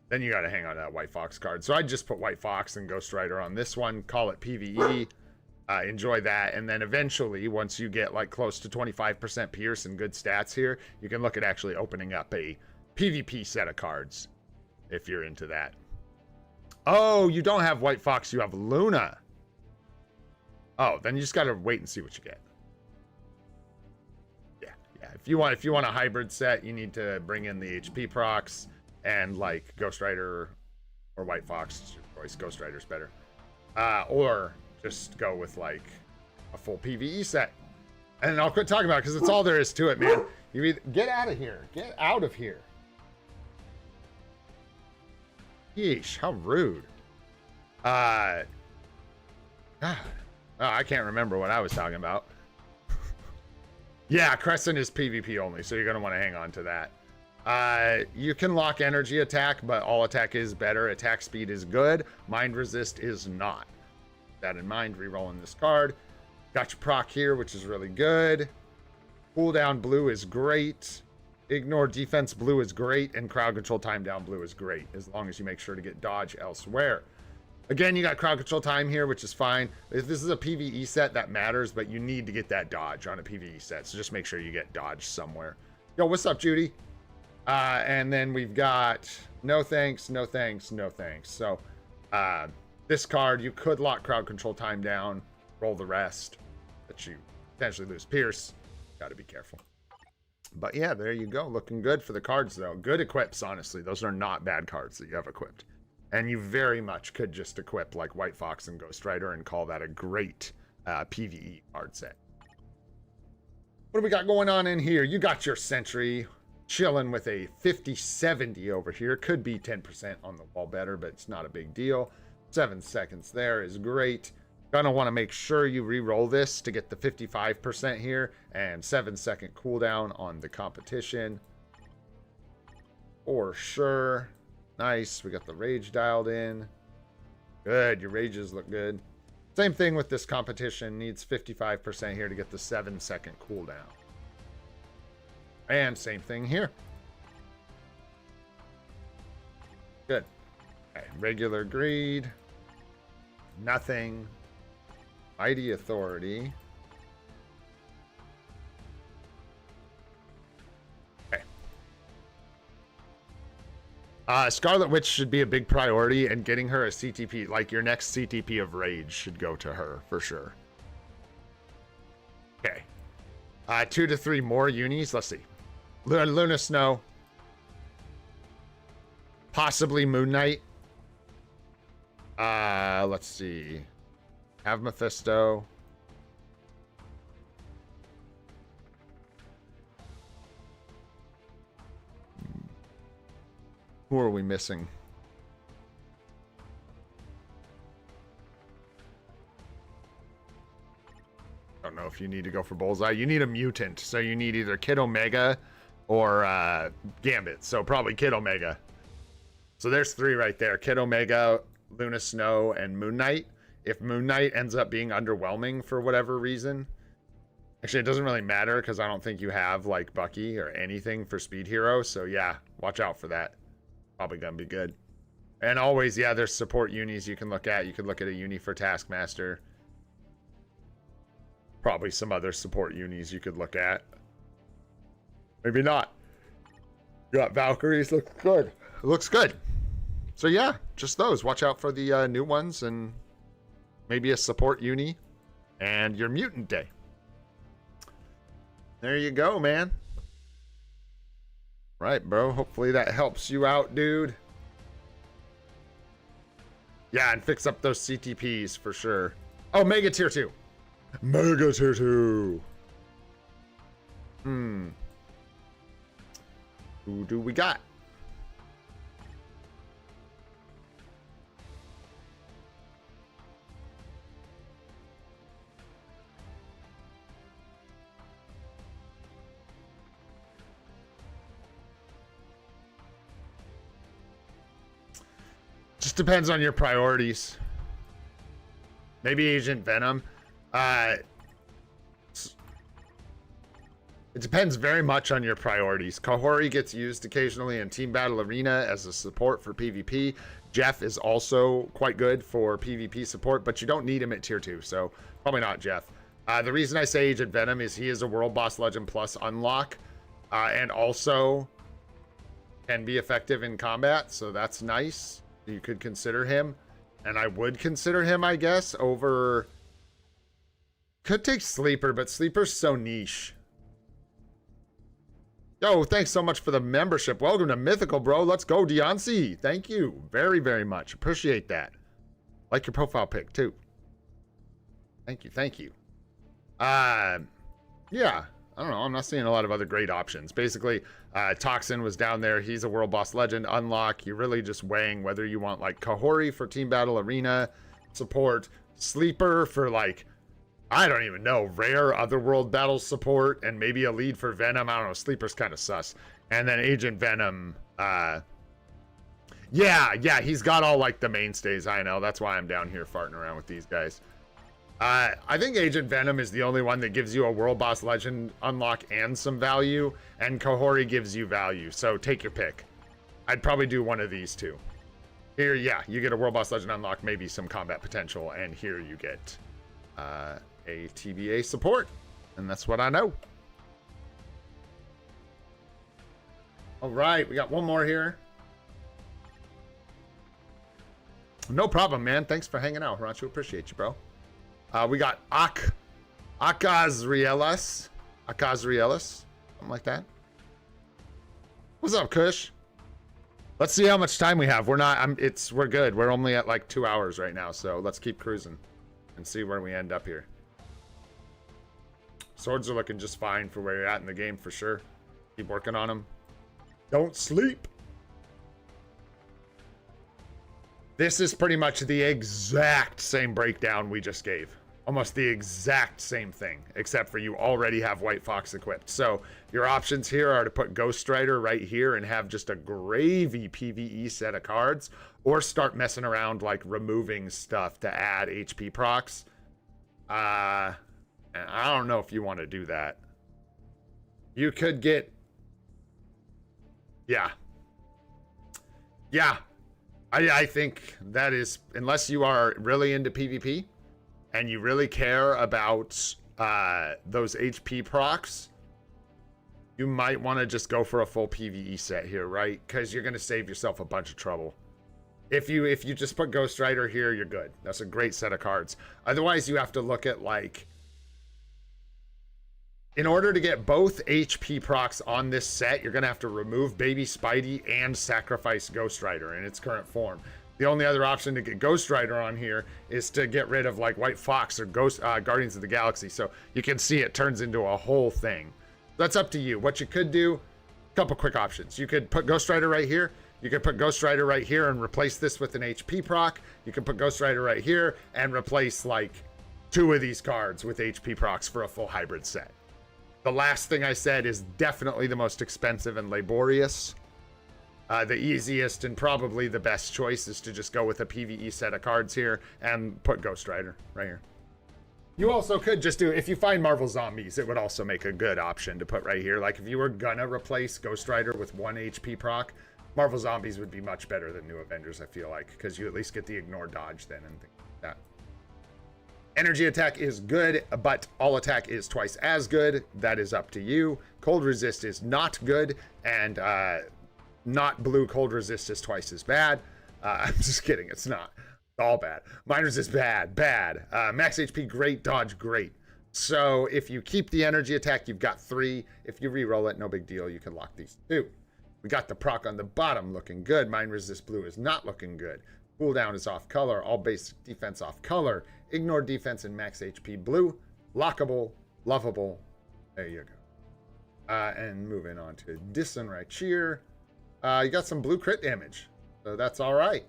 S1: then you got to hang on to that White Fox card. So I'd just put White Fox and Ghost Rider on this one, call it PvE, enjoy that. And then eventually, once you get like close to 25% Pierce and good stats here, you can look at actually opening up a PvP set of cards if you're into that. Oh, you don't have White Fox, you have Luna. Oh, then you just gotta wait and see what you get. Yeah. If you want a hybrid set, you need to bring in the HP procs and like Ghost Rider or White Fox. It's your choice. Ghost Rider's better. Or just go with like a full PvE set. And I'll quit talking about it because it's all there is to it, man. You either get out of here. Get out of here. Yeesh, how rude. God. Oh, I can't remember what I was talking about. Yeah, Crescent is PvP only, so you're going to want to hang on to that. You can lock energy attack, but all attack is better. Attack speed is good. Mind resist is not. Keep that in mind, re-rolling this card. Got your proc here, which is really good. Cooldown blue is great. Ignore defense blue is great, and crowd control time down blue is great, as long as you make sure to get dodge elsewhere. Again, you got crowd control time here, which is fine. If this is a PvE set, that matters, but you need to get that dodge on a PvE set, so just make sure you get dodge somewhere. Yo, what's up, Judy? And then we've got no thanks, no thanks, no thanks. So this card, you could lock crowd control time down, roll the rest, but you potentially lose Pierce. Got to be careful. But yeah, there you go. Looking good for the cards, though. Good equips, honestly. Those are not bad cards that you have equipped. And you very much could just equip like White Fox and Ghost Rider and call that a great PvE card set. What do we got going on in here? You got your Sentry chilling with a 50-70 over here. Could be 10% on the wall better, but it's not a big deal. 7 seconds there is great. Gonna want to make sure you re-roll this to get the 55% here, and 7-second cooldown on the competition. For sure. Nice. We got the rage dialed in. Good. Your rages look good. Same thing with this competition. Needs 55% here to get the 7-second cooldown. And same thing here. Good. Okay. Regular greed. Nothing. Mighty Authority. Okay. Scarlet Witch should be a big priority, and getting her a CTP, like your next CTP of Rage, should go to her for sure. Okay. 2 to 3 more unis. Let's see. Luna Snow. Possibly Moon Knight. Let's see. Have Mephisto. Who are we missing? Don't know if you need to go for Bullseye. You need a mutant, so you need either Kid Omega or Gambit. So probably Kid Omega. So there's 3 right there. Kid Omega, Luna Snow, and Moon Knight. If Moon Knight ends up being underwhelming for whatever reason, actually it doesn't really matter because I don't think you have like Bucky or anything for Speed Hero. So yeah, watch out for that. Probably gonna be good. And always, yeah, there's support unis you can look at. You could look at a uni for Taskmaster. Probably some other support unis you could look at. Maybe not. You got Valkyries. Looks good. It looks good. So yeah, just those. Watch out for the new ones and maybe a support uni and your mutant day. There you go, man. Right, bro. Hopefully that helps you out, dude. Yeah, and fix up those CTPs for sure. Oh, Mega Tier 2. Mega Tier 2. Who do we got? Just depends on your priorities. Maybe Agent Venom. It depends very much on your priorities. Kahori gets used occasionally in Team Battle Arena as a support for PvP. Jeff is also quite good for PvP support, but you don't need him at tier 2, so probably not Jeff. The reason I say Agent Venom is he is a World Boss Legend Plus unlock, and also can be effective in combat, so that's nice. You could consider him, and I would consider him, I guess, over... Could take Sleeper, but Sleeper's so niche. Yo, thanks so much for the membership. Welcome to Mythical, bro. Let's go, Deoncy. Thank you very, very much. Appreciate that. Like your profile pic, too. Thank you, thank you. Yeah, I don't know. I'm not seeing a lot of other great options. Basically, Toxin was down there. He's a World Boss Legend unlock. You're really just weighing whether you want, like, Kahori for Team Battle Arena support, Sleeper for, like... I don't even know, rare Otherworld battle support, and maybe a lead for Venom. I don't know, Sleeper's kind of sus. And then Agent Venom, yeah, he's got all, like, the mainstays, I know. That's why I'm down here farting around with these guys. I think Agent Venom is the only one that gives you a World Boss Legend unlock and some value, and Kahori gives you value, so take your pick. I'd probably do one of these two. Here, yeah, you get a World Boss Legend unlock, maybe some combat potential, and here you get, a TBA support, and that's what I know. All right, we got one more here. No problem, man. Thanks for hanging out, Hiranchu. Appreciate you, bro. We got Akazrielis, something like that. What's up, Kush? Let's see how much time we have. We're good. We're only at like 2 hours right now, so let's keep cruising and see where we end up here. Swords are looking just fine for where you're at in the game, for sure. Keep working on them. Don't sleep. This is pretty much the exact same breakdown we just gave. Almost the exact same thing, except for you already have White Fox equipped. So your options here are to put Ghost Rider right here and have just a gravy PvE set of cards, or start messing around, like removing stuff to add HP procs. And I don't know if you want to do that. You could get... Yeah. I think that is... Unless you are really into PvP, and you really care about those HP procs, you might want to just go for a full PvE set here, right? Because you're going to save yourself a bunch of trouble. If you just put Ghost Rider here, you're good. That's a great set of cards. Otherwise, you have to look at, like... In order to get both HP procs on this set, you're going to have to remove Baby Spidey and sacrifice Ghost Rider in its current form. The only other option to get Ghost Rider on here is to get rid of, like, White Fox or Guardians of the Galaxy. So you can see it turns into a whole thing. That's up to you. What you could do, a couple quick options. You could put Ghost Rider right here. You could put Ghost Rider right here and replace this with an HP proc. You can put Ghost Rider right here and replace, like, 2 of these cards with HP procs for a full hybrid set. The last thing I said is definitely the most expensive and laborious. The easiest and probably the best choice is to just go with a PvE set of cards here and put Ghost Rider right here. You also could just do, if you find Marvel Zombies, it would also make a good option to put right here. Like if you were gonna replace Ghost Rider with 1 HP proc, Marvel Zombies would be much better than New Avengers, I feel like, because you at least get the ignore dodge then and things like that. Energy attack is good, but all attack is twice as good. That is up to you. Cold resist is not good, and not blue cold resist is twice as bad. I'm just kidding, it's not. It's all bad. Mine resist bad. Max HP great, dodge great. So if you keep the energy attack, you've got 3. If you re-roll it, no big deal, you can lock these 2. We got the proc on the bottom looking good. Mine resist blue is not looking good. Cooldown is off color. All basic defense off color. Ignore defense and max HP blue. Lockable, lovable. There you go. And moving on to Disenrichir. You got some blue crit damage, so that's all right.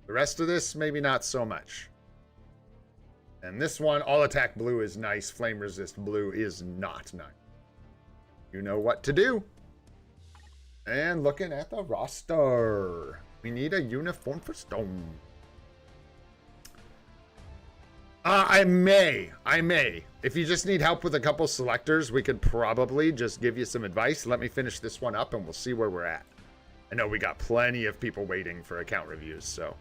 S1: The rest of this, maybe not so much. And this one, all attack blue is nice. Flame resist blue is not nice. You know what to do. And looking at the roster, we need a uniform for stone. I may. If you just need help with a couple selectors, we could probably just give you some advice. Let me finish this one up and we'll see where we're at. I know we got plenty of people waiting for account reviews, so.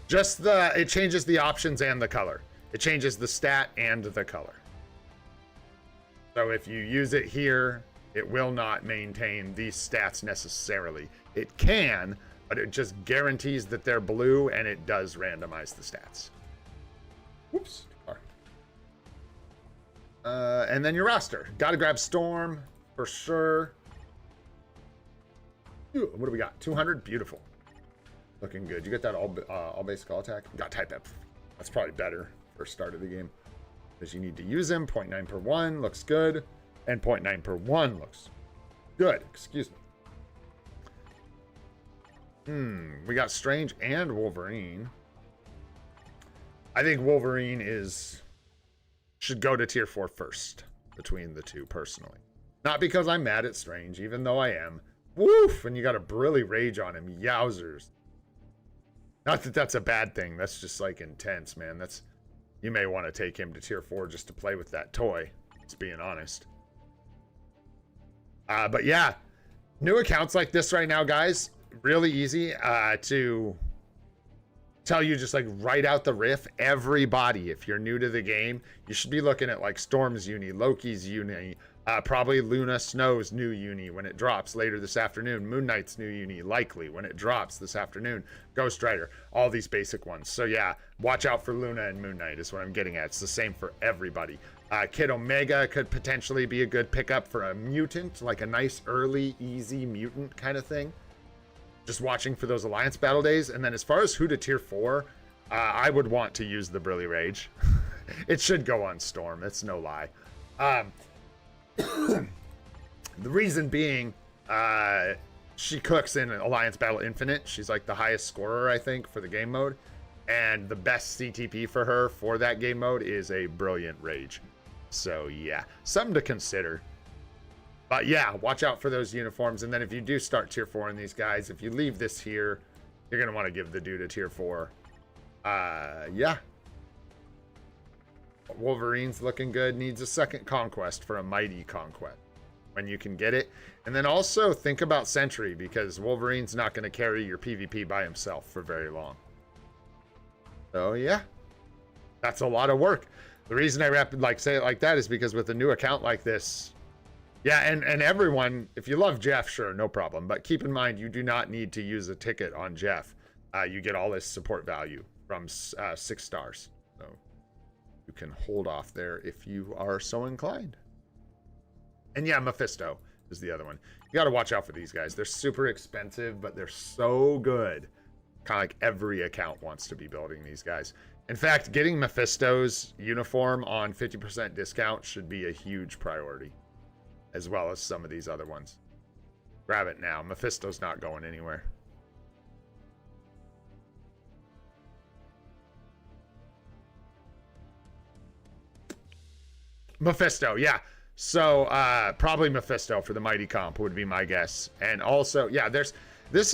S1: Just it changes the options and the color. It changes the stat and the color. So if you use it here, it will not maintain these stats necessarily. It can, but it just guarantees that they're blue and it does randomize the stats. Whoops. All right. And then your roster. Gotta grab Storm for sure. Ooh, what do we got? 200? Beautiful. Looking good. You get that all basic all attack? Got type F. That's probably better for start of the game. Because you need to use him. 0.9 per 1 looks good. And 0.9 per 1 looks good. Excuse me. We got Strange and Wolverine. I think Wolverine should go to tier 4 first between the two, personally. Not because I'm mad at Strange, even though I am. Woof! And you got a Brilly Rage on him. Yowzers. Not that that's a bad thing. That's just like intense, man. You may want to take him to tier 4 just to play with that toy. Just being honest. But yeah, new accounts like this right now, guys, really easy to tell you just like right out the riff. Everybody, if you're new to the game, you should be looking at like Storm's uni, Loki's uni, probably Luna Snow's new uni when it drops later this afternoon. Moon Knight's new uni likely when it drops this afternoon. Ghost Rider, all these basic ones. So yeah, watch out for Luna and Moon Knight is what I'm getting at. It's the same for everybody. Kid Omega could potentially be a good pickup for a mutant, like a nice early easy mutant kind of thing. Just watching for those alliance battle days. And then as far as who to tier 4, I would want to use the Brilly Rage. It should go on Storm, it's no lie. The reason being, she cooks in Alliance Battle Infinite. She's like the highest scorer, I think, for the game mode. And the best CTP for her for that game mode is a Brilliant Rage. So yeah, something to consider. But yeah, watch out for those uniforms. And then if you do start tier 4 in these guys, if you leave this here, you're going to want to give the dude a tier 4. Yeah. Wolverine's looking good. Needs a second conquest for a mighty conquest when you can get it. And then also think about Sentry, because Wolverine's not going to carry your PvP by himself for very long. So yeah, that's a lot of work. The reason I say it like that is because with a new account like this, yeah, and everyone, if you love Jeff, sure, no problem. But keep in mind, you do not need to use a ticket on Jeff. You get all this support value from 6 stars. So you can hold off there if you are so inclined. And yeah, Mephisto is the other one. You got to watch out for these guys. They're super expensive, but they're so good. Kind of like every account wants to be building these guys. In fact, getting Mephisto's uniform on 50% discount should be a huge priority, as well as some of these other ones. Grab it now. Mephisto's not going anywhere. Mephisto, yeah. So probably Mephisto for the Mighty Comp would be my guess. And also, yeah, this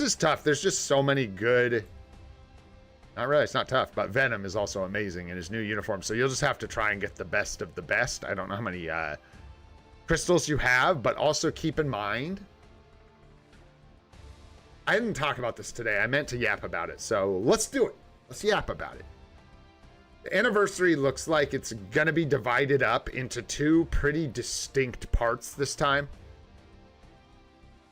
S1: is tough. There's just so many good. Not really, it's not tough, but Venom is also amazing in his new uniform. So you'll just have to try and get the best of the best. I don't know how many crystals you have, but also keep in mind, I didn't talk about this today. I meant to yap about it. So let's do it. Let's yap about it. The anniversary looks like it's going to be divided up into 2 pretty distinct parts this time.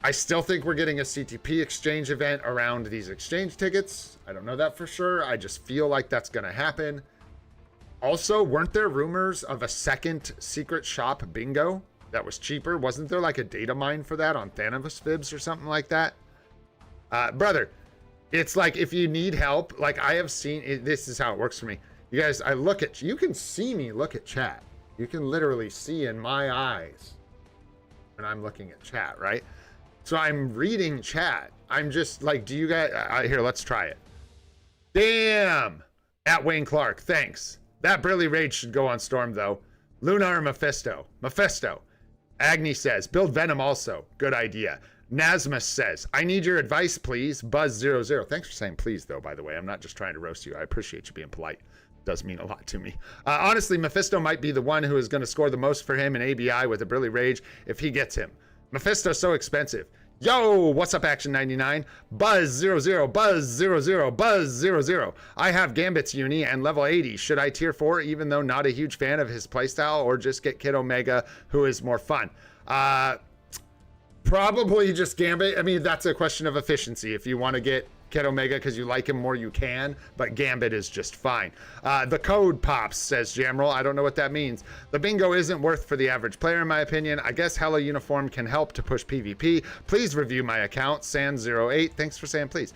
S1: I still think we're getting a CTP exchange event around these exchange tickets. I don't know that for sure. I just feel like that's going to happen. Also, weren't there rumors of a second secret shop bingo that was cheaper? Wasn't there like a data mine for that on Thanos Fibs or something like that? Brother, It's like if you need help, like I have seen it, this is how it works for me. You guys, I look at, you can see me look at chat. You can literally see in my eyes when I'm looking at chat, right? So I'm reading chat. I'm just like, do you guys, here, let's try it. Damn! At Wayne Clark, thanks. That Brilly Rage should go on Storm, though. Luna or Mephisto? Mephisto. Agni says, build Venom also. Good idea. Nasmus says, I need your advice, please. Buzz00. Thanks for saying please, though, by the way. I'm not just trying to roast you. I appreciate you being polite. Does mean a lot to me. Honestly, Mephisto might be the one who is going to score the most for him in ABI with a Brilly Rage if he gets him. Mephisto's so expensive. Yo, what's up, Action 99? Buzz00, Buzz00, Buzz00. I have Gambit's uni and level 80. Should I tier 4 even though not a huge fan of his playstyle, or just get Kid Omega who is more fun? Probably just Gambit. I mean, that's a question of efficiency. If you want to get Kid Omega because you like him more, you can, but Gambit is just fine. The code pops, says Jamroll. I don't know what that means. The bingo isn't worth for the average player, in my opinion. I guess Hella Uniform can help to push PvP. Please review my account, Sand08. Thanks for saying please.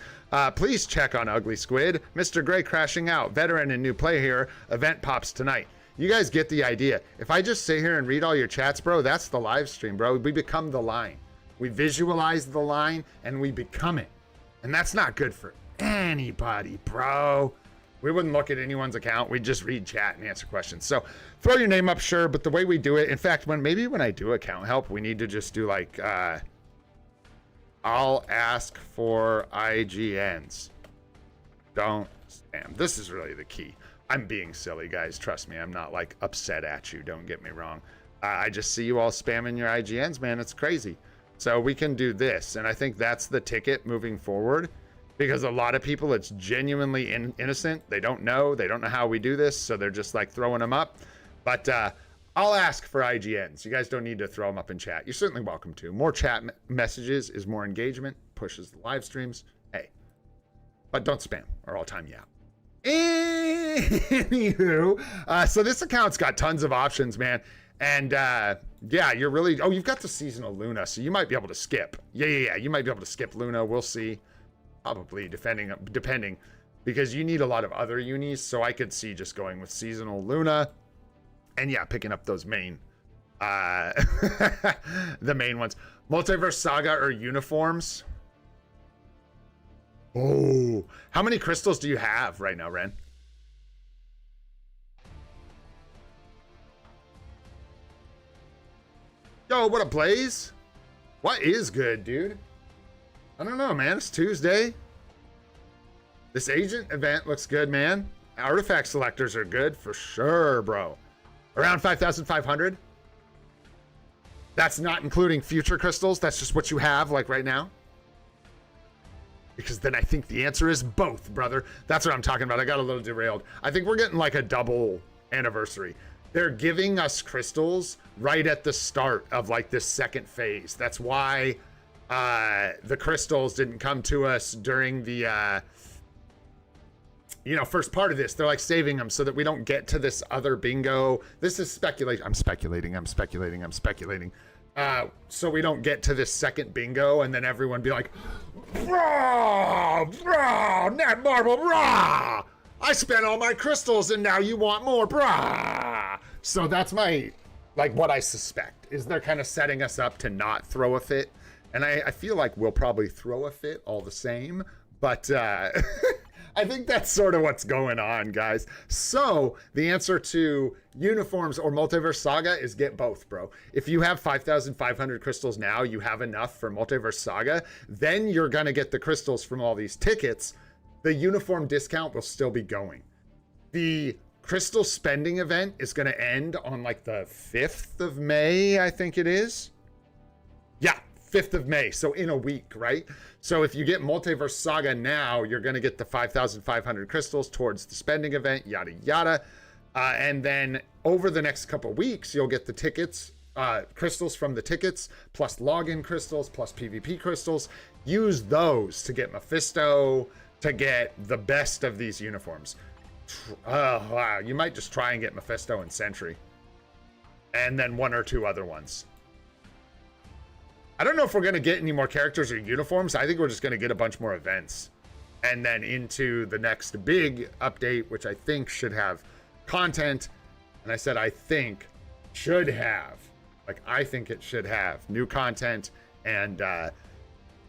S1: Please check on Ugly Squid. Mr. Gray crashing out. Veteran and new player here. Event pops tonight. You guys get the idea. If I just sit here and read all your chats, bro, that's the live stream, bro. We become the line. We visualize the line and we become it. And that's not good for anybody, bro. We wouldn't look at anyone's account. We'd just read chat and answer questions. So throw your name up, sure. But the way we do it, in fact, maybe when I do account help, we need to just do like, I'll ask for IGNs. Don't spam. This is really the key. I'm being silly, guys. Trust me. I'm not like upset at you. Don't get me wrong. I just see you all spamming your IGNs, man. It's crazy. So we can do this, and I think that's the ticket moving forward, because a lot of people, it's genuinely innocent. They don't know how we do this, so they're just like throwing them up. But I'll ask for IGNs. You guys don't need to throw them up in chat. You're certainly welcome to. More chat messages is more engagement, pushes the live streams. Hey, but don't spam or I'll time you out. Anywho, so this account's got tons of options, man. And yeah, you're really, oh, you've got the seasonal Luna, so you might be able to skip. Yeah, you might be able to skip Luna. We'll see. Probably, depending, because you need a lot of other unis, so I could see just going with seasonal Luna. And yeah, picking up those main, the main ones. Multiverse Saga or uniforms? Oh, how many crystals do you have right now, Ren? Yo, what a blaze. What is good, dude? I don't know, man. It's Tuesday. This agent event looks good, man. Artifact selectors are good for sure, bro. Around 5,500. That's not including future crystals. That's just what you have, like, right now. Because then I think the answer is both, brother. That's what I'm talking about. I got a little derailed. I think we're getting, like, a double anniversary. They're giving us crystals right at the start of like this second phase. That's why the crystals didn't come to us during the first part of this. They're like saving them so that we don't get to this other bingo. This is speculation. I'm speculating. So we don't get to this second bingo and then everyone be like, brah, Nat Marble, brah. I spent all my crystals and now you want more, brah. So that's my, like, what I suspect is they're kind of setting us up to not throw a fit. And I feel like we'll probably throw a fit all the same, but I think that's sort of what's going on, guys. So the answer to uniforms or Multiverse Saga is get both, bro. If you have 5,500 crystals now, you have enough for Multiverse Saga, then you're going to get the crystals from all these tickets. The uniform discount will still be going. The crystal spending event is going to end on like the 5th of May, I think it is. Yeah, 5th of May. So in a week, right? So if you get Multiverse Saga now, you're going to get the 5,500 crystals towards the spending event, yada, yada. And then over the next couple weeks, you'll get the tickets, crystals from the tickets, plus login crystals, plus PvP crystals. Use those to get Mephisto, to get the best of these uniforms. Wow, you might just try and get Mephisto and Sentry. And then one or two other ones. I don't know if we're going to get any more characters or uniforms. I think we're just going to get a bunch more events. and then into the next big update, which I think should have content. And I said, I think should have, like, I think it should have new content and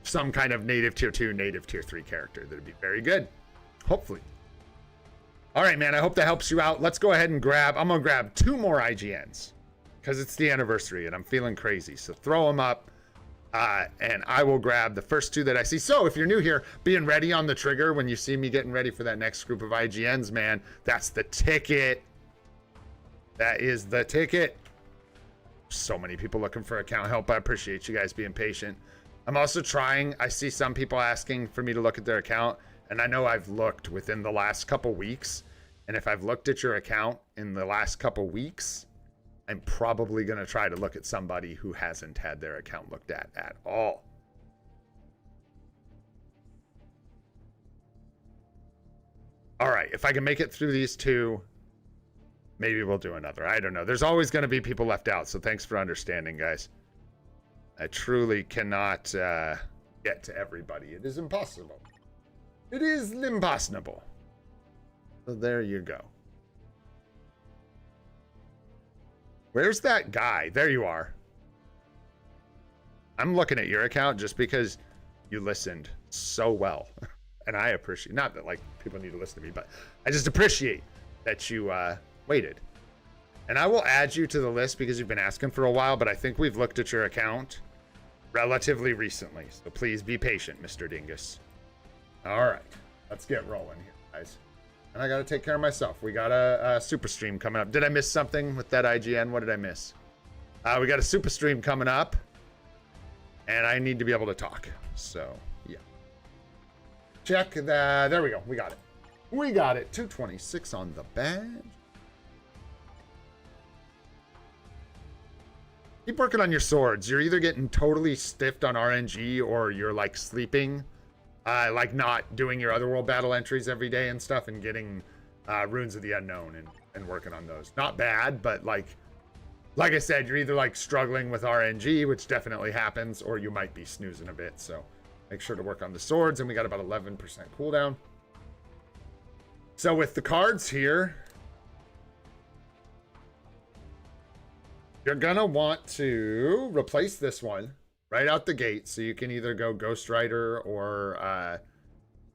S1: some kind of native tier 2, native tier 3 character. That'd be very good. Hopefully. All right, man. I hope that helps you out. Let's go ahead and I'm going to grab 2 more IGNs because it's the anniversary and I'm feeling crazy. So throw them up. And I will grab the first 2 that I see. So if you're new here, being ready on the trigger when you see me getting ready for that next group of IGNs, man, that's the ticket. That is the ticket. So many people looking for account help. I appreciate you guys being patient. I'm also trying. I see some people asking for me to look at their account. And I know I've looked within the last couple weeks. And if I've looked at your account in the last couple weeks, I'm probably going to try to look at somebody who hasn't had their account looked at all. All right, if I can make it through these 2, maybe we'll do another. I don't know. There's always going to be people left out, so thanks for understanding, guys. I truly cannot get to everybody. It is impossible. It is impossible. So there you go. Where's that guy? There you are. I'm looking at your account just because you listened so well. And I appreciate, not that like people need to listen to me, but I just appreciate that you waited. And I will add you to the list because you've been asking for a while, but I think we've looked at your account relatively recently. So please be patient, Mr. Dingus. All right, let's get rolling here, guys. And I got to take care of myself. We got a super stream coming up. Did I miss something with that IGN? What did I miss? We got a super stream coming up. And I need to be able to talk. So, yeah. Check that. There we go. We got it. We got it. 226 on the badge. Keep working on your swords. You're either getting totally stiffed on RNG or you're like sleeping. Like not doing your otherworld battle entries every day and stuff and getting runes of the unknown and working on those. Not bad, but like I said, you're either like struggling with RNG, which definitely happens, or you might be snoozing a bit. So make sure to work on the swords. And we got about 11% cooldown. So with the cards here, you're gonna want to replace this one right out the gate, so you can either go Ghost Rider or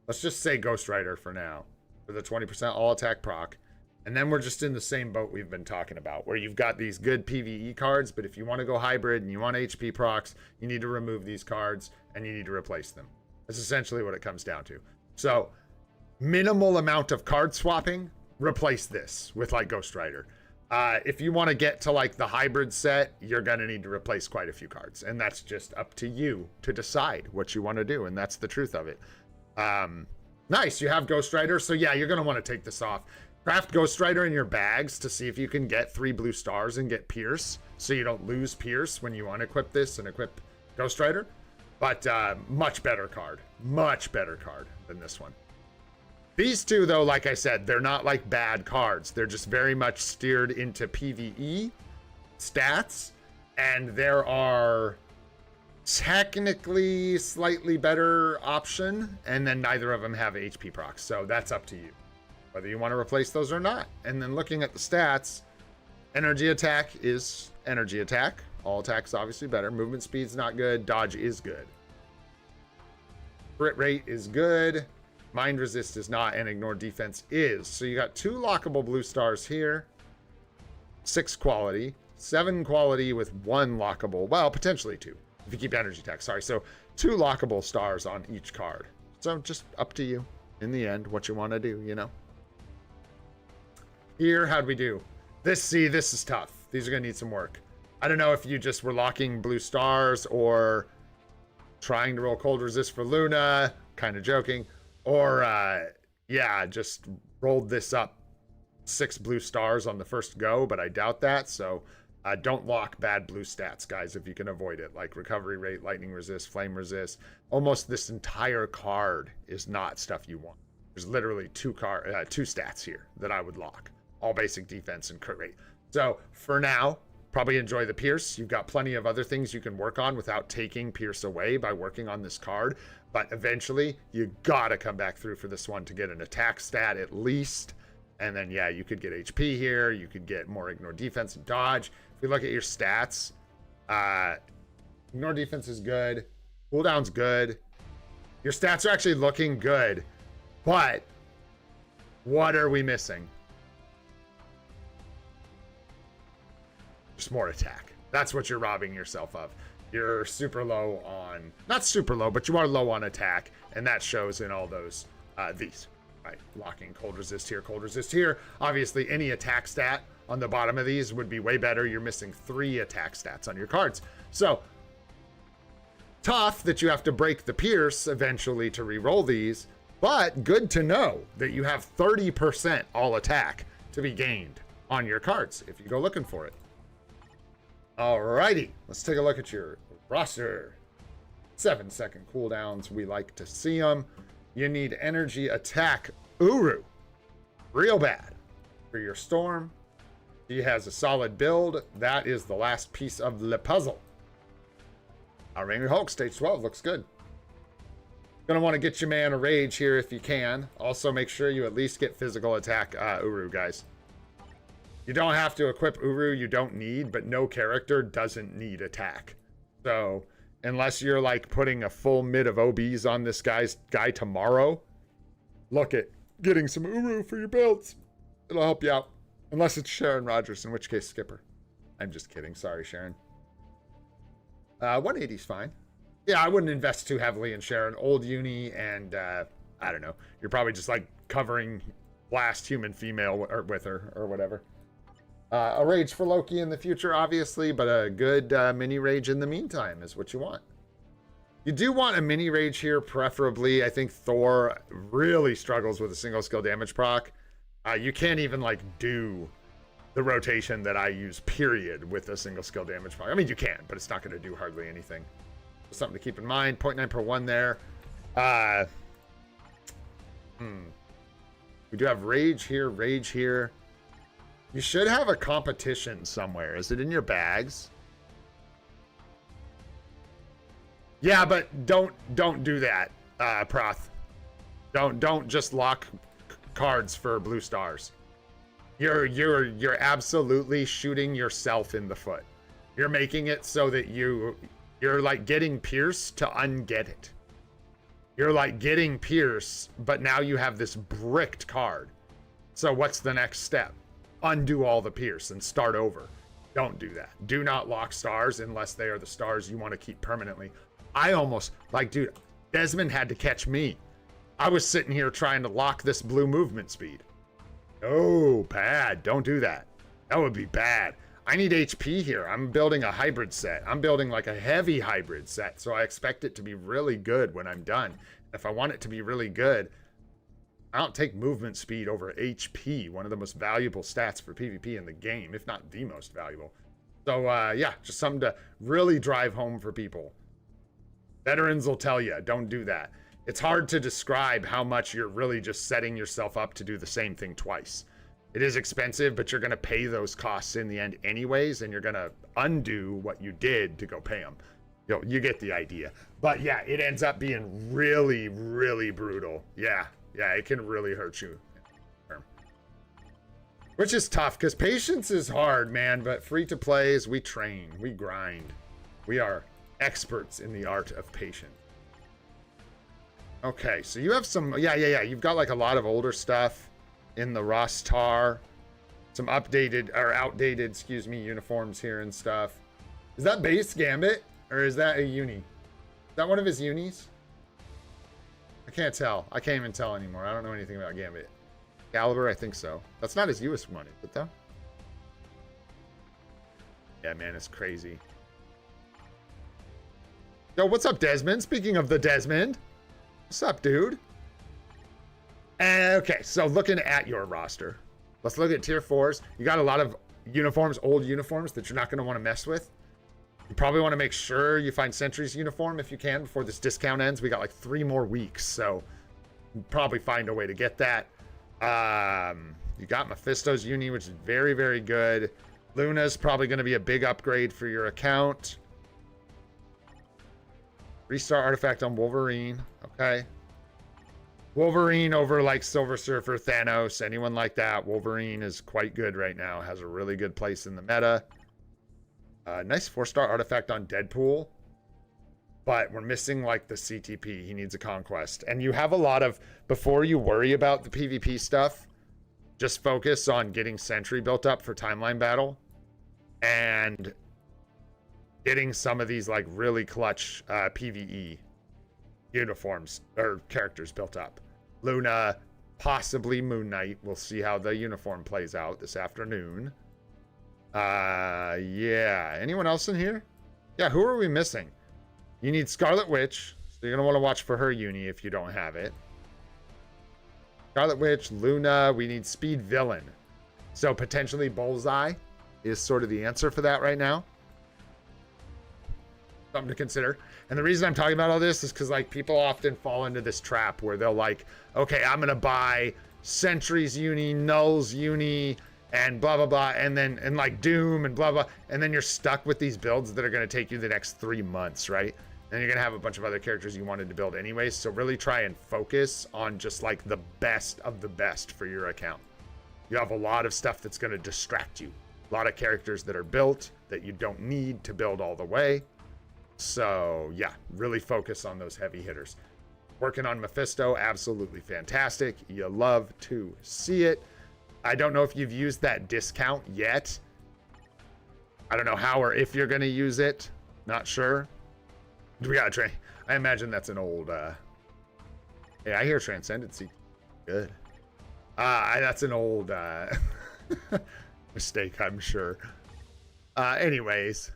S1: let's just say Ghost Rider for now for the 20% all attack proc. And then we're just in the same boat we've been talking about, where you've got these good PvE cards, but if you want to go hybrid and you want HP procs, you need to remove these cards and you need to replace them. That's essentially what it comes down to. So minimal amount of card swapping, replace this with like Ghost Rider. If you want to get to like the hybrid set, you're going to need to replace quite a few cards. And that's just up to you to decide what you want to do. And that's the truth of it. Nice. You have Ghost Rider. So yeah, you're going to want to take this off. Craft Ghost Rider in your bags to see if you can get 3 blue stars and get Pierce. So you don't lose Pierce when you unequip this and equip Ghost Rider. But much better card. Much better card than this one. These 2, though, like I said, they're not like bad cards. They're just very much steered into PvE stats. And there are technically slightly better option. And then neither of them have HP procs. So that's up to you, whether you want to replace those or not. And then looking at the stats, energy attack is energy attack. All attacks obviously better. Movement speed's not good. Dodge is good. Crit rate is good. Mind resist is not, and ignore defense is. So you got 2 lockable blue stars here, 6 quality, 7 quality with 1 lockable, well, potentially 2 if you keep energy attack. Sorry, so 2 lockable stars on each card. So just up to you in the end what you want to do, you know. Here, how'd we do? This is tough. These are gonna need some work. I don't know if you just were locking blue stars or trying to roll cold resist for Luna, kind of joking. Or, yeah, just rolled this up 6 blue stars on the first go, but I doubt that. So don't lock bad blue stats, guys, if you can avoid it. Like recovery rate, lightning resist, flame resist. Almost this entire card is not stuff you want. There's literally 2 stats here that I would lock. All basic defense and crit rate. So for now, Probably enjoy the Pierce. You've got plenty of other things you can work on without taking Pierce away by working on this card. But eventually, you gotta come back through for this one to get an attack stat at least. And then, yeah, you could get HP here. You could get more ignore defense and dodge. If we look at your stats, ignore defense is good. Cooldown's good. Your stats are actually looking good. But what are we missing? Just more attack. That's what you're robbing yourself of. You're super low on, not super low, but you are low on attack, and that shows in all those, these, right? Locking, cold resist here, cold resist here. Obviously, any attack stat on the bottom of these would be way better. You're missing 3 attack stats on your cards. So, tough that you have to break the Pierce eventually to re-roll these, but good to know that you have 30% all attack to be gained on your cards if you go looking for it. Alrighty, let's take a look at your roster. 7-second cooldowns, we like to see them. You need energy attack Uru, real bad. For your Storm, he has a solid build. That is the last piece of the puzzle. Our Ranger Hulk, stage 12, looks good. Gonna want to get your man a rage here if you can. Also make sure you at least get physical attack Uru, guys. You don't have to equip Uru, you don't need, but no character doesn't need attack. So, unless you're like putting a full mid of OBs on this guy tomorrow, look at getting some Uru for your builds. It'll help you out. Unless it's Sharon Rogers, in which case skip her. I'm just kidding, sorry Sharon. 180's fine. Yeah, I wouldn't invest too heavily in Sharon. Old uni and, I don't know. You're probably just like covering last human female or with her or whatever. A rage for Loki in the future, obviously, but a good mini rage in the meantime is what you want. You do want a mini rage here, preferably. I think Thor really struggles with a single skill damage proc. You can't even like do the rotation that I use, period, with a single skill damage proc. I mean, you can, but it's not going to do hardly anything. Something to keep in mind. 0.9 per 1 there. We do have rage here, rage here. You should have a competition somewhere. Is it in your bags? Yeah, but don't do that, Proth. Don't just lock cards for blue stars. You're absolutely shooting yourself in the foot. You're making it so that you're like getting Pierce to unget it. You're like getting Pierce, but now you have this bricked card. So what's the next step? Undo all the Pierce and start over. Don't do that. Do not lock stars unless they are the stars you want to keep permanently. I almost, like, dude, Desmond had to catch me. I was sitting here trying to lock this blue movement speed. Oh, bad. Don't do that. That would be bad. I need HP here. I'm building a hybrid set. I'm building like a heavy hybrid set, so I expect it to be really good when I'm done. If I want it to be really good, I don't take movement speed over HP, one of the most valuable stats for PvP in the game, if not the most valuable. So, yeah, just something to really drive home for people. Veterans will tell you, don't do that. It's hard to describe how much you're really just setting yourself up to do the same thing twice. It is expensive, but you're going to pay those costs in the end anyways, and you're going to undo what you did to go pay them. You get the idea. But yeah, it ends up being really, really brutal. Yeah, it can really hurt you. Which is tough, because patience is hard, man, but free-to-plays, we train, we grind. We are experts in the art of patience. Okay, so you have some, yeah. You've got like a lot of older stuff in the Rostar. Some updated, or outdated, excuse me, uniforms here and stuff. Is that base Gambit, or is that a uni? Is that one of his unis? I can't tell. I can't even tell anymore. I don't know anything about Gambit. Caliber, I think so. That's not his US one, is it though? Yeah, man, it's crazy. Yo, what's up, Desmond? Speaking of the Desmond. What's up, dude? Okay, so looking at your roster. Let's look at tier 4s. You got a lot of uniforms, old uniforms that you're not going to want to mess with. You probably want to make sure you find Sentry's uniform if you can before this discount ends. We got like 3 more weeks, so probably find a way to get that. You got Mephisto's uni, which is very, very good. Luna's probably going to be a big upgrade for your account. Restart artifact on Wolverine. Okay. Wolverine over like Silver Surfer, Thanos, anyone like that. Wolverine is quite good right now. Has a really good place in the meta. Nice 4-star artifact on Deadpool. But we're missing like the CTP. He needs a conquest. And you have a lot of, before you worry about the PvP stuff, just focus on getting Sentry built up for timeline battle. And getting some of these like really clutch PvE uniforms or characters built up. Luna, possibly Moon Knight. We'll see how the uniform plays out this afternoon. Yeah. Anyone else in here? Yeah, who are we missing? You need Scarlet Witch, so you're going to want to watch for her uni if you don't have it. Scarlet Witch, Luna, we need Speed Villain. So potentially Bullseye is sort of the answer for that right now. Something to consider. And the reason I'm talking about all this is because like people often fall into this trap where they'll like, okay, I'm going to buy Sentry's uni, Null's uni, and blah, blah, blah, and then, and like Doom and blah, blah, and then you're stuck with these builds that are going to take you the next 3 months, right? And you're going to have a bunch of other characters you wanted to build anyways, so really try and focus on just like the best of the best for your account. You have a lot of stuff that's going to distract you. A lot of characters that are built that you don't need to build all the way. So yeah, really focus on those heavy hitters. Working on Mephisto, absolutely fantastic. You love to see it. I don't know if you've used that discount yet. I don't know how or if you're going to use it. Not sure. We got to train. I imagine that's an old... Hey, I hear Transcendency. Good. That's an old mistake, I'm sure. Anyways.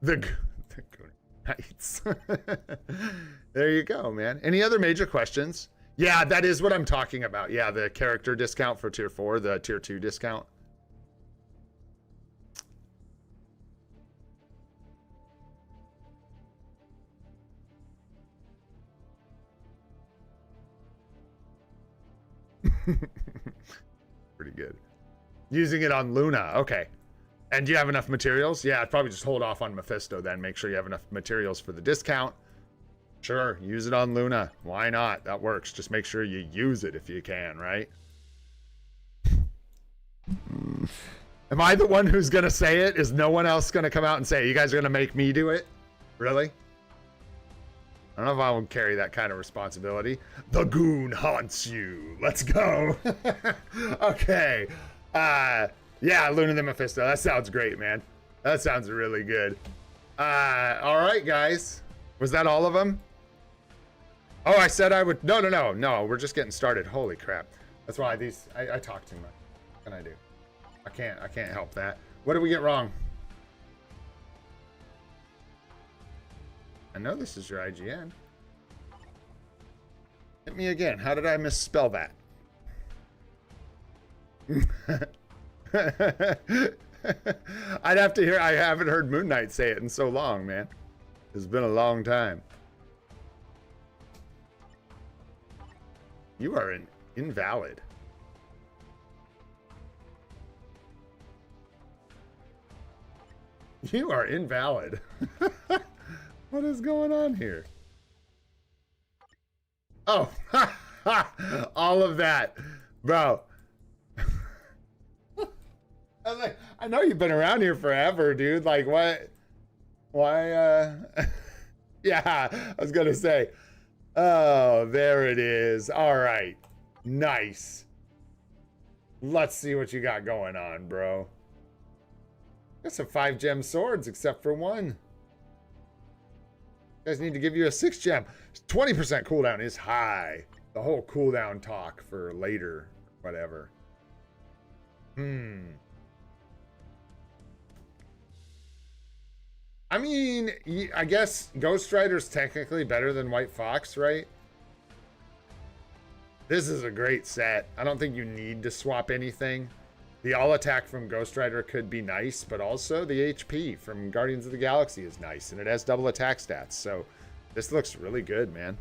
S1: The Good Nights. There you go, man. Any other major questions? Yeah, that is what I'm talking about. Yeah, the character discount for tier 4, the tier 2 discount. Pretty good. Using it on Luna. Okay. And do you have enough materials? Yeah, I'd probably just hold off on Mephisto then. Make sure you have enough materials for the discount. Sure, use it on Luna. Why not? That works. Just make sure you use it if you can, right? Am I the one who's going to say it? Is no one else going to come out and say, you guys are going to make me do it? Really? I don't know if I will carry that kind of responsibility. The goon haunts you. Let's go. Okay. Yeah, Luna the Mephisto. That sounds great, man. That sounds really good. All right, guys. Was that all of them? Oh, I said I would. No. We're just getting started. Holy crap. That's why I talk too much. What can I do? I can't help that. What did we get wrong? I know this is your IGN. Hit me again. How did I misspell that? I'd have to hear. I haven't heard Moon Knight say it in so long, man. It's been a long time. You are an invalid. You are invalid. What is going on here? Oh, all of that, bro. I was like, I know you've been around here forever, dude. Like, what? Why? Yeah, I was gonna say. Oh, there it is. All right, nice. Let's see what you got going on, bro. Got some 5-gem swords, except for one. You guys need to give you a 6-gem. 20% cooldown is high. The whole cooldown talk for later, whatever. I mean, I guess Ghost Rider's technically better than White Fox, right? This is a great set. I don't think you need to swap anything. The all attack from Ghost Rider could be nice, but also the HP from Guardians of the Galaxy is nice, and it has double attack stats. So this looks really good, man.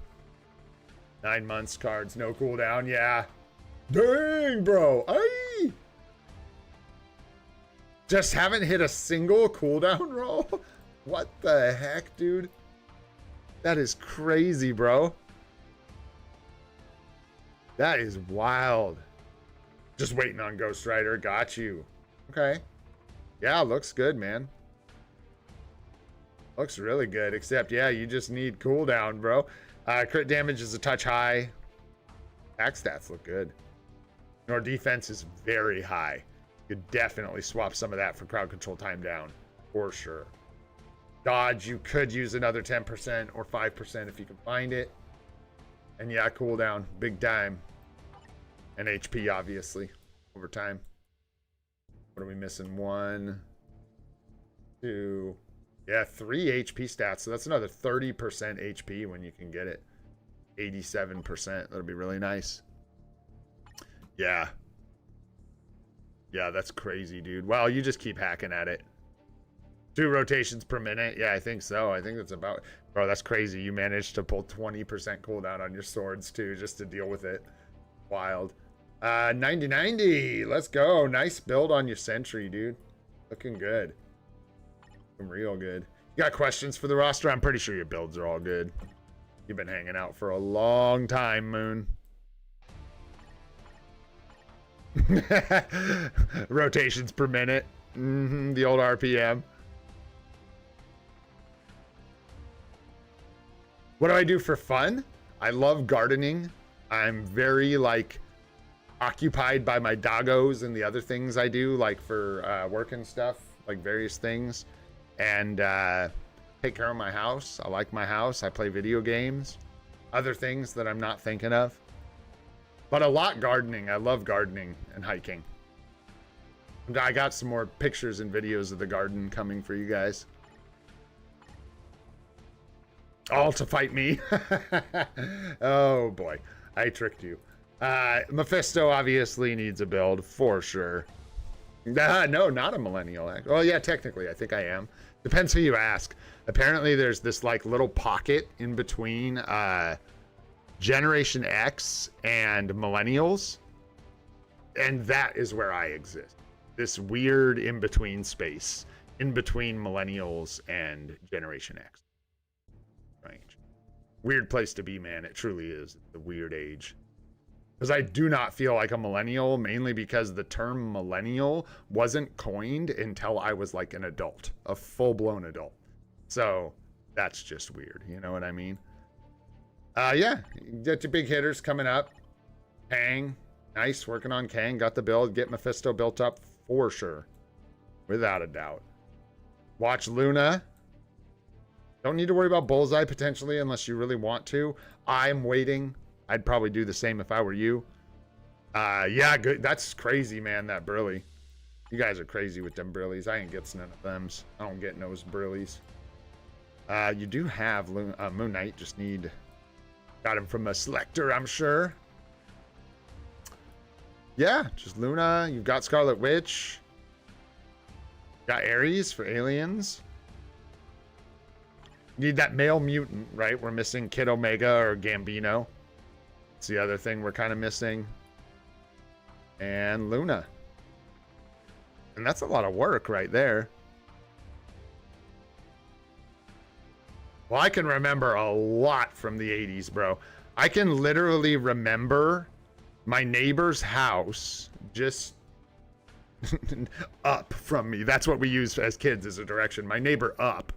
S1: 9 months cards, no cooldown. Yeah. Dang, bro. Aye. Just haven't hit a single cooldown roll? What the heck, dude? That is crazy, bro. That is wild. Just waiting on Ghost Rider. Got you. Okay. Yeah, looks good, man. Looks really good, except, yeah, you just need cooldown, bro. Crit damage is a touch high. Attack stats look good. Your defense is very high. You could definitely swap some of that for crowd control time down, for sure. Dodge, you could use another 10% or 5% if you can find it. And yeah, cooldown, big time. And HP, obviously, over time. What are we missing? 1, 2... Yeah, 3 HP stats, so that's another 30% HP when you can get it. 87%, that'll be really nice. Yeah. Yeah, that's crazy, dude. Well, you just keep hacking at it. 2 rotations per minute. Yeah, I think so. I think that's about... Bro, that's crazy. You managed to pull 20% cooldown on your swords, too, just to deal with it. Wild. 90-90. Let's go. Nice build on your sentry, dude. Looking good. Real good. You got questions for the roster? I'm pretty sure your builds are all good. You've been hanging out for a long time, Moon. Rotations per minute. The old RPM. What do I do for fun? I love gardening. I'm very, like, occupied by my doggos and the other things I do, like for work and stuff, like various things. And take care of my house. I like my house. I play video games. Other things that I'm not thinking of. But a lot gardening. I love gardening and hiking. I got some more pictures and videos of the garden coming for you guys. All to fight me. Oh boy. I tricked you. Mephisto obviously needs a build for sure. No, not a millennial. Well, yeah, technically, I think I am. Depends who you ask. Apparently, there's this like little pocket in between Generation X and millennials, and that is where I exist. This weird in-between space, in between millennials and Generation X. Strange. Weird place to be, man. It truly is. It's a weird age. Because I do not feel like a millennial, mainly because the term millennial wasn't coined until I was like an adult, a full-blown adult. So that's just weird, you know what I mean? Yeah, get your big hitters coming up. Kang, nice, working on Kang, got the build, get Mephisto built up for sure, without a doubt. Watch Luna. Don't need to worry about Bullseye potentially unless you really want to. I'm waiting. I'd probably do the same if I were you. Yeah, good. That's crazy, man, that Brilly. You guys are crazy with them Brillies. I ain't gets none of thems. I don't get those Brillies. You do have Moon Knight. Just need... Got him from a selector, I'm sure. Yeah, just Luna. You've got Scarlet Witch. Got Ares for aliens. Need that male mutant, right? We're missing Kid Omega or Gambino. It's the other thing we're kind of missing. And Luna. And that's a lot of work right there. Well, I can remember a lot from the 80s, bro. I can literally remember my neighbor's house just up from me. That's what we used as kids as a direction. My neighbor up.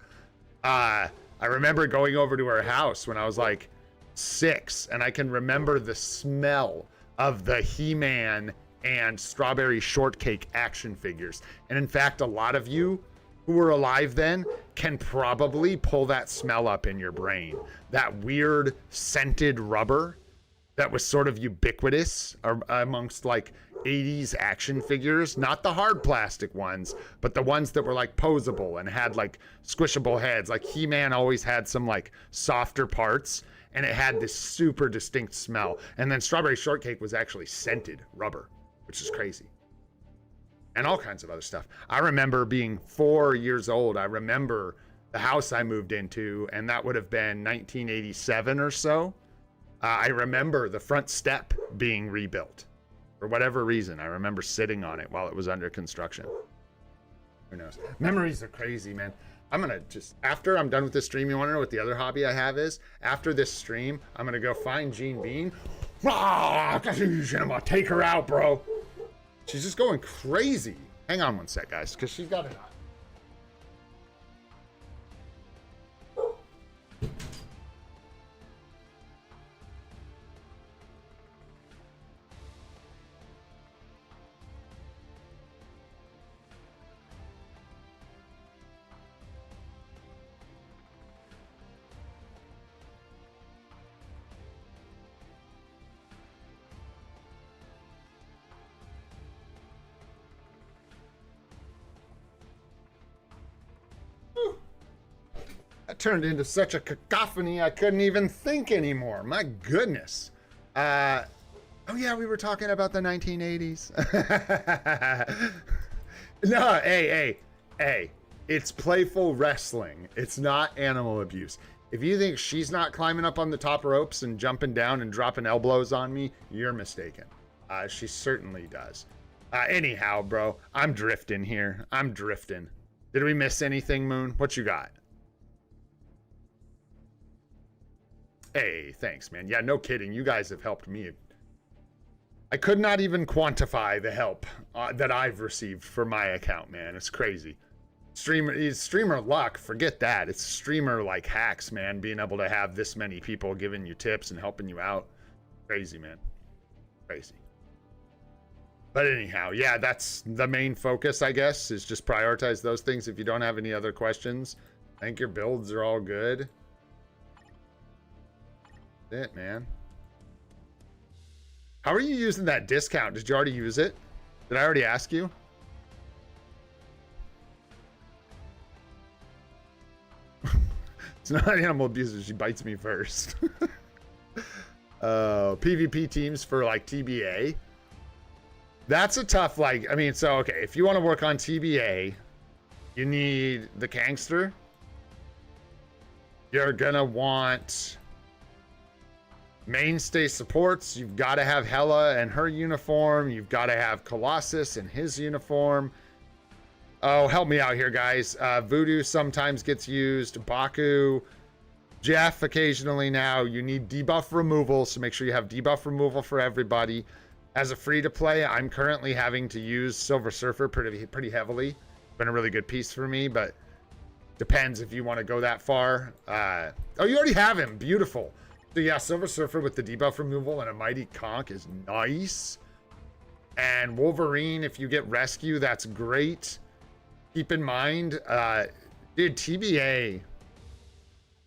S1: I remember going over to her house when I was like 6, and I can remember the smell of the He-Man and Strawberry Shortcake action figures. And in fact, a lot of you who were alive then can probably pull that smell up in your brain. That weird scented rubber that was sort of ubiquitous amongst like 80s action figures, not the hard plastic ones, but the ones that were like posable and had like squishable heads. Like He-Man always had some like softer parts, and it had this super distinct smell. And then Strawberry Shortcake was actually scented rubber, which is crazy. And all kinds of other stuff. I remember being 4 years old. I remember the house I moved into, and that would have been 1987 or so. I remember the front step being rebuilt. For whatever reason, I remember sitting on it while it was under construction. Who knows? Memories are crazy, man. I'm gonna just, after I'm done with this stream, you wanna know what the other hobby I have is? After this stream, I'm gonna go find Jean Bean. I'm gonna take her out, bro. She's just going crazy. Hang on one sec, guys, because she's got it on. That turned into such a cacophony I couldn't even think anymore. My goodness. Oh yeah, we were talking about the 1980s. No, hey. It's playful wrestling. It's not animal abuse. If you think she's not climbing up on the top ropes and jumping down and dropping elbows on me, you're mistaken. She certainly does. Anyhow, bro, I'm drifting here. I'm drifting. Did we miss anything, Moon? What you got? Hey, thanks, man. Yeah, no kidding. You guys have helped me. I could not even quantify the help that I've received for my account, man. It's crazy. Streamer luck, forget that. It's streamer like hacks, man. Being able to have this many people giving you tips and helping you out. Crazy, man. Crazy. But anyhow, yeah, that's the main focus, I guess, is just prioritize those things. If you don't have any other questions, I think your builds are all good. That's it, man. How are you using that discount? Did you already use it? Did I already ask you? It's not animal abuse. She bites me first. PvP teams for like TBA. That's a tough, like, I mean, so, okay, if you want to work on TBA, you need the Gangster. You're gonna want mainstay supports. You've got to have Hela and her uniform. You've got to have Colossus and his uniform. Oh, help me out here, guys. Voodoo sometimes gets used. Baku. Jeff occasionally now. You need debuff removal, so make sure you have debuff removal for everybody. As a free-to-play, I'm currently having to use Silver Surfer pretty heavily. Been a really good piece for me, but depends if you want to go that far. Oh, you already have him. Beautiful. So yeah, Silver Surfer with the debuff removal and a Mighty Conch is nice. And Wolverine, if you get Rescue, that's great. Keep in mind, dude, TBA.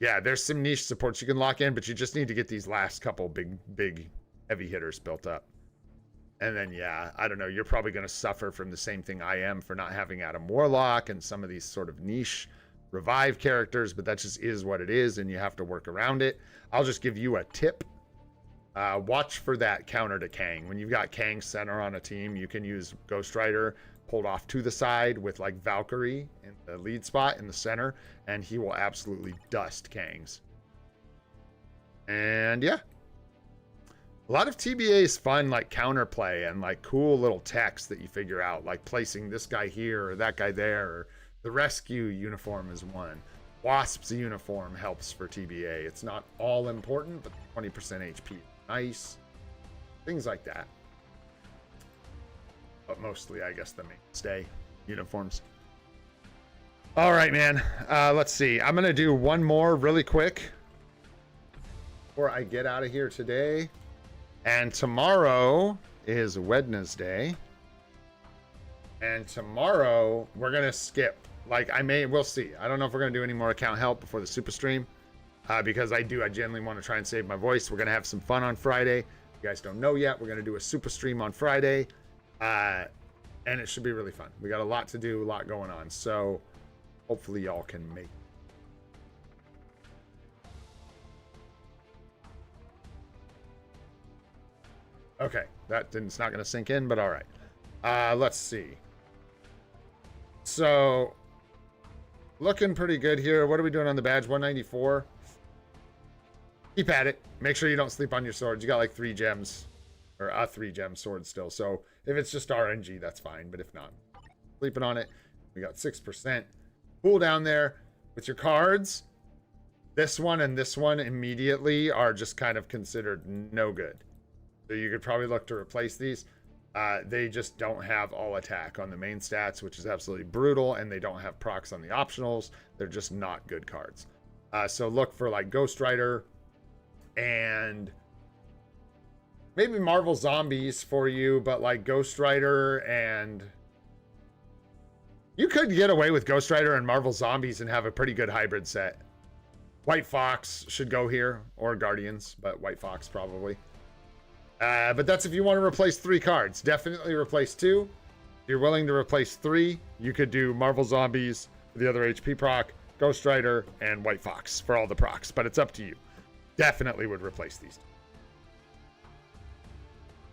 S1: Yeah, there's some niche supports you can lock in, but you just need to get these last couple big heavy hitters built up. And then, yeah, I don't know, you're probably going to suffer from the same thing I am for not having Adam Warlock and some of these sort of niche revive characters, but that just is what it is, and you have to work around it. I'll just give you a tip. Watch for that counter to Kang. When you've got Kang center on a team, you can use Ghost Rider pulled off to the side with like Valkyrie in the lead spot in the center, and he will absolutely dust Kangs. And yeah. A lot of TBA is fun, like counterplay and like cool little text that you figure out, like placing this guy here or that guy there. Or the rescue uniform is one. Wasp's uniform helps for TBA. It's not all important, but 20% HP is nice. Things like that. But mostly, I guess, the mainstay uniforms. All right, man. Let's see. I'm going to do one more really quick before I get out of here today. And tomorrow is Wednesday. And tomorrow we're going to skip. Like, we'll see. I don't know if we're going to do any more account help before the super stream. Because I genuinely want to try and save my voice. We're going to have some fun on Friday. You guys don't know yet. We're going to do a super stream on Friday. And it should be really fun. We got a lot to do, a lot going on. So hopefully y'all can make it. Okay, it's not going to sink in, but all right. Let's see. So, looking pretty good here. What are we doing on the badge? 194. Keep at it. Make sure you don't sleep on your swords. You got like 3 gems, or a 3-gem sword still. So, if it's just RNG, that's fine. But if not, sleeping on it. We got 6% cooldown there. With your cards, this one and this one immediately are just kind of considered no good. So you could probably look to replace these. They just don't have all attack on the main stats, which is absolutely brutal, and they don't have procs on the optionals. They're just not good cards. So look for like Ghost Rider and maybe Marvel Zombies for you, but like Ghost Rider and... You could get away with Ghost Rider and Marvel Zombies and have a pretty good hybrid set. White Fox should go here, or Guardians, but White Fox probably. But that's if you want to replace 3 cards. Definitely replace 2. If you're willing to replace 3, you could do Marvel Zombies for the other HP proc, Ghost Rider, and White Fox for all the procs, but it's up to you. Definitely would replace these.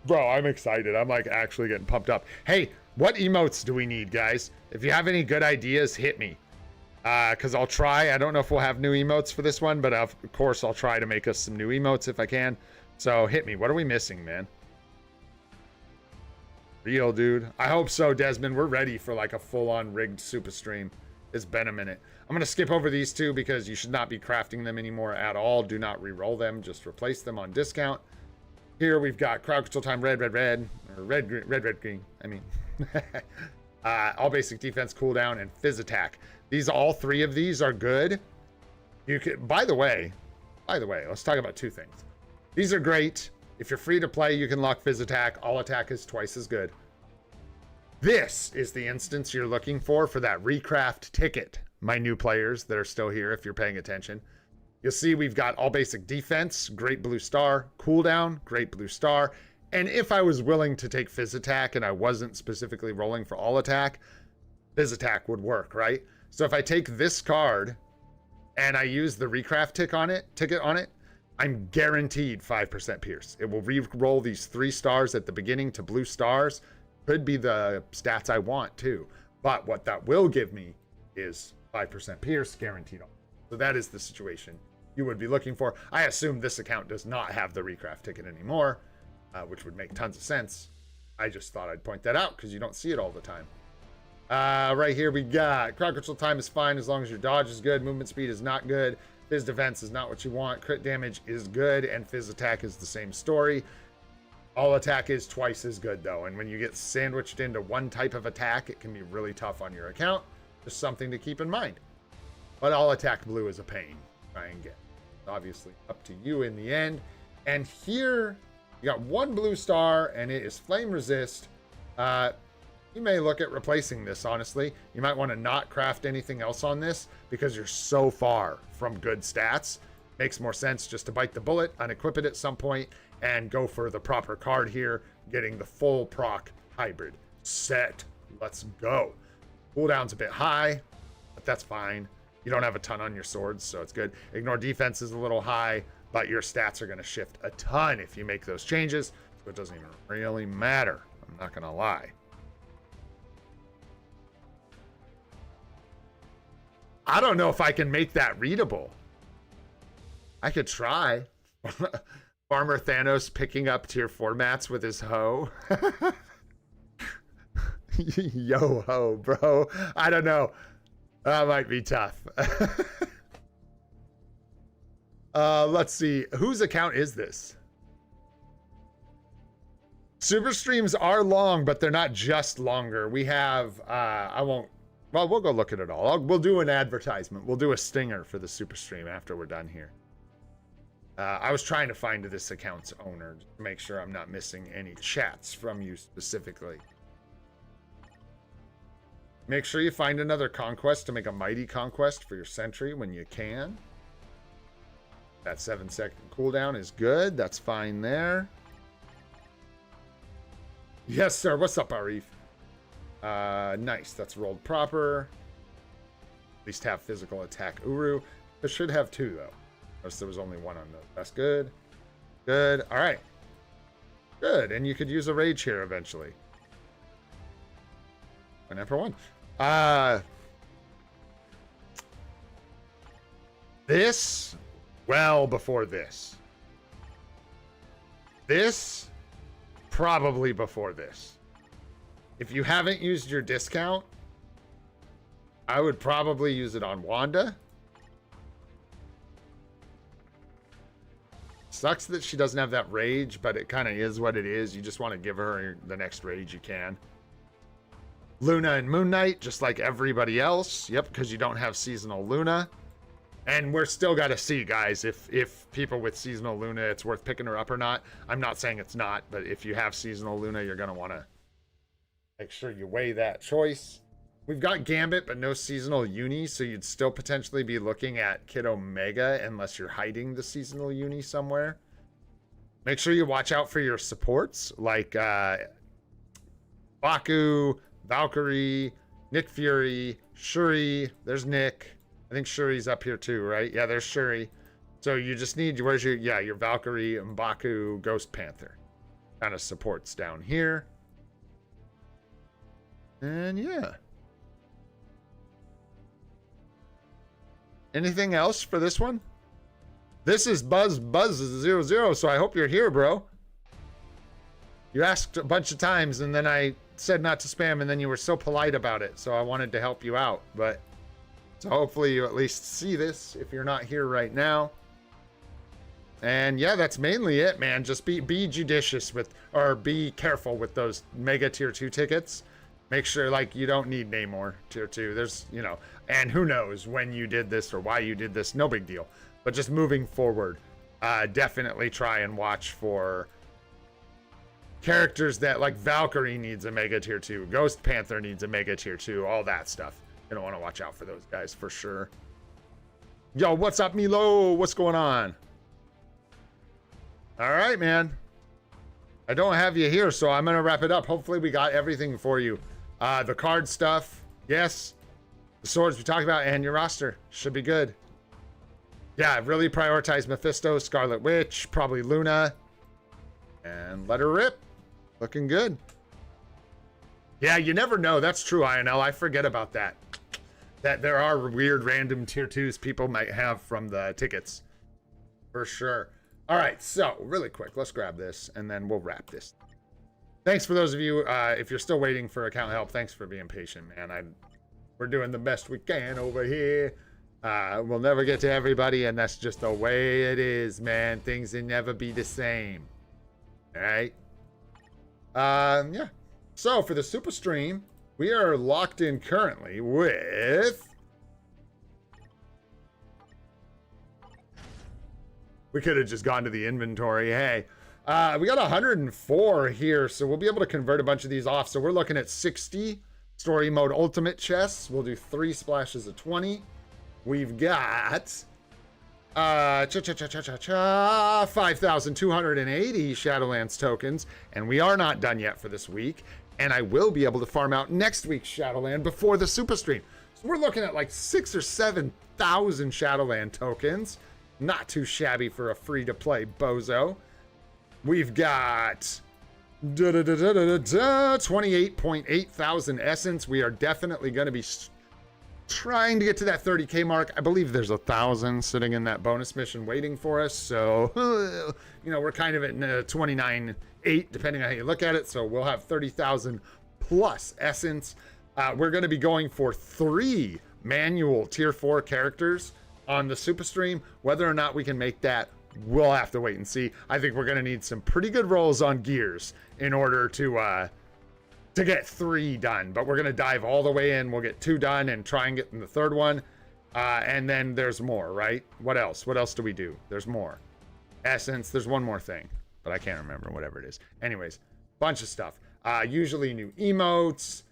S1: Bro, I'm excited. I'm like actually getting pumped up. Hey, what emotes do we need, guys? If you have any good ideas, hit me. Because I'll try. I don't know if we'll have new emotes for this one, but of course I'll try to make us some new emotes if I can. So hit me. What are we missing, man? Real, dude. I hope so, Desmond. We're ready for like a full-on rigged super stream. It's been a minute. I'm going to skip over these two because you should not be crafting them anymore at all. Do not re-roll them. Just replace them on discount. Here we've got Crowd Control Time, red, red, red. Or red, green, red, red, green. I mean... all basic defense, cooldown, and fizz attack. All 3 of these are good. You could, by the way, let's talk about 2 things. These are great. If you're free to play, you can lock fizz attack. All attack is twice as good. This is the instance you're looking for that recraft ticket. My new players that are still here, if you're paying attention. You'll see we've got all basic defense, great blue star, cooldown, great blue star. And if I was willing to take fizz attack and I wasn't specifically rolling for all attack, fizz attack would work, right? So if I take this card and I use the recraft ticket on it, I'm guaranteed 5% pierce. It will re-roll these 3 stars at the beginning to blue stars. Could be the stats I want too. But what that will give me is 5% pierce guaranteed. So that is the situation you would be looking for. I assume this account does not have the recraft ticket anymore. Which would make tons of sense. I just thought I'd point that out because you don't see it all the time. Right here we got crowd control time is fine as long as your dodge is good. Movement speed is not good. Fizz defense is not what you want. Crit damage is good, and fizz attack is the same story. All attack is twice as good though, and when you get sandwiched into one type of attack, it can be really tough on your account. Just something to keep in mind. But all attack blue is a pain. Try and get. Obviously up to you in the end. And here you got 1 blue star, and it is flame resist. You may look at replacing this, honestly. You might want to not craft anything else on this because you're so far from good stats. Makes more sense just to bite the bullet, unequip it at some point, and go for the proper card here, getting the full proc hybrid set. Let's go. Cooldown's a bit high, but that's fine. You don't have a ton on your swords, so it's good. Ignore defense is a little high, but your stats are going to shift a ton if you make those changes, so it doesn't even really matter. I'm not going to lie. I don't know if I can make that readable. I could try. Farmer Thanos picking up tier 4 mats with his hoe. Yo ho, bro. I don't know. That might be tough. Let's see. Whose account is this? Super streams are long, but they're not just longer. We have, well, we'll go look at it all. We'll do an advertisement. We'll do a stinger for the super stream after we're done here. I was trying to find this account's owner to make sure I'm not missing any chats from you specifically. Make sure you find another conquest to make a mighty conquest for your sentry when you can. That 7-second cooldown is good. That's fine there. Yes, sir. What's up, Arif? Nice. That's rolled proper. At least have physical attack Uru. It should have 2, though. Notice there was only 1 on those. That's good. Good. All right. Good. And you could use a rage here eventually. And for 1. This, well before this. This, probably before this. If you haven't used your discount, I would probably use it on Wanda. Sucks that she doesn't have that rage, but it kind of is what it is. You just want to give her the next rage you can. Luna and Moon Knight, just like everybody else. Yep, because you don't have seasonal Luna. And we're still got to see, guys, if people with seasonal Luna, it's worth picking her up or not. I'm not saying it's not, but if you have seasonal Luna, you're going to want to make sure you weigh that choice. We've got Gambit, but no seasonal uni, so you'd still potentially be looking at Kid Omega unless you're hiding the seasonal uni somewhere. Make sure you watch out for your supports, like Baku, Valkyrie, Nick Fury, Shuri. There's Nick. I think Shuri's up here too, right? Yeah, there's Shuri. So you just need, where's your, yeah, your Valkyrie, M'Baku, Ghost Panther. Kind of supports down here. And yeah. Anything else for this one? This is Buzz00, so I hope you're here, bro. You asked a bunch of times, and then I said not to spam, and then you were so polite about it, so I wanted to help you out. But so hopefully you at least see this if you're not here right now. And yeah, that's mainly it, man. Just be judicious with, or be careful with those Mega Tier 2 tickets. Make sure, like, you don't need Namor Tier 2. There's, you know, and who knows when you did this or why you did this. No big deal. But just moving forward, definitely try and watch for characters that, like, Valkyrie needs a Mega Tier 2. Ghost Panther needs a Mega Tier 2. All that stuff. You're going to want to watch out for those guys for sure. Yo, what's up, Milo? What's going on? All right, man. I don't have you here, so I'm going to wrap it up. Hopefully we got everything for you. The card stuff, yes. The swords we talked about, and your roster should be good. Yeah, really prioritize Mephisto, Scarlet Witch, probably Luna, and let her rip. Looking good. Yeah, you never know. That's true, INL. I forget about that. That there are weird random tier 2s people might have from the tickets. For sure. All right, so really quick, let's grab this, and then we'll wrap this. Thanks for those of you, if you're still waiting for account help, thanks for being patient, man. We're doing the best we can over here. We'll never get to everybody, and that's just the way it is, man. Things will never be the same. All right? Yeah. So, for the super stream, we are locked in currently with... We could have just gone to the inventory. Hey, we got 104 here, so we'll be able to convert a bunch of these off. So we're looking at 60 story mode ultimate chests. We'll do 3 splashes of 20. We've got 5,280 Shadowlands tokens, and we are not done yet for this week. And I will be able to farm out next week's Shadowland before the super stream. So we're looking at like 6,000 or 7,000 Shadowland tokens. Not too shabby for a free-to-play bozo. We've got 28.8 thousand essence. We are definitely going to be trying to get to that 30k mark. I believe there's 1,000 sitting in that bonus mission waiting for us. So, you know, we're kind of at 29.8 depending on how you look at it. So we'll have 30,000 plus essence. We're going to be going for 3 manual tier 4 characters on the super stream. Whether or not we can make that, we'll have to wait and see. I think we're going to need some pretty good rolls on gears in order to get 3 done. But we're going to dive all the way in. We'll get 2 done and try and get in the 3rd one. And then there's more, right? What else? What else do we do? There's more. Essence. There's one more thing, but I can't remember, whatever it is. Anyways, bunch of stuff. Usually new emotes.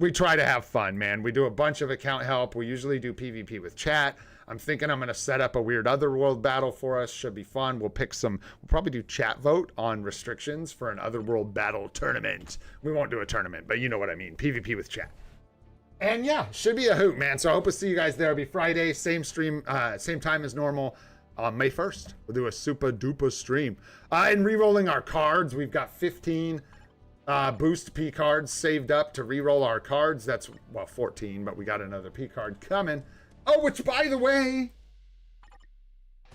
S1: We try to have fun, man. We do a bunch of account help. We usually do PvP with chat. I'm thinking I'm going to set up a weird Otherworld battle for us. Should be fun. We'll pick some... We'll probably do chat vote on restrictions for an Otherworld battle tournament. We won't do a tournament, but you know what I mean. PvP with chat. And yeah, should be a hoot, man. So I hope to see you guys there. It'll be Friday, same stream, same time as normal. May 1st, we'll do a super duper stream. And re-rolling our cards, we've got 15 boost P cards saved up to re-roll our cards. That's, well, 14, but we got another P card coming. Oh, which, by the way,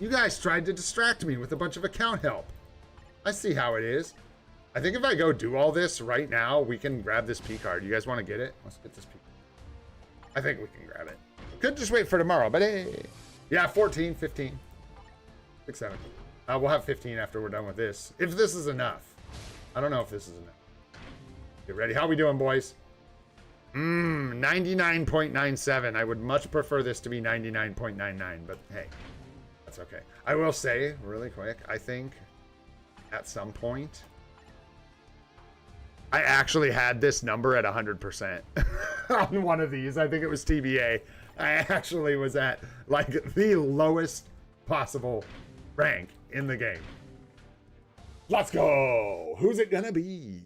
S1: you guys tried to distract me with a bunch of account help. I see how it is. I think if I go do all this right now, we can grab this P card. You guys want to get it? Let's get this P card. I think we can grab it. Could just wait for tomorrow, but hey. Yeah, 14, 15. 6, 7. We'll have 15 after we're done with this. If this is enough. I don't know if this is enough. Get ready. How we doing, boys? 99.97. I would much prefer this to be 99.99, but hey, that's okay. I will say, really quick, I think at some point, I actually had this number at 100% on one of these. I think it was TBA. I actually was at like the lowest possible rank in the game. Let's go. Who's it gonna be?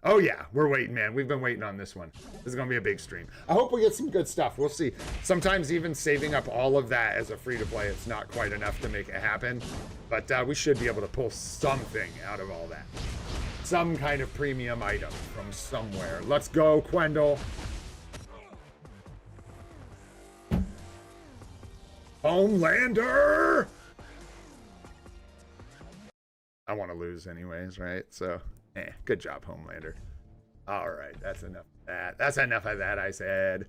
S1: Oh yeah, we're waiting, man. We've been waiting on this one. This is gonna be a big stream. I hope we get some good stuff. We'll see. Sometimes even saving up all of that as a free-to-play, it's not quite enough to make it happen. But we should be able to pull something out of all that. Some kind of premium item from somewhere. Let's go, Quendel. Homelander! I want to lose anyways, right? So, good job, Homelander. All right, that's enough of that. That's enough of that, I said.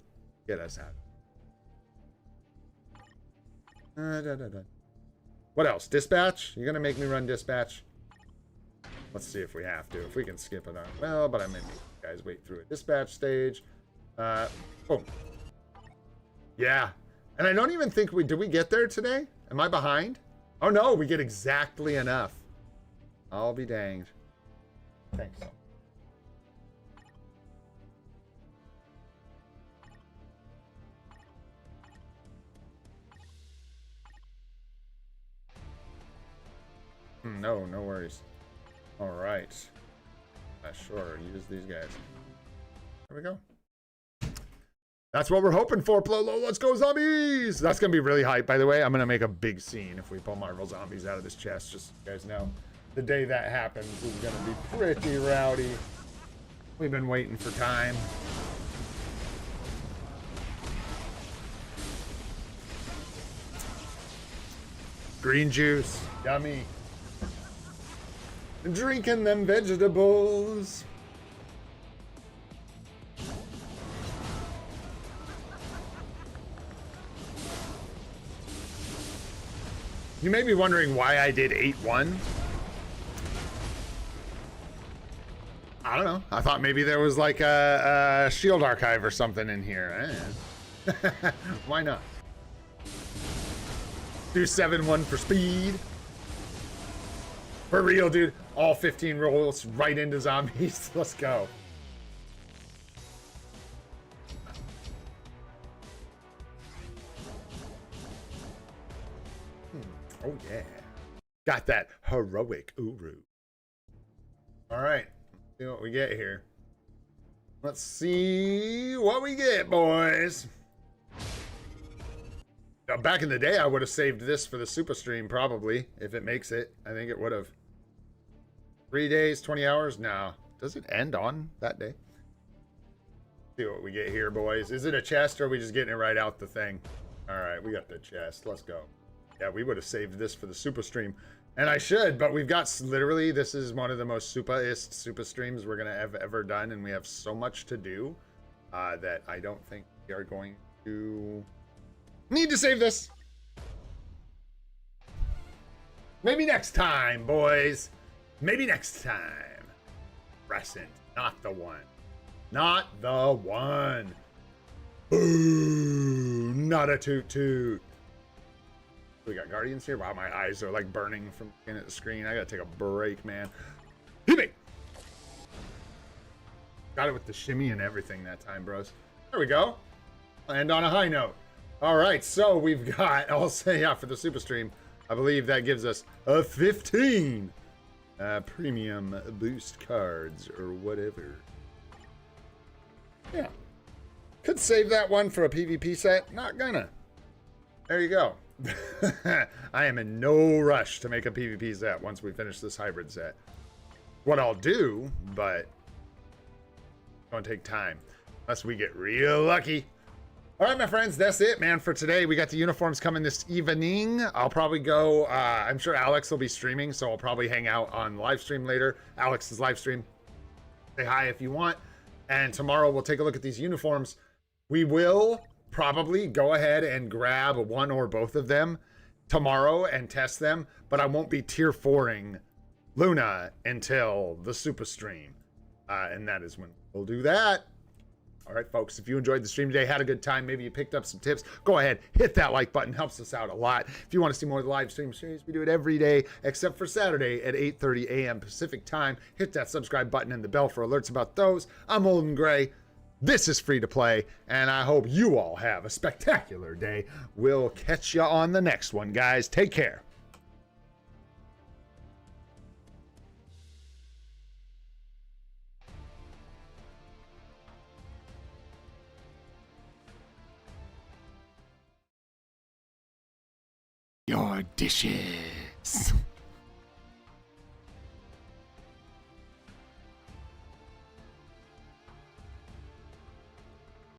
S1: Get us out. What else? Dispatch? You're going to make me run dispatch? Let's see if we have to. If we can skip it on. Well, but I may make you guys wait through a dispatch stage. Boom. Yeah. And I don't even think did we get there today? Am I behind? Oh no, we get exactly enough. I'll be danged. Thanks. No, no worries. All right. Sure, use these guys. There we go. That's what we're hoping for, Plolo. Let's go, zombies! That's going to be really hype, by the way. I'm going to make a big scene if we pull Marvel Zombies out of this chest, just so you guys know. The day that happens is going to be pretty rowdy. We've been waiting for time. Green juice. Yummy. Drinking them vegetables. You may be wondering why I did 8-1. I don't know. I thought maybe there was like a shield archive or something in here. Why not? Do 7-1 for speed. For real, dude. All 15 rolls right into zombies. Let's go. Oh, yeah. Got that heroic Uru. All right. Let's see what we get here. Let's see what we get, boys. Now, back in the day, I would have saved this for the super stream, probably, if it makes it. I think it would have. 3 days, 20 hours? No. Does it end on that day? Let's see what we get here, boys. Is it a chest, or are we just getting it right out the thing? All right, we got the chest. Let's go. Yeah, we would have saved this for the super stream. And I should, but we've got literally, this is one of the most super-ist super streams we're going to have ever done. And we have so much to do that I don't think we are going to need to save this. Maybe next time, boys. Maybe next time. Crescent, not the one. Not the one. Boo, not a toot toot. We got Guardians here. Wow, my eyes are like burning from looking at the screen. I gotta take a break, man. Hit me! Got it with the shimmy and everything that time, bros. There we go. And on a high note. All right, so we've got, I'll say, yeah, for the super stream, I believe that gives us a 15 premium boost cards or whatever. Yeah. Could save that one for a PvP set. Not gonna. There you go. I am in no rush to make a PvP set once we finish this hybrid set. What I'll do, but it's gonna take time. Unless we get real lucky. All right, my friends, that's it, man, for today. We got the uniforms coming this evening. I'll probably go, I'm sure Alex will be streaming, so I'll probably hang out on live stream later. Alex's live stream. Say hi if you want. And tomorrow we'll take a look at these uniforms. We will probably go ahead and grab one or both of them tomorrow and test them, but I won't be tier 4ing Luna until the super stream. And that is when we'll do that. All right, folks, if you enjoyed the stream today, had a good time, maybe you picked up some tips, go ahead, hit that like button, helps us out a lot. If you want to see more of the live stream series, we do it every day, except for Saturday at 8:30 a.m. Pacific time. Hit that subscribe button and the bell for alerts about those. I'm Olden Gray. This is Free to Play, and I hope you all have a spectacular day. We'll catch you on the next one, guys. Take care. Your dishes.